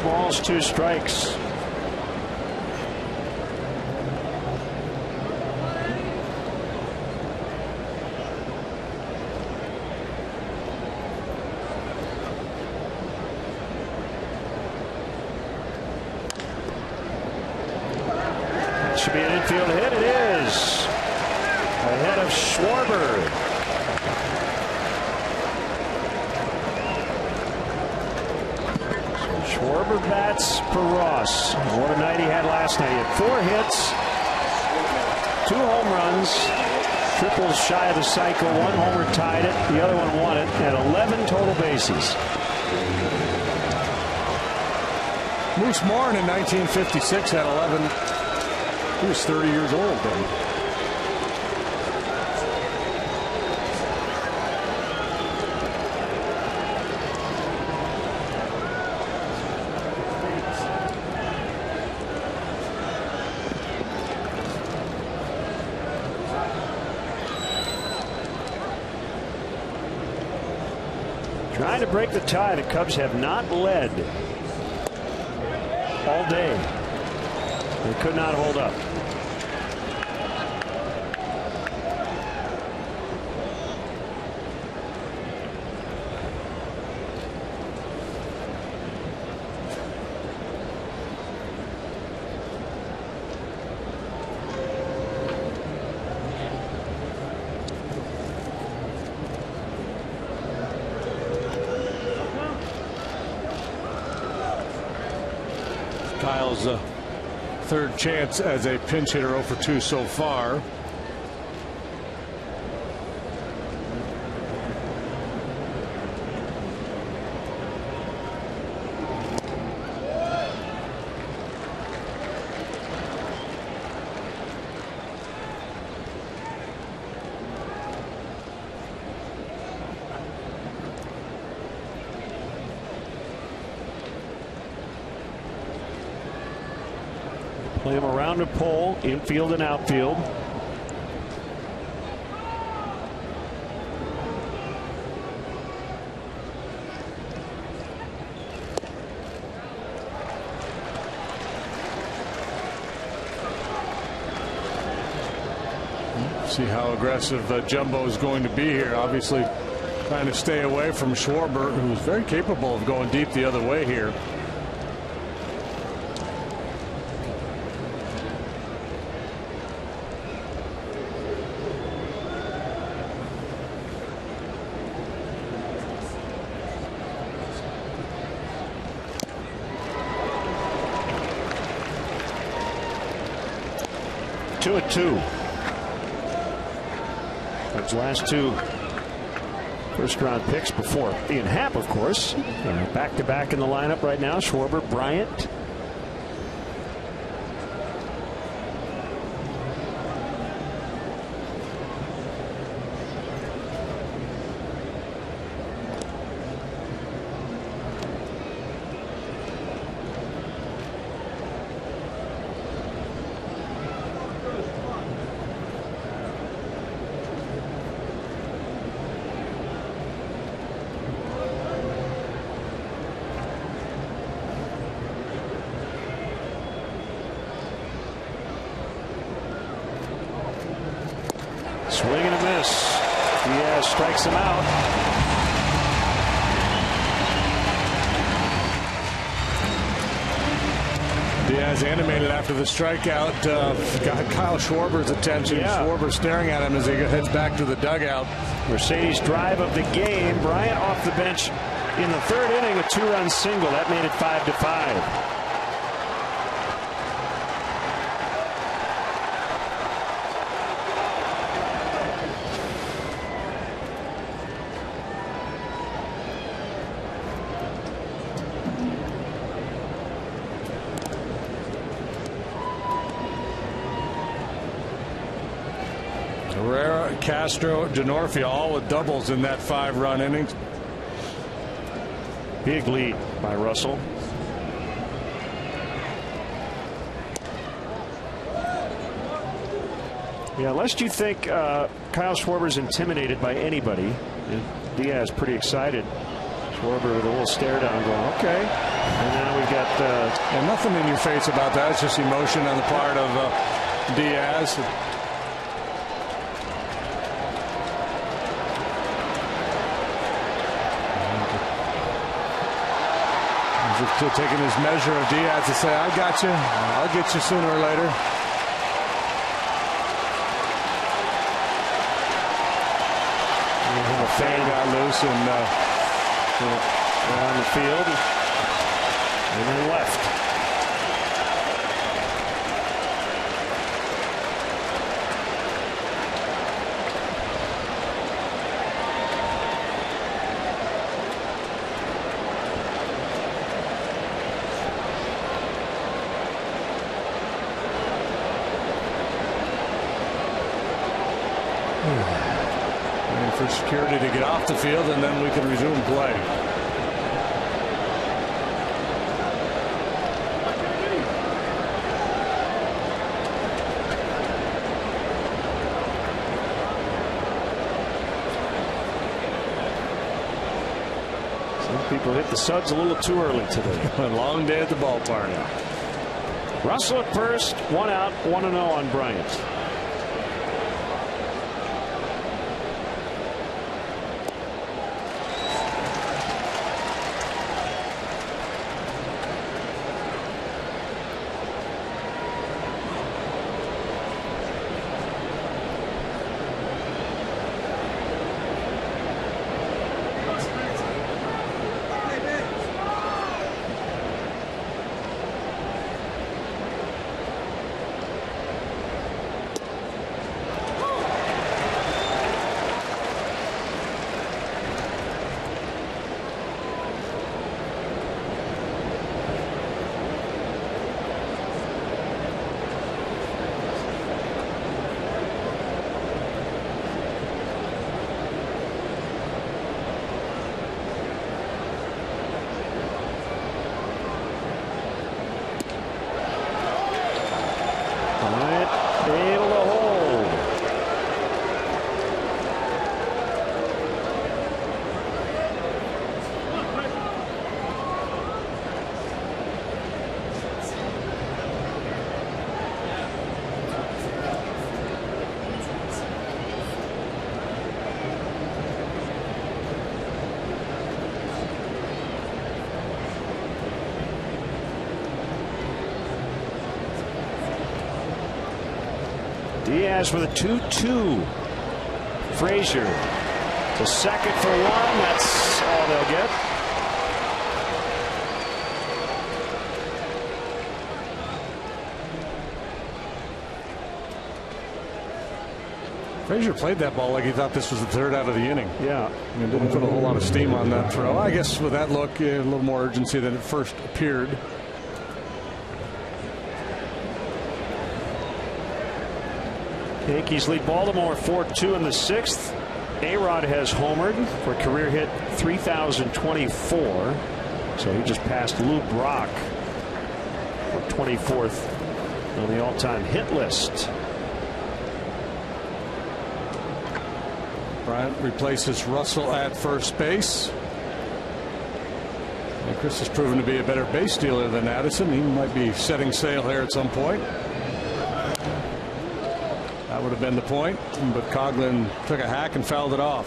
Balls, 2 strikes. That should be an infield hit. It is. Ahead of Schwarber. Schwarber bats for Ross. What a night he had last night. He had 4 hits, 2 home runs, triples shy of the cycle. 1 homer tied it. The other one won it. Had 11 total bases. Moose Morin in 1956 had 11. He was 30 years old then. Trying to break the tie. The Cubs have not led all day. They could not hold up. Kyle's third chance as a pinch hitter, 0 for 2 so far. Play him around the pole, infield and outfield. See how aggressive Jumbo is going to be here. Obviously trying to stay away from Schwarber, who's very capable of going deep the other way here. Two at two. Those last two first-round picks before Ian Happ, of course. Back-to-back in the lineup right now. Schwarber, Bryant. Swing and a miss. Diaz strikes him out. Diaz animated after the strikeout. Got Kyle Schwarber's attention. Yeah. Schwarber staring at him as he heads back to the dugout. Mercedes drive of the game. Bryant off the bench in the third inning, a 2-run single. That made it 5-5. Herrera, Castro, Denorfia, all with doubles in that 5-run inning. Big lead by Russell. Yeah, lest you think Kyle Schwarber's intimidated by anybody. Diaz pretty excited. Schwarber with a little stare down going, okay. And now we've got and nothing in your face about that. It's just emotion on the part of Diaz. Taking his measure of Diaz to say, I got you. I'll get you sooner or later. a fan got loose and on the field and then left. For security to get off the field, and then we can resume play. Some people hit the suds a little too early today. A long day at the ballpark. Russell at first, 1 out, 1-0 on Bryant. Diaz with a 2-2. Frazier to second for one. That's all they'll get. Frazier played that ball like he thought this was the third out of the inning. Yeah. And didn't put a whole lot of steam on that throw. I guess with that look, a little more urgency than it first appeared. Yankees lead Baltimore 4-2 in the sixth. A-Rod has homered for a career hit 3,024. So he just passed Lou Brock for 24th on the all-time hit list. Bryant replaces Russell at first base. And Chris has proven to be a better base stealer than Addison. He might be setting sail here at some point. That would have been the point, but Coughlin took a hack and fouled it off.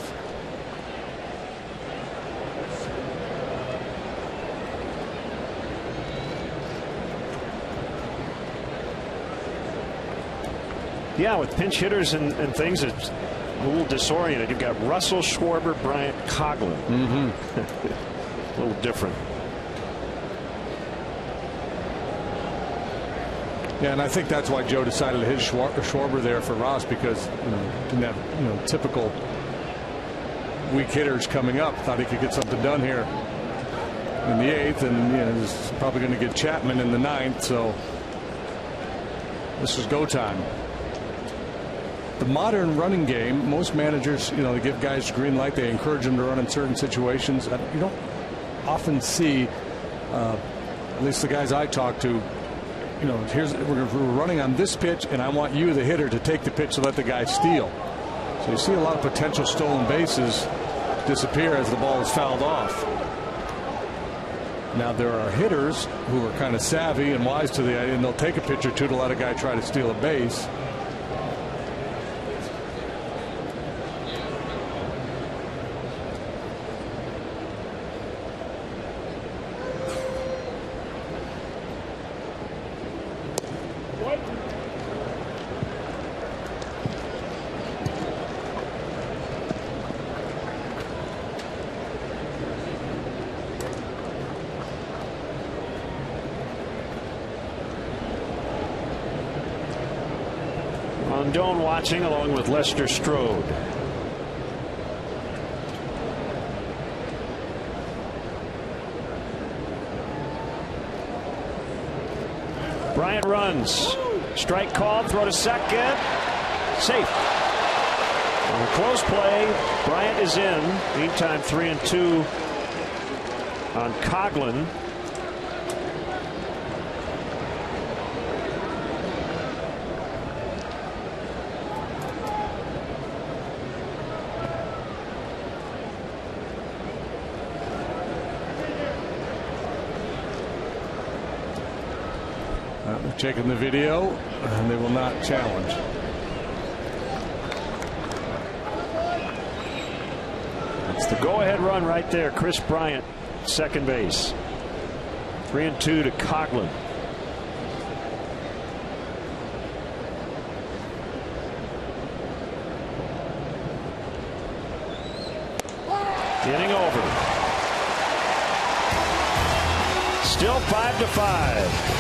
Yeah, with pinch hitters and things, it's a little disoriented. You've got Russell, Schwarber, Bryant, Coughlin. A little different. Yeah, and I think that's why Joe decided to hit Schwarber there for Ross, because didn't have typical weak hitters coming up. Thought he could get something done here in the eighth, and he's probably going to get Chapman in the ninth. So this is go time. The modern running game, most managers, they give guys green light. They encourage them to run in certain situations. You don't often see, at least the guys I talk to, we're running on this pitch, and I want you, the hitter, to take the pitch to let the guy steal. So you see a lot of potential stolen bases disappear as the ball is fouled off. Now there are hitters who are kind of savvy and wise to the idea, and they'll take a pitch or two to let a guy try to steal a base. Doan watching along with Lester Strode. Bryant runs. Strike called. Throw to second. Safe. On a close play, Bryant is in. Meantime, 3-2 on Coughlin. They're checking the video, and they will not challenge. It's the go-ahead run right there. Chris Bryant, second base. 3-2 to Coughlin. Inning over. Still 5-5.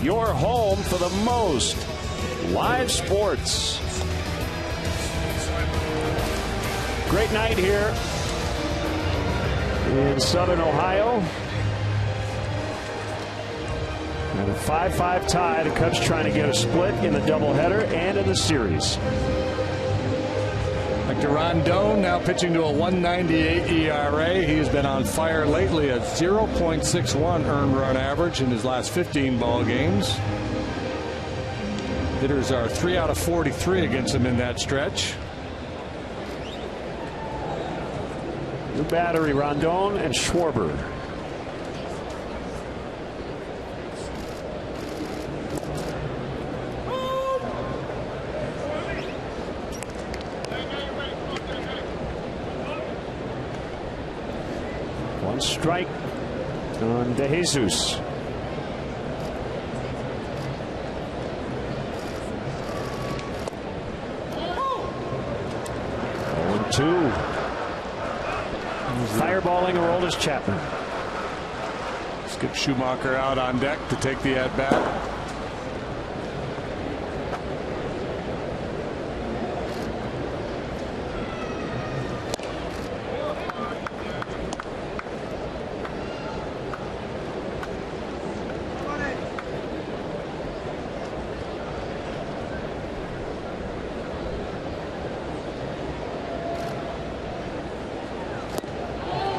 Your home for the most live sports. Great night here in Southern Ohio. And a 5-5 tie. The Cubs trying to get a split in the doubleheader and in the series. Hector Rondon now pitching to a 1.98 ERA. He's been on fire lately at 0.61 earned run average in his last 15 ball games. Hitters are 3 out of 43 against him in that stretch. New battery, Rondon and Schwarber. One strike on De Jesus. 0-2. Fireballing Aroldis Chapman. Skip Schumacher out on deck to take the at bat.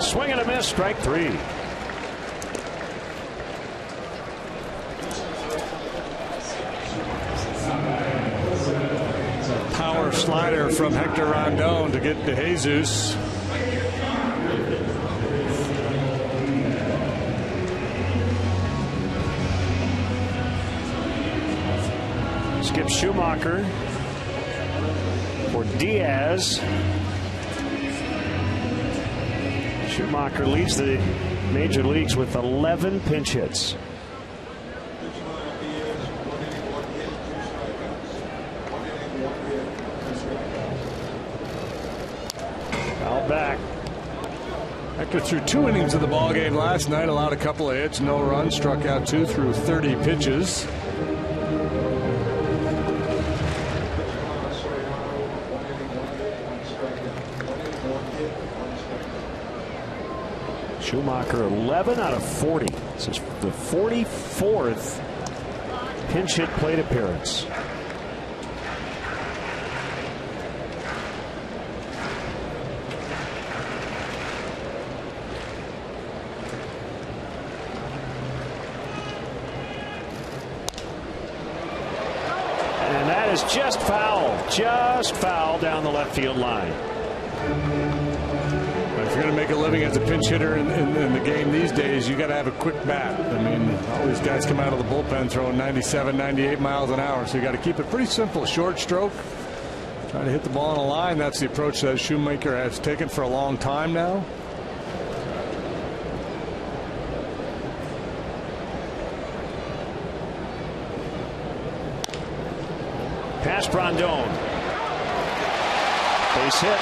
Swing and a miss, strike 3. Power slider from Hector Rondon to get De Jesus. Skip Schumacher for Diaz. Schumacher leads the major leagues with 11 pinch hits. Foul back. Hector threw 2 innings of the ball game last night, allowed a couple of hits, no runs, struck out 2 through 30 pitches. Schumacher 11 out of 40. This is the 44th pinch hit plate appearance. And that is just foul down the left field line. If you're going to make a living as a pinch hitter in the game these days, you got to have a quick bat. I mean, all these guys come out of the bullpen throwing 97, 98 miles an hour, so you got to keep it pretty simple. Short stroke, try to hit the ball on a line. That's the approach that Schumacher has taken for a long time now. Past Rondon. Base hit.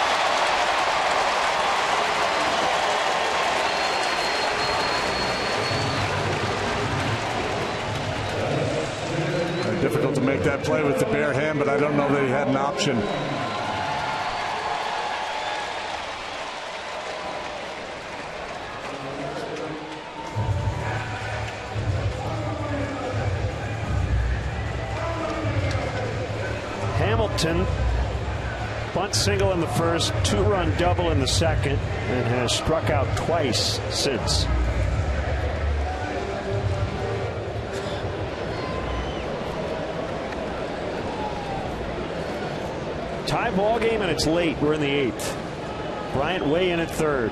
Difficult to make that play with the bare hand, but I don't know that he had an option. Hamilton bunt single in the first, 2-run double in the second, and has struck out twice since. Tie ball game, and it's late. We're in the 8th. Bryant way in at third.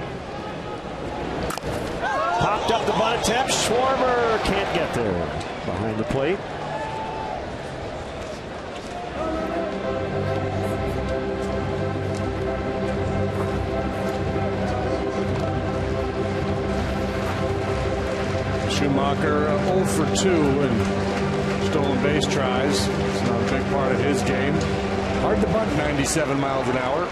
Popped up the bunt attempt. Schwarber can't get there. Behind the plate. Schumacher 0 for 2 in stolen base tries. It's not a big part of his game. Hard to bunt 97 miles an hour.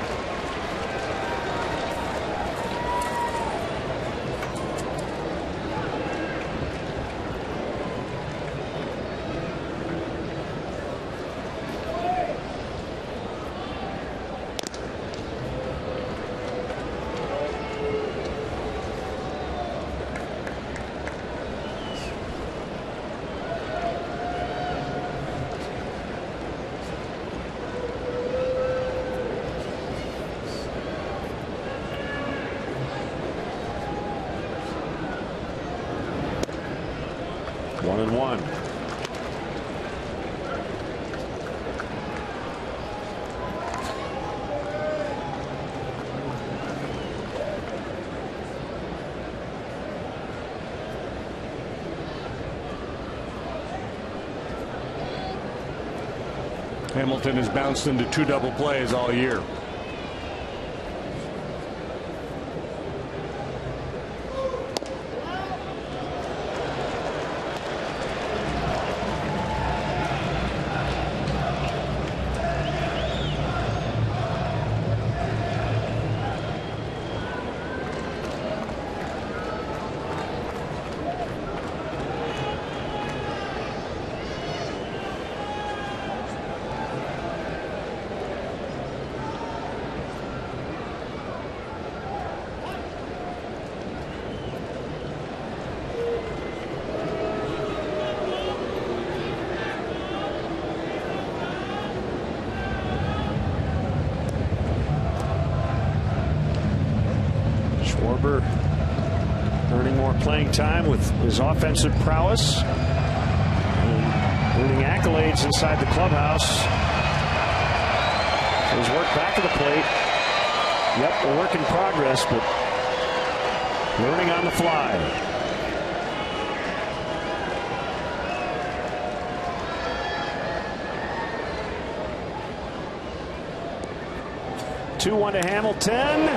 1-1. Hamilton has bounced into 2 double plays all year. Earning more playing time with his offensive prowess and earning accolades inside the clubhouse. His work back of the plate. Yep, a work in progress, but learning on the fly. Two-one to Hamilton.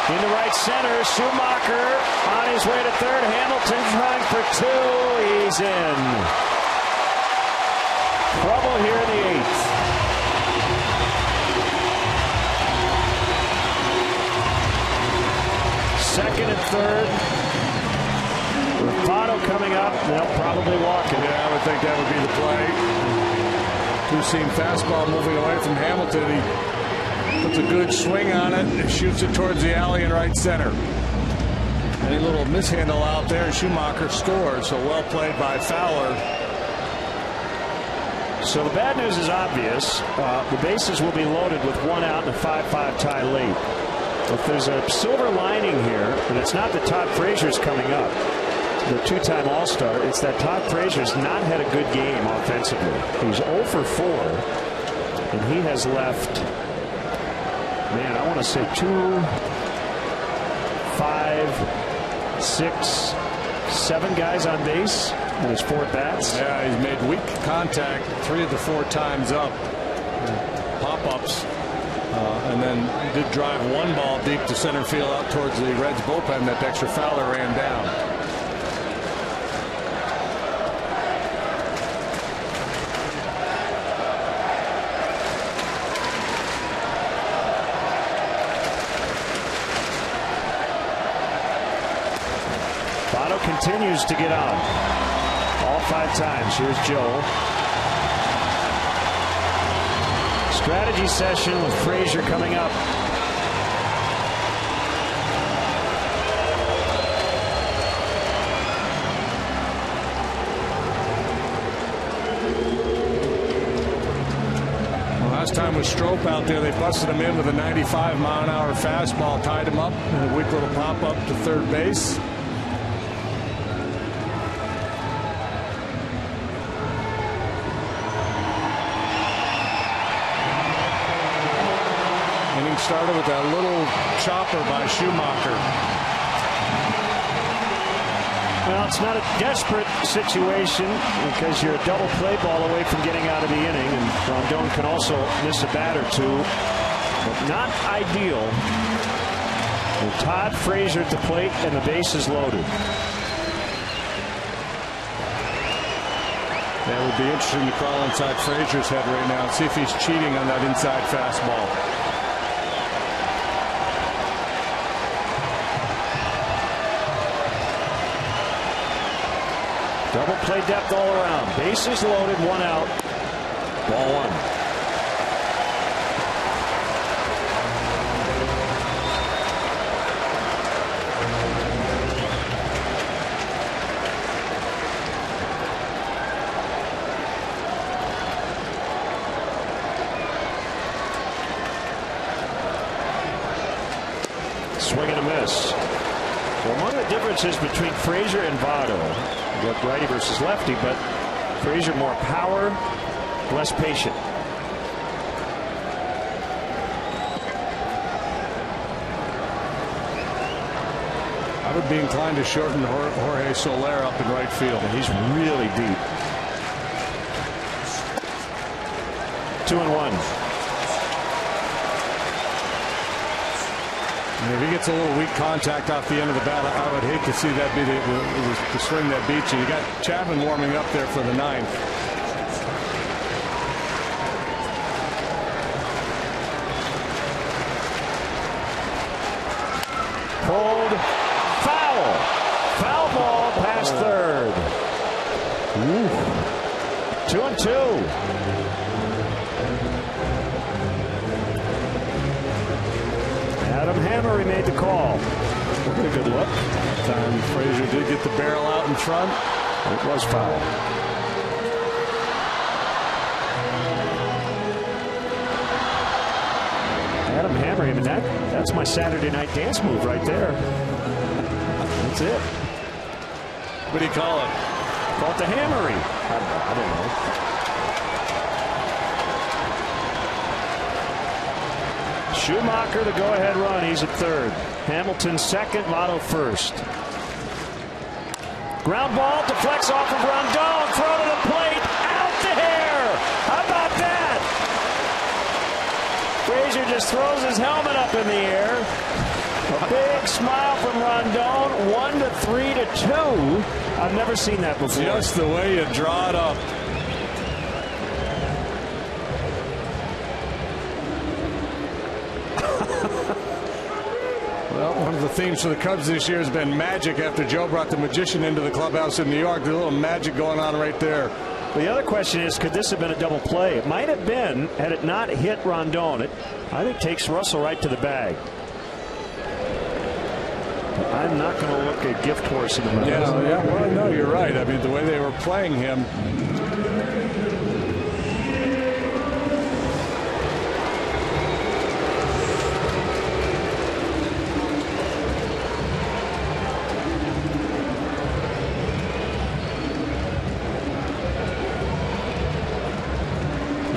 Into right center, Schumacher on his way to third. Hamilton trying for 2. He's in. Trouble here in the 8th. Second and third. With Votto coming up, they'll probably walk it. Yeah, I would think that would be the play. Two-seam fastball moving away from Hamilton. He puts a good swing on it and shoots it towards the alley in right center. Any little mishandle out there, Schumacher scores. So well played by Fowler. So the bad news is obvious. The bases will be loaded with 1 out and a 5-5 tie late. If there's a silver lining here, and it's not that Todd Frazier's coming up, the 2-time All-Star, it's that Todd Frazier's not had a good game offensively. He's 0 for 4, and he has left, man, I want to say 2, 5, 6, 7 guys on base in his 4 bats. Yeah, he's made weak contact 3 of the 4 times up. Pop-ups. And then did drive 1 ball deep to center field out towards the Reds bullpen that Dexter Fowler ran down. Votto continues to get on. All 5 times. Here's Joe. Strategy session with Frazier coming up. Last time with Strop out there, they busted him in with a 95-mile-an-hour fastball, tied him up, and a weak little pop-up to third base. Inning started with that little chopper by Schumacher. Well, it's not a desperate situation because you're a double play ball away from getting out of the inning, and Rondon can also miss a bat or 2, but not ideal. With Todd Frazier at the plate and the bases loaded. That would be interesting to crawl inside Frazier's head right now and see if he's cheating on that inside fastball. Double play depth all around. Bases loaded, 1 out. Ball 1. Swing and a miss. Well, one of the differences between Frazier and Votto, you got righty versus lefty, but Frazier more power, less patient. I would be inclined to shorten Jorge Soler up in right field. And he's really deep. 2-1. And if he gets a little weak contact off the end of the bat, I would hate to see that be the swing that beats you. You got Chapman warming up there for the ninth. Pulled. Foul. Foul ball past third. Ooh. 2-2. Adam Hammery made the call. Pretty good look. Time Frazier did get the barrel out in front. It was foul. Adam Hammery, I mean, that's my Saturday night dance move right there. That's it. What do you call it? Call it the Hammery. I don't know. Schumacher, the go-ahead run. He's at third. Hamilton second. Lotto first. Ground ball deflects off of Rondon. Throw to the plate. Out the hair. How about that? Frazier just throws his helmet up in the air. A big smile from Rondon. 1-3 to 2. I've never seen that before. Just the way you draw it up. Well, one of the themes for the Cubs this year has been magic after Joe brought the magician into the clubhouse in New York. There's a little magic going on right there. The other question is, could this have been a double play? It might have been had it not hit Rondon. It, I think, takes Russell right to the bag. I'm not going to look a gift horse in the mouth. Yeah, well, no, you're right. I mean, the way they were playing him.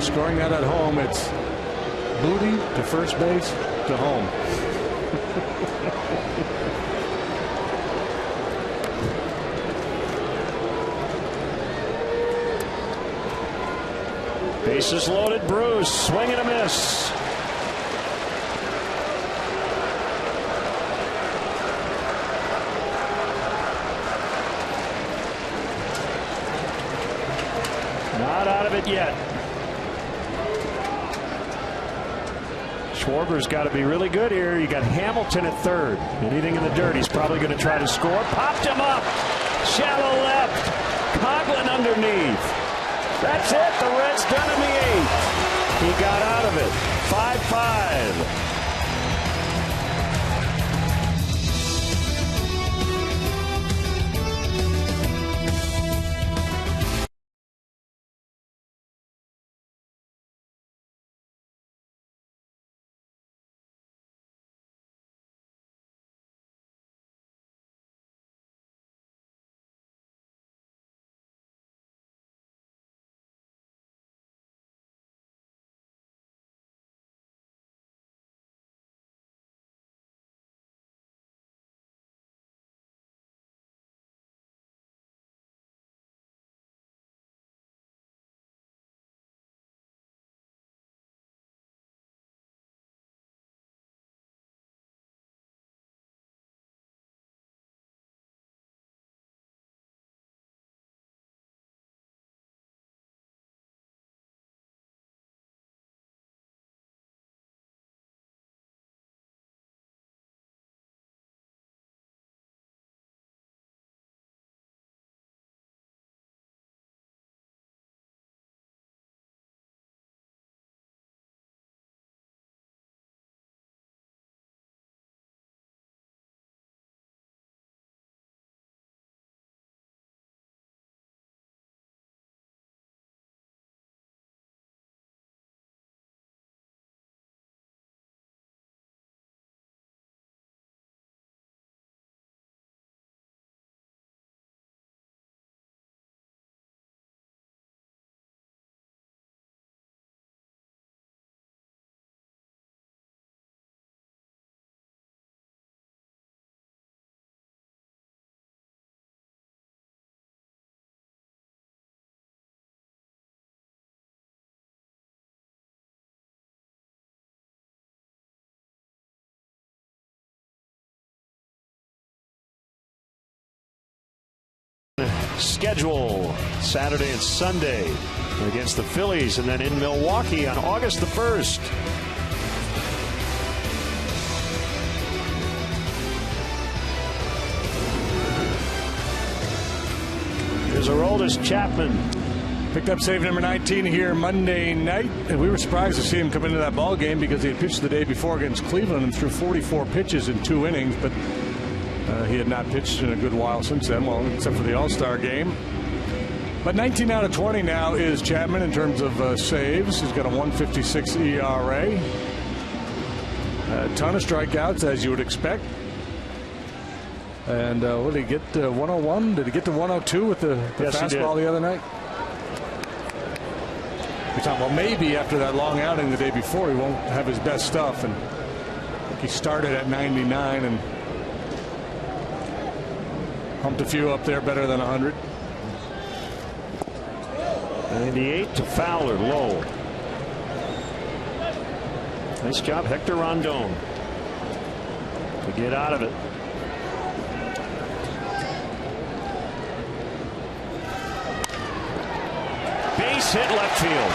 Scoring that at home, it's booty to first base to home. Bases loaded. Bruce swing and a miss. Not out of it yet. Schwarber's got to be really good here. You got Hamilton at third. Anything in the dirt, he's probably going to try to score. Popped him up. Shallow left. Coughlin underneath. That's it. The Reds done in the eighth. He got out of it. 5-5. schedule Saturday and Sunday against the Phillies, and then in Milwaukee on August the 1st. Here's Aroldis Chapman. Picked up save number 19 here Monday night, and we were surprised to see him come into that ball game because he had pitched the day before against Cleveland and threw 44 pitches in 2 innings, but he had not pitched in a good while since then, well, except for the All-Star game. But 19 out of 20 now is Chapman in terms of saves. He's got a 1.56 ERA. A ton of strikeouts, as you would expect. And what did he get? 101? Did he get to 102 with the fastball the other night? We thought, well, maybe after that long outing the day before, he won't have his best stuff. And I think he started at 99 and humped a few up there, better than 100. 98 to Fowler, low. Nice job, Hector Rondon, to get out of it. Base hit left field.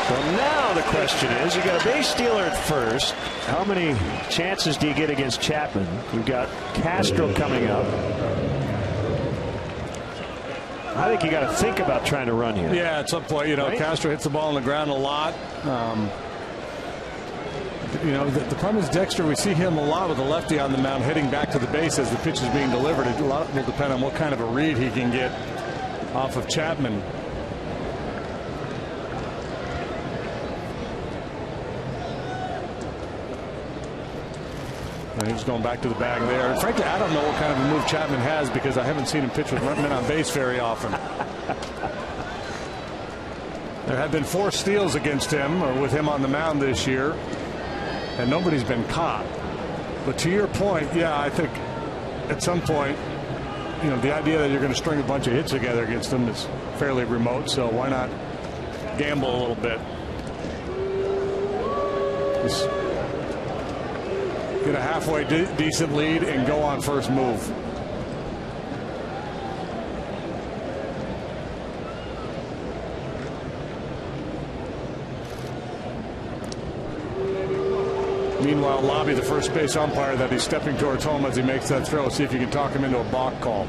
So now the question is, you got a base stealer at first. How many chances do you get against Chapman? You've got Castro coming up. I think you got to think about trying to run here. Yeah, at some point, you know, right? Castro hits the ball on the ground a lot. You know, the problem is Dexter, we see him a lot with the lefty on the mound heading back to the base as the pitch is being delivered. A lot will depend on what kind of a read he can get off of Chapman. And he's going back to the bag there. And frankly, I don't know what kind of a move Chapman has because I haven't seen him pitch with men on base very often. There have been 4 steals against him or with him on the mound this year, and nobody's been caught. But to your point, yeah, I think at some point, you know, the idea that you're going to string a bunch of hits together against him is fairly remote. So why not gamble a little bit? Just get a halfway decent lead and go on first move. Meanwhile, lobby the first base umpire that he's stepping towards home as he makes that throw. See if you can talk him into a balk call.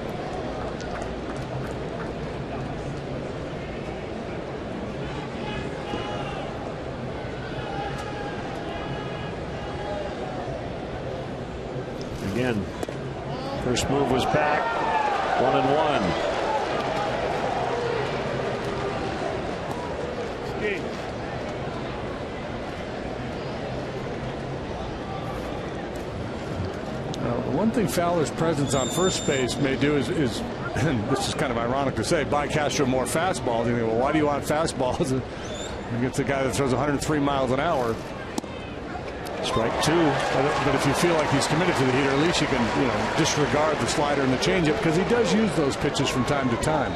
Again, first move was back. 1-1. One thing Fowler's presence on first base may do is and this is kind of ironic to say, buy Castro more fastballs. You think, well, why do you want fastballs against a guy that throws 103 miles an hour? Strike 2. But if you feel like he's committed to the heater, at least you can, you know, disregard the slider and the changeup because he does use those pitches from time to time.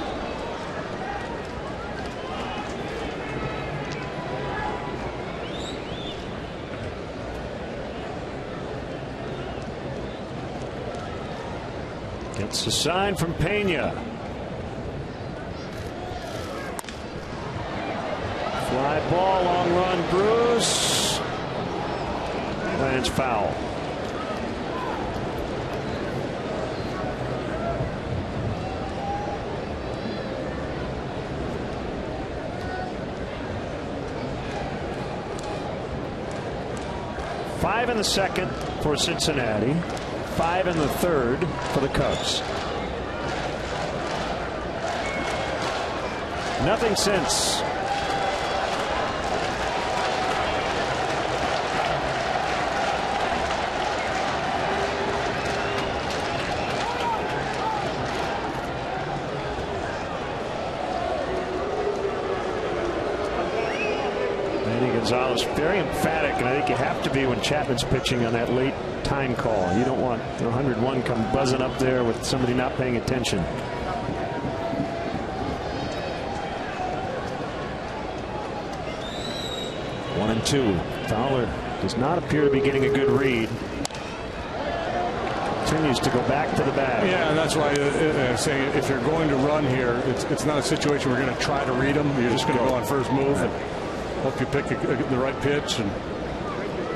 Gets a sign from Pena. Fly ball, long run, Bruce. Lands foul. Five in the second for Cincinnati. 5 in the third for the Cubs. Nothing since. Gonzalez very emphatic, and I think you have to be when Chapman's pitching on that late time call. You don't want the 101 come buzzing up there with somebody not paying attention. One and two. Fowler does not appear to be getting a good read. continues to go back to the bag. Yeah, and that's why I'm saying if you're going to run here, it's not a situation where you're going to try to read him. You're just going to go on first move and hope you pick the right pitch and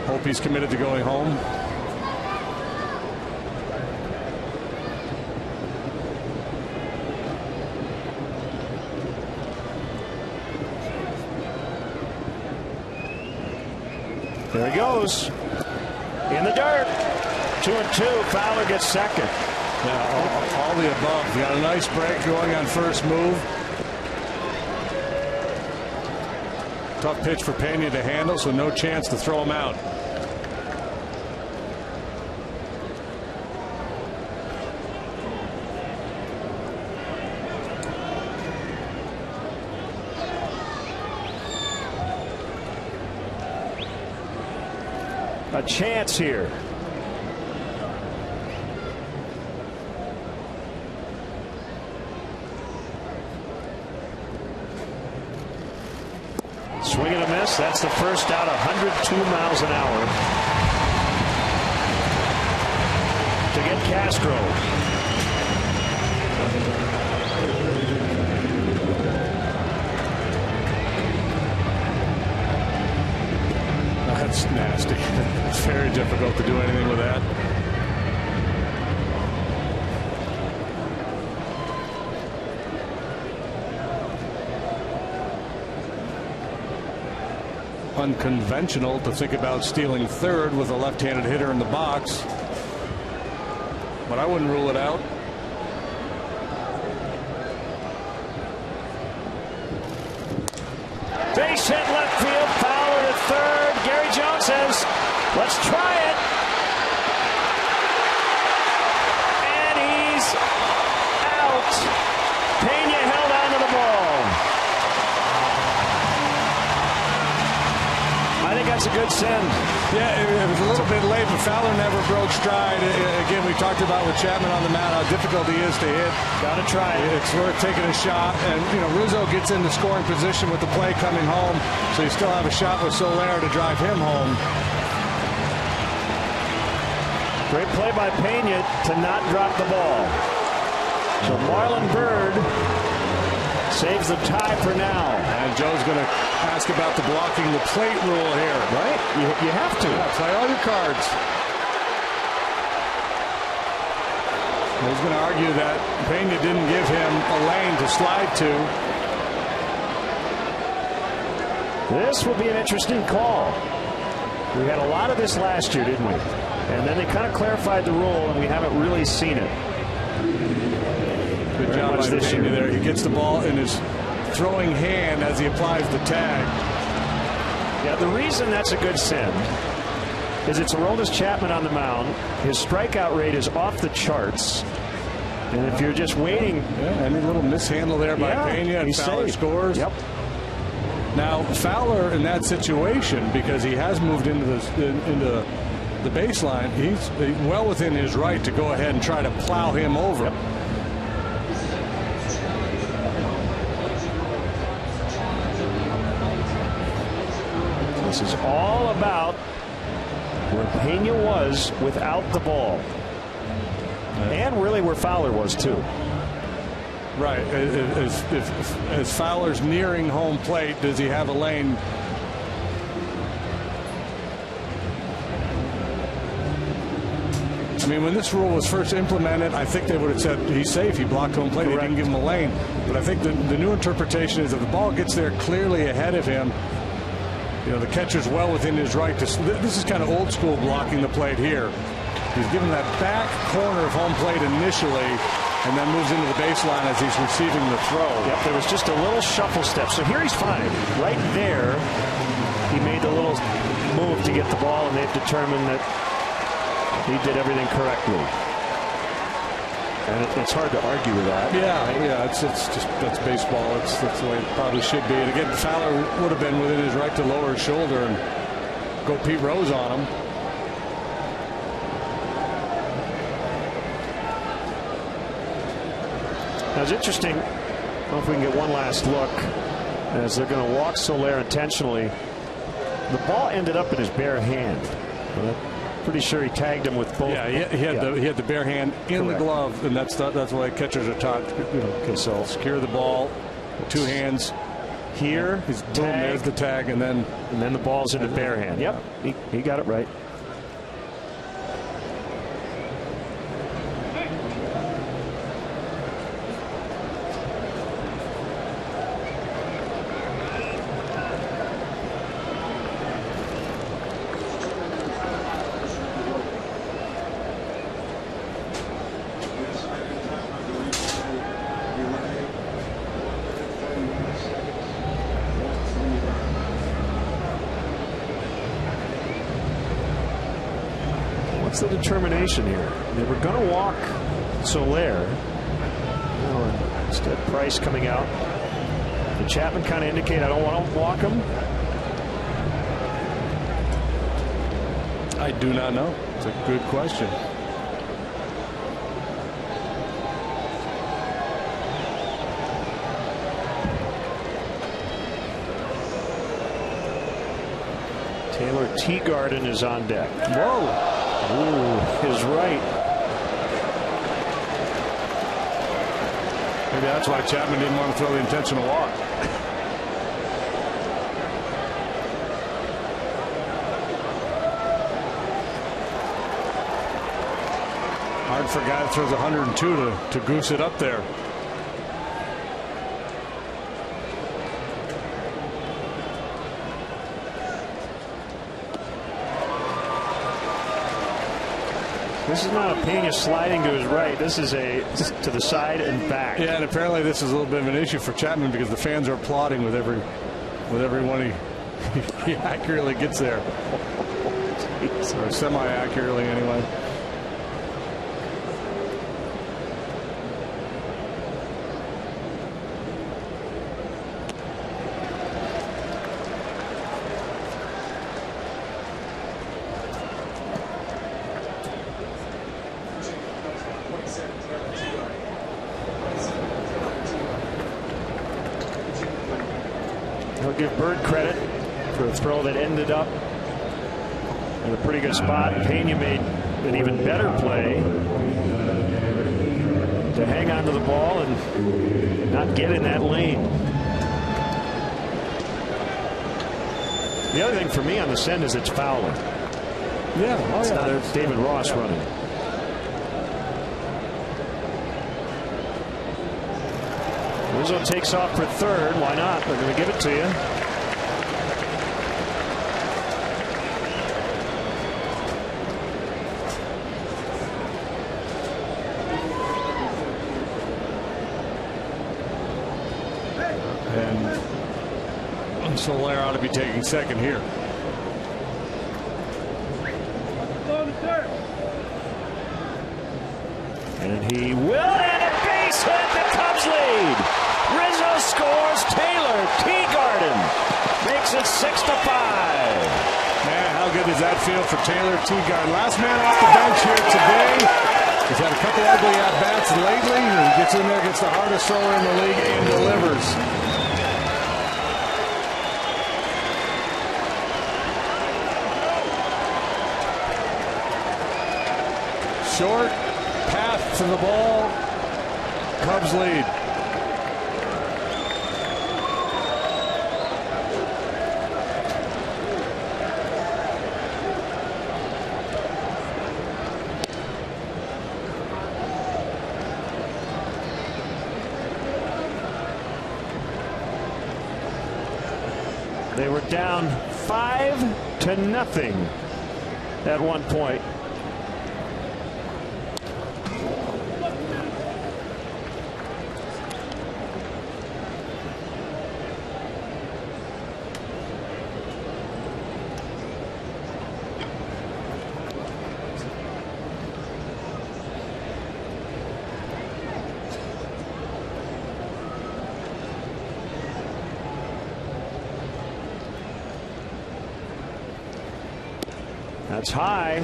hope he's committed to going home. There he goes. In the dirt. 2-2. Fowler gets second. Yeah, all the above. You got a nice break going on first move. Tough pitch for Pena to handle, so no chance to throw him out. A chance here. Swing and a miss. That's the first out. 102 miles an hour to get Castro. That's nasty. It's very difficult to do anything with that. Unconventional to think about stealing third with a left-handed hitter in the box, but I wouldn't rule it out. Base hit left field. Fowler to third. Gary Jones says, let's try it. And he's out. Pena held onto the ball. I think that's a good send. Yeah, it was a little bit late, but Fowler never broke stride. Again, we talked about with Chapman on the mound how difficult he is to hit. Got to try it. It's worth taking a shot. And, you know, Rizzo gets into scoring position with the play coming home, so you still have a shot with Soler to drive him home. Great play by Pena to not drop the ball. So Marlon Byrd saves the tie for now. And Joe's going to ask about the blocking the plate rule here. Right? You have to. Yeah, play all your cards. He's going to argue that Pena didn't give him a lane to slide to. This will be an interesting call. We had a lot of this last year, didn't we? And then they kind of clarified the rule, and we haven't really seen it. Good job by Pena there. He gets the ball in his throwing hand as he applies the tag. Yeah, the reason that's a good send is it's Aroldis Chapman on the mound. His strikeout rate is off the charts. And if you're just waiting. Yeah, any little mishandle there by Pena and Fowler scores. Yep. Now, Fowler in that situation, because he has moved into the baseline, he's well within his right to go ahead and try to plow him over. Yep. This is all about where Pena was without the ball. And really where Fowler was, too. Right. As Fowler's nearing home plate, does he have a lane? I mean, when this rule was first implemented, I think they would have said he's safe. He blocked home plate. Correct. They didn't give him a lane. But I think the new interpretation is if the ball gets there clearly ahead of him, you know, the catcher's well within his right to. This is kind of old school blocking the plate here. He's given that back corner of home plate initially, and then moves into the baseline as he's receiving the throw. Yep, there was just a little shuffle step. So here he's fine. Right there, he made the little move to get the ball, and they've determined that he did everything correctly. And it's hard to argue with that. Yeah, it's just that's baseball. That's the way it probably should be. And again, Fowler would have been within his right to lower his shoulder and go Pete Rose on him. Now it's interesting. I don't know if we can get one last look as they're going to walk Soler intentionally. The ball ended up in his bare hand. Pretty sure he tagged him with both. Yeah, he had the bare hand in the glove, and that's why catchers are taught. Okay, so secure the ball, two hands. Here, boom, there's the tag, and then the ball's in the bare hand. Yep, he got it right. What's the determination here? They were going to walk Soler. Instead, Price coming out. Did Chapman kind of indicate, I don't want to walk him? I do not know. It's a good question. Taylor Teagarden is on deck. Whoa. Ooh, his right. Maybe that's why Chapman didn't want to throw the intentional walk. Hard for a guy that throws 102 to goose it up there. This is not a Pena sliding to his right. This is to the side and back. Yeah, and apparently this is a little bit of an issue for Chapman because the fans are applauding with every one he accurately gets there. Or semi-accurately anyway. He'll give Bird credit for a throw that ended up in a pretty good spot. Pena made an even better play to hang on to the ball and not get in that lane. The other thing for me on the send is it's fouling. Yeah, it's not David Ross running. Rizzo takes off for third. Why not? They're going to give it to you. And Soler ought to be taking second here. And he will, and a base hit. The Cubs lead. Rizzo scores. Taylor Teagarden makes it 6-5. Man, how good does that feel for Taylor Teagarden? Last man off the bench here today. He's had a couple ugly at-bats lately. He gets in there, gets the hardest thrower in the league, and delivers. Short path to the ball. Cubs lead. They were down 5-0 at one point. That's high.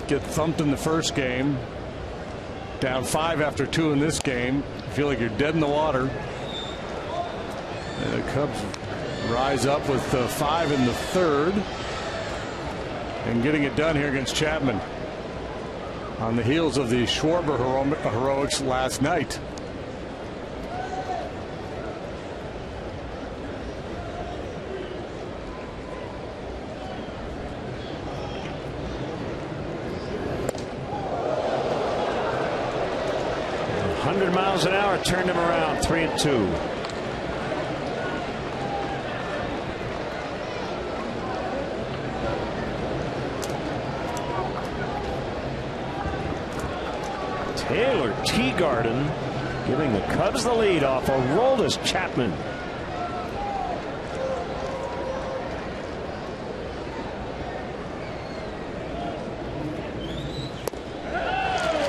get thumped in the first game, down 5 after 2 in this game. You feel like you're dead in the water. And the Cubs rise up with 5 in the third and getting it done here against Chapman on the heels of the Schwarber heroics last night. Miles an hour turned him around. 3-2. Taylor Teagarden giving the Cubs the lead off a rollless Chapman.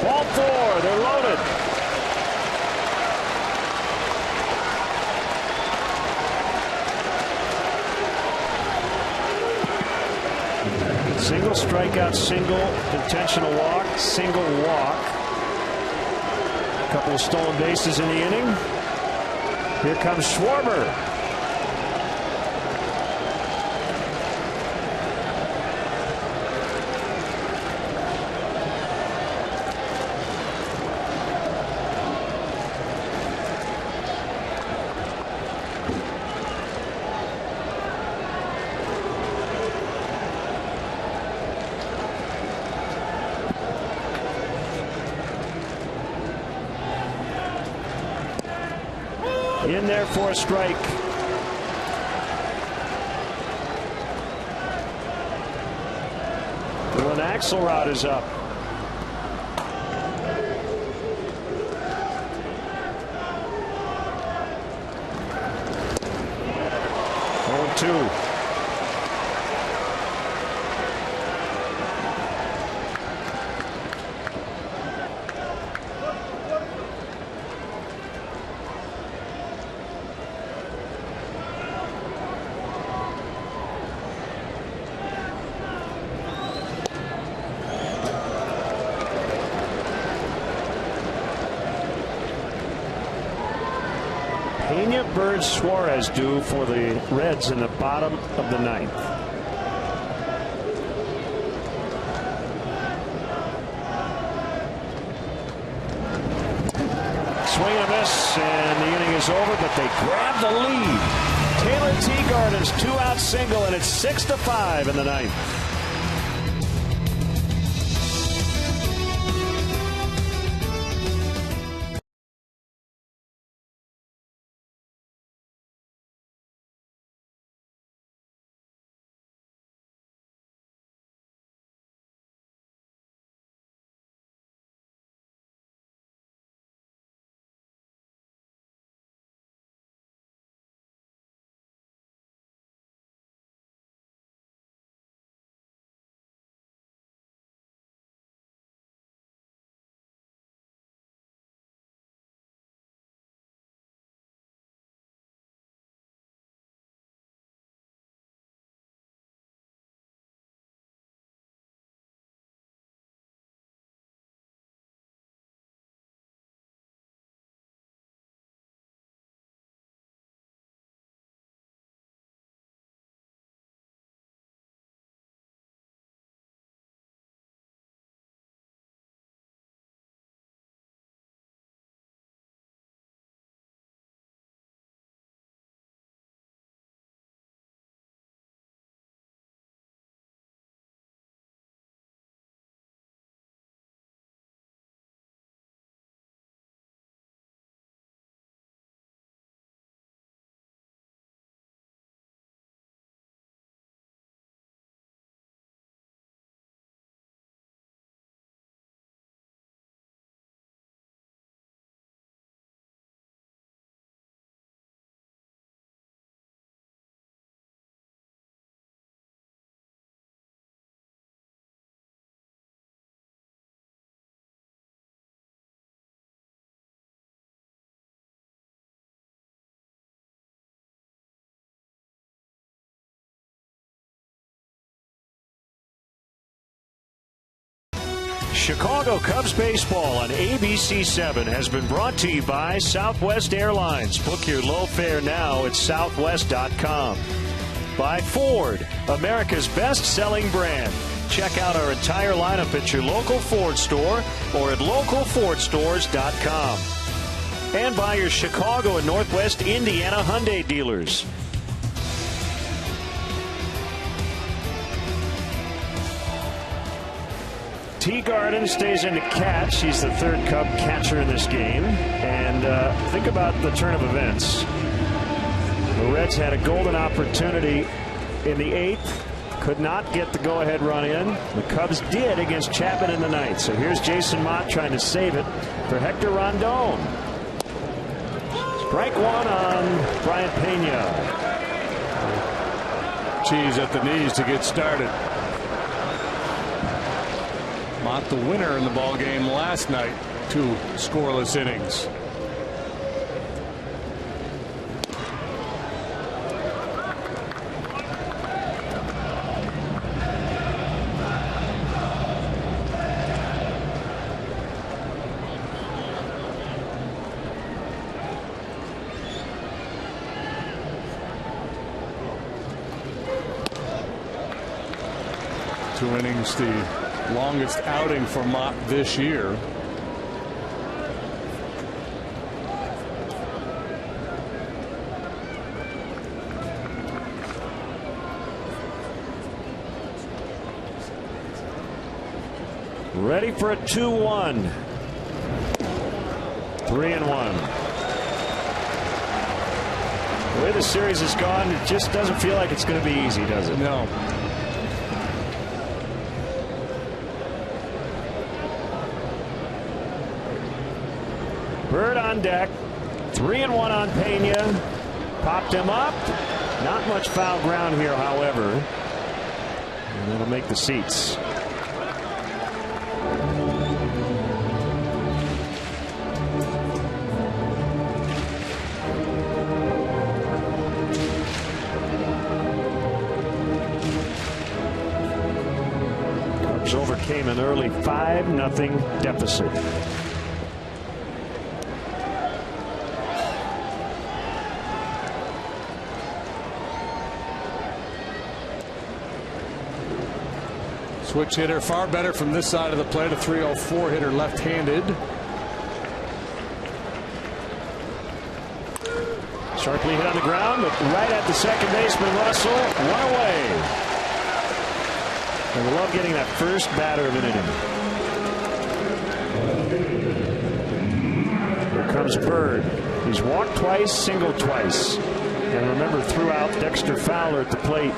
Ball 4. They're loaded. Single strikeout, single intentional walk, single walk. A couple of stolen bases in the inning. Here comes Schwarber. In there for a strike. When Axelrod is up. 0-2. Bird Suarez due for the Reds in the bottom of the 9th. Swing and a miss, and the inning is over, but they grab the lead. Taylor Teagarden's 2-out single, and it's 6-5 in the 9th. Chicago Cubs baseball on ABC 7 has been brought to you by Southwest Airlines. Book your low fare now at southwest.com. By Ford, America's best-selling brand. Check out our entire lineup at your local Ford store or at localfordstores.com. And by your Chicago and Northwest Indiana Hyundai dealers. Teagarden stays in to catch. He's the third Cub catcher in this game. And think about the turn of events. The Reds had a golden opportunity in the 8th. Could not get the go-ahead run in. The Cubs did against Chapman in the 9th. So here's Jason Mott trying to save it for Hector Rondon. Strike one on Brian Pena. Cheese at the knees to get started. Mott the winner in the ball game last night. 2 scoreless innings. Two innings, the longest outing for Mott this year. Ready for a 2-1. 3-1. The way the series has gone, it just doesn't feel like it's going to be easy, does it? No. Bird on deck. 3-1 on Pena. Popped him up. Not much foul ground here, however. And that'll make the seats. Cubs overcame an early 5-0 deficit. Switch hitter, far better from this side of the plate. A .304 hitter, left-handed. Sharply hit on the ground, but right at the second baseman, Russell. One away. And we love getting that first batter of an inning. Here comes Bird. He's walked twice, singled twice. And remember, threw out Dexter Fowler at the plate.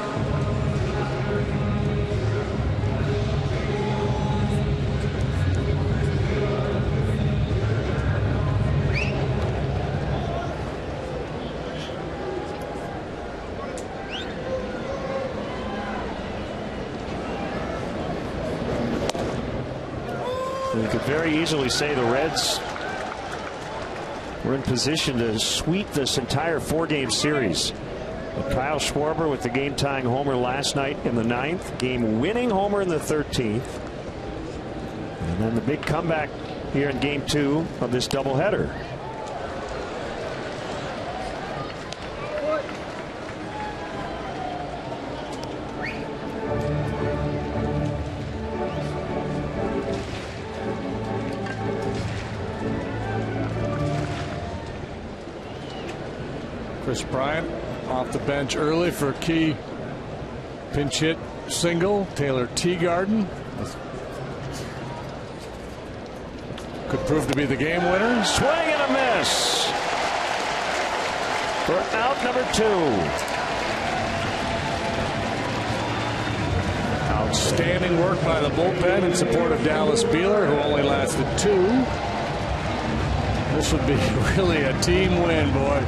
You could very easily say the Reds were in position to sweep this entire 4-game series. But Kyle Schwarber with the game-tying homer last night in the 9th, game-winning homer in the 13th, and then the big comeback here in Game 2 of this doubleheader. Chris Bryant off the bench early for a key pinch hit single. Taylor Teagarden could prove to be the game winner. Swing and a miss for out number 2. Outstanding work by the bullpen in support of Dallas Beeler, who only lasted 2. This would be really a team win, boy.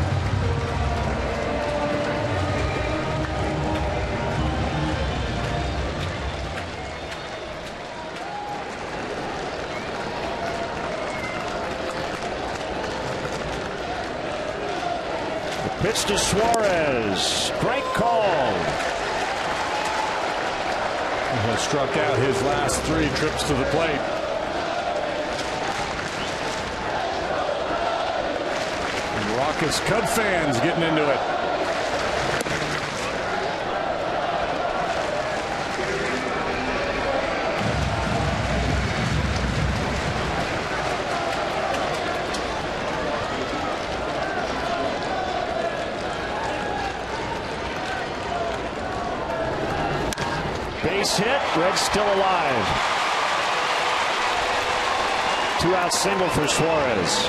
Pitch to Suarez. Strike called. He has struck out his last 3 trips to the plate. Raucous Cub fans getting into it. Base hit. Reds still alive. 2-out single for Suarez.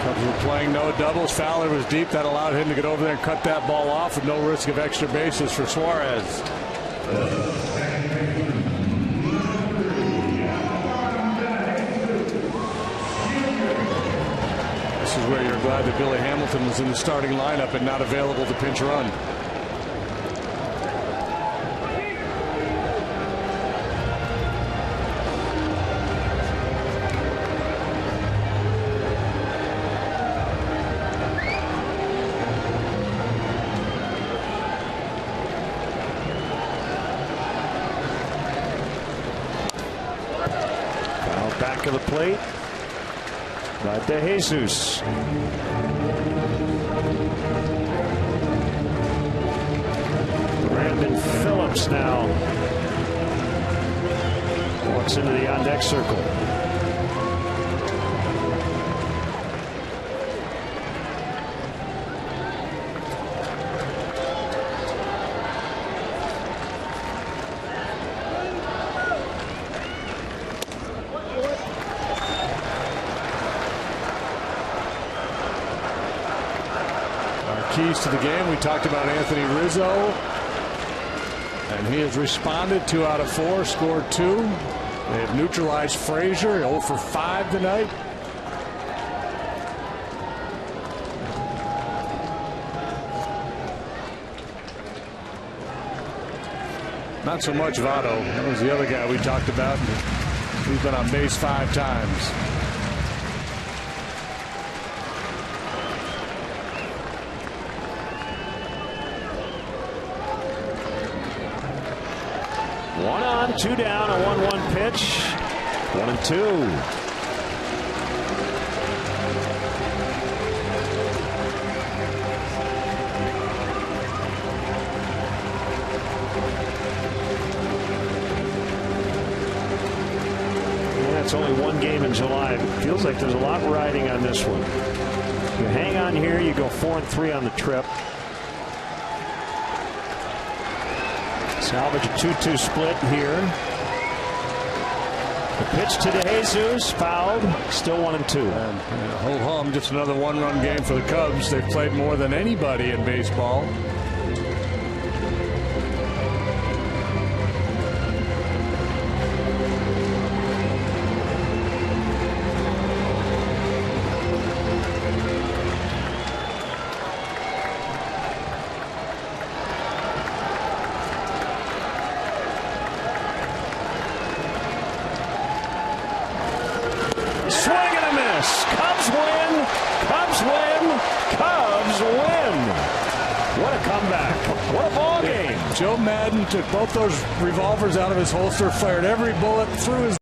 Cubs were playing no doubles. Fowler was deep. That allowed him to get over there and cut that ball off with no risk of extra bases for Suarez. This is where you're glad that Billy Hamilton was in the starting lineup and not available to pinch run. Back of the plate. Right to Jesus. Brandon Phillips now walks into the on-deck circle. Keys to the game. We talked about Anthony Rizzo, and he has responded. 2 out of 4, scored 2. They have neutralized Frazier, 0 for 5 tonight. Not so much Votto. That was the other guy we talked about. He's been on base 5 times. One on, 2 down, a 1-1 pitch. 1-2. Yeah, it's only 1 game in July. It feels like there's a lot riding on this one. You hang on here, you go 4-3 on the trip. Salvage a 2-2 split here. The pitch to DeJesus, fouled, still 1-2. And ho hum, just another 1-run game for the Cubs. They've played more than anybody in baseball. Swing and a miss. Cubs win. Cubs win. Cubs win. What a comeback. What a ball game. Joe Madden took both those revolvers out of his holster, fired every bullet through his